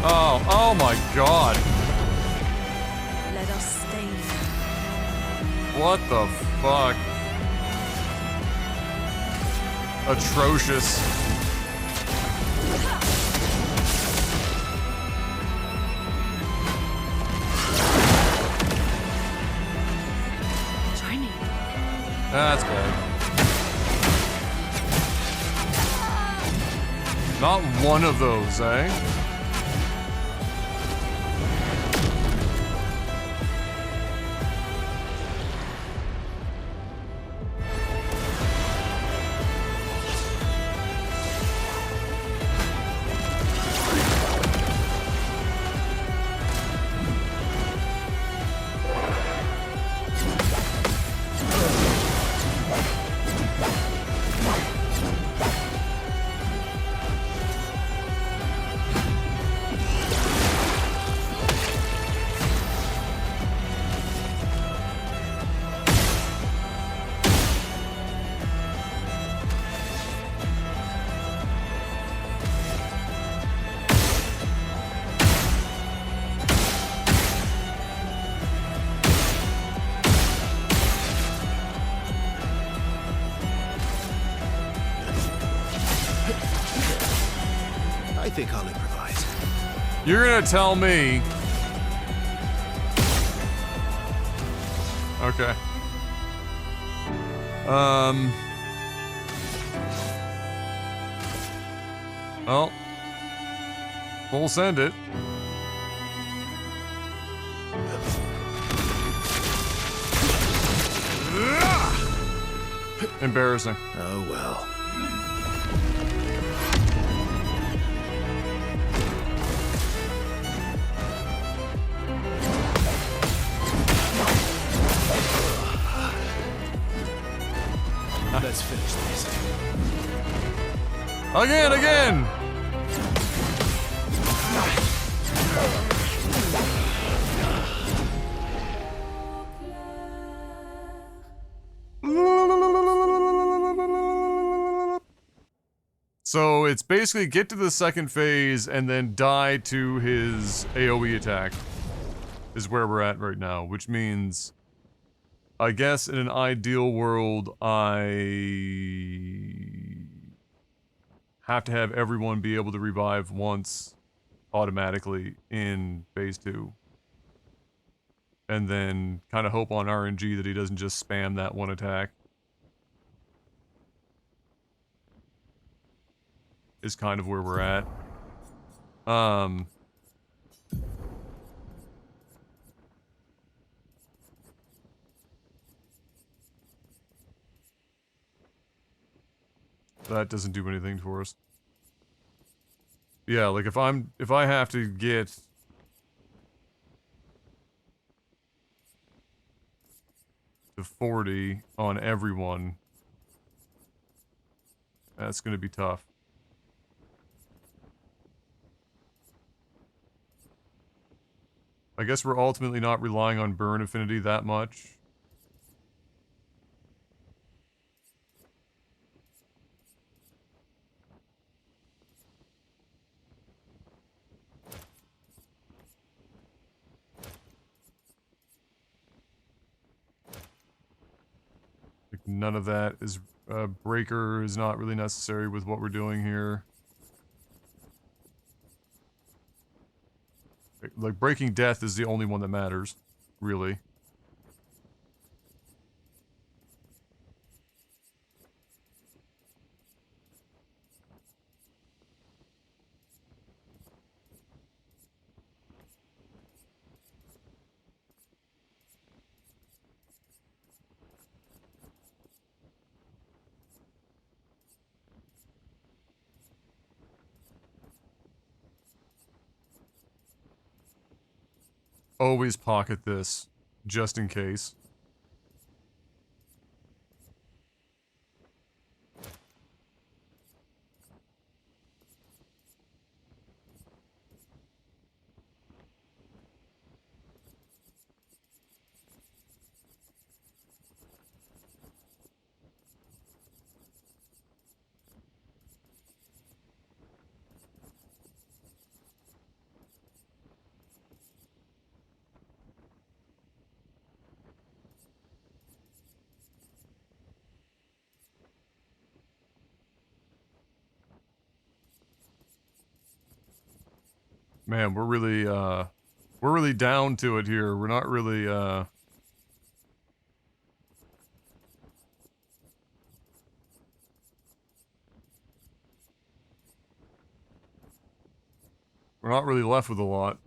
Oh my god. Let us stain. What the fuck? Atrocious. Try me. That's bad. Not one of those, eh? I think I'll improvise. You're gonna tell me. Okay. Well. We'll send it. Embarrassing. Oh well. Let's finish this. Again! So it's basically get to the second phase and then die to his AoE attack is where we're at right now, which means I guess in an ideal world I have to have everyone be able to revive once automatically in phase 2. And then kind of hope on RNG that he doesn't just spam that one attack. Is kind of where we're at. That doesn't do anything for us. Yeah, like if I have to get to 40 on everyone, that's gonna be tough. I guess we're ultimately not relying on burn affinity that much. Like none of that is breaker is not really necessary with what we're doing here. Like breaking death is the only one that matters, really. Always pocket this, just in case. Man, we're really down to it here. We're not really, we're not really left with a lot.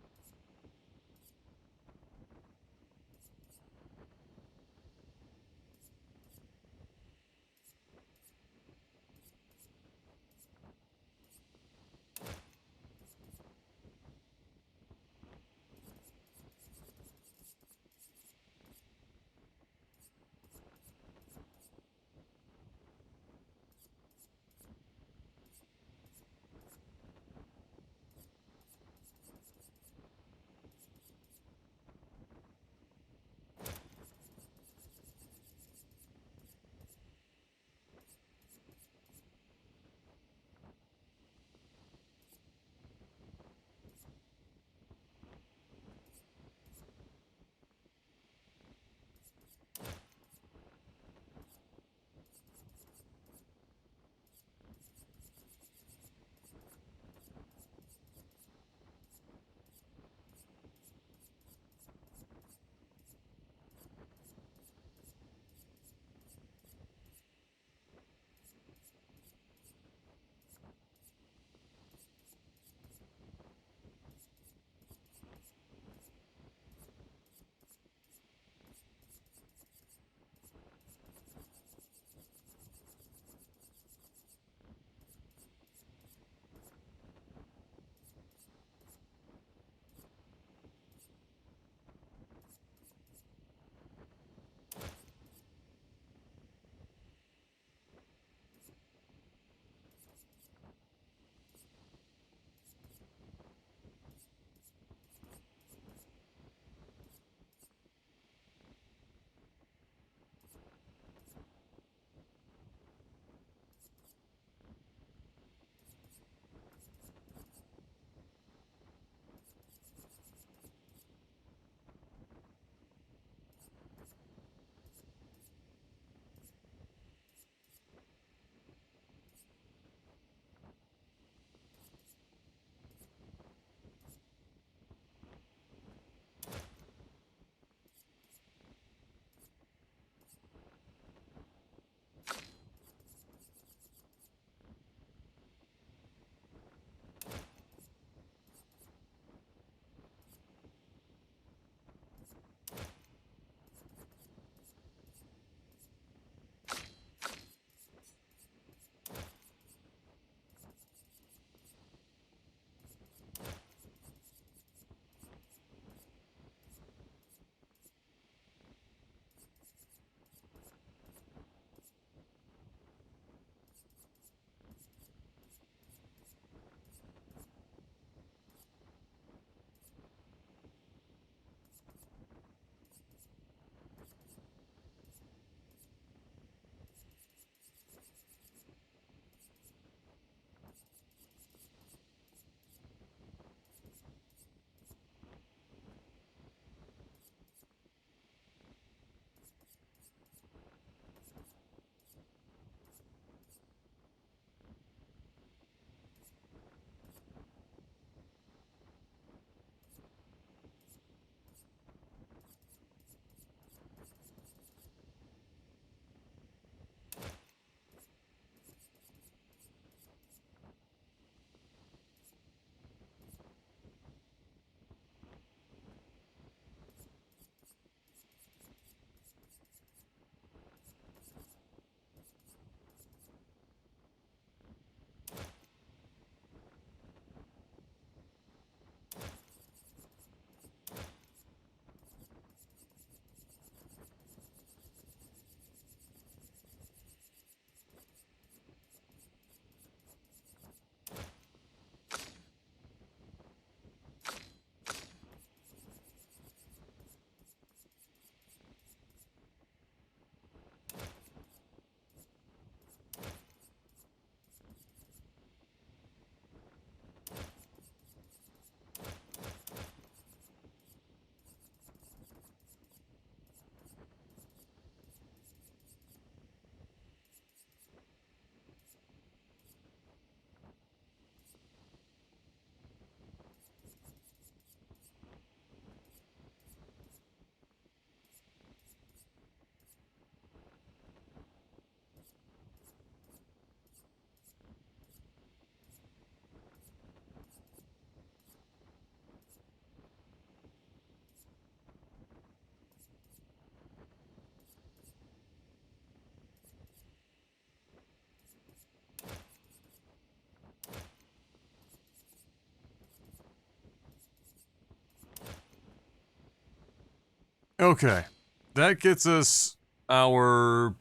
Okay. That gets us our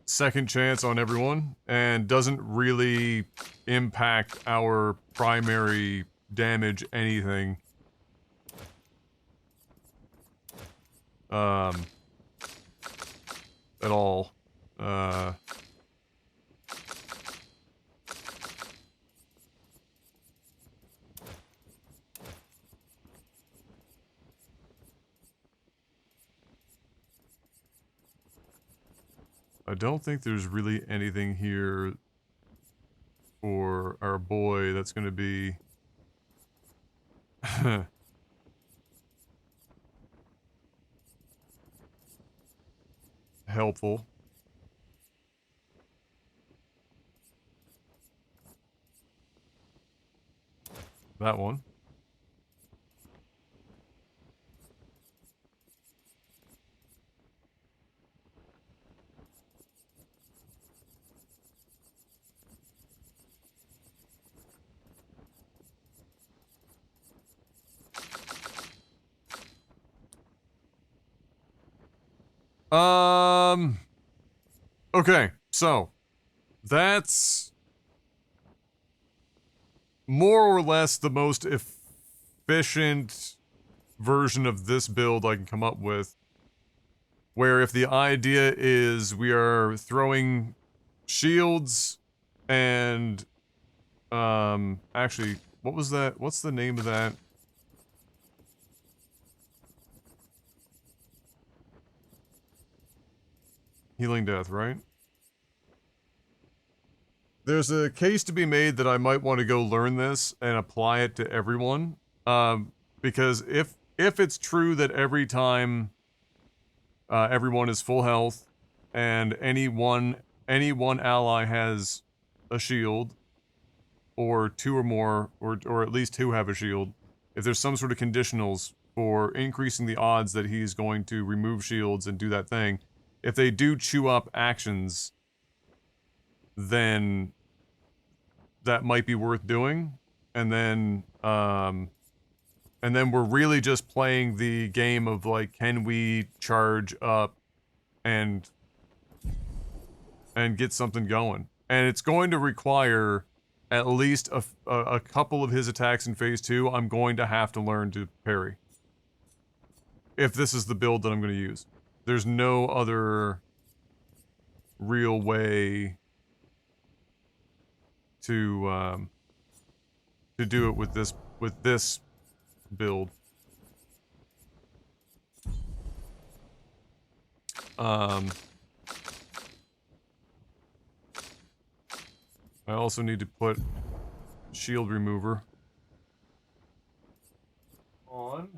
second chance on everyone, and doesn't really impact our primary damage anything. At all. I don't think there's really anything here for our boy that's going to be helpful. That one. Okay, so that's more or less the most efficient version of this build I can come up with. Where if the idea is we are throwing shields and, actually, what was that? What's the name of that? Healing Death, right? There's a case to be made that I might want to go learn this and apply it to everyone. Because if it's true that every time everyone is full health and any one ally has a shield, or two or more, or at least two have a shield, if there's some sort of conditionals for increasing the odds that he's going to remove shields and do that thing, if they do chew up actions, then that might be worth doing. And then we're really just playing the game of, like, can we charge up and get something going? And it's going to require at least a couple of his attacks in phase 2. I'm going to have to learn to parry, if this is the build that I'm going to use. There's no other real way to do it with this build. I also need to put shield remover on.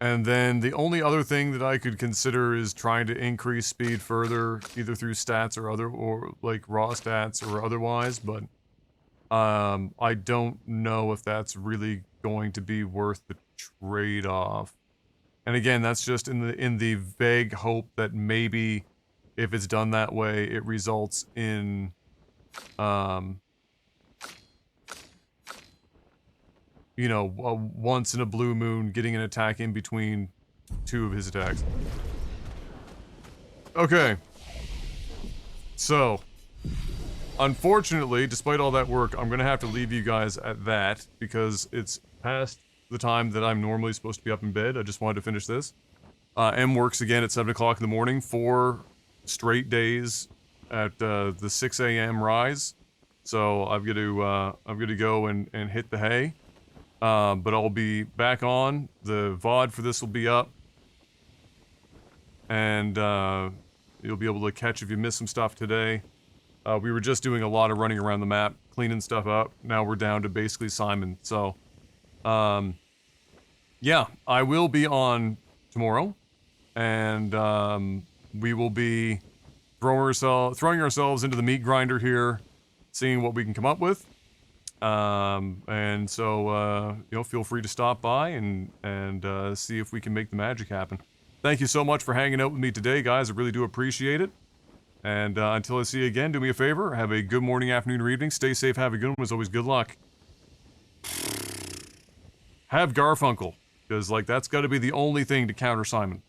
And then the only other thing that I could consider is trying to increase speed further, either through stats or like raw stats or otherwise, but I don't know if that's really going to be worth the trade-off. And again, that's just in the vague hope that maybe if it's done that way, it results in you know, once in a blue moon, getting an attack in between two of his attacks. Okay. So, unfortunately, despite all that work, I'm gonna have to leave you guys at that, because it's past the time that I'm normally supposed to be up in bed. I just wanted to finish this. M works again at 7 o'clock in the morning, 4 straight days at the 6 a.m. rise. So I'm gonna go and hit the hay. But I'll be back on. The VOD for this will be up. And you'll be able to catch if you missed some stuff today. We were just doing a lot of running around the map, cleaning stuff up. Now we're down to basically Simon. So, yeah, I will be on tomorrow. And we will be throwing ourselves into the meat grinder here. seeing what we can come up with. And so, you know, feel free to stop by and see if we can make the magic happen. Thank you so much for hanging out with me today, guys. I really do appreciate it. And until I see you again, do me a favor. Have a good morning, afternoon, or evening. Stay safe. Have a good one. As always, good luck. Have Garfunkel. Because, like, that's got to be the only thing to counter Simon.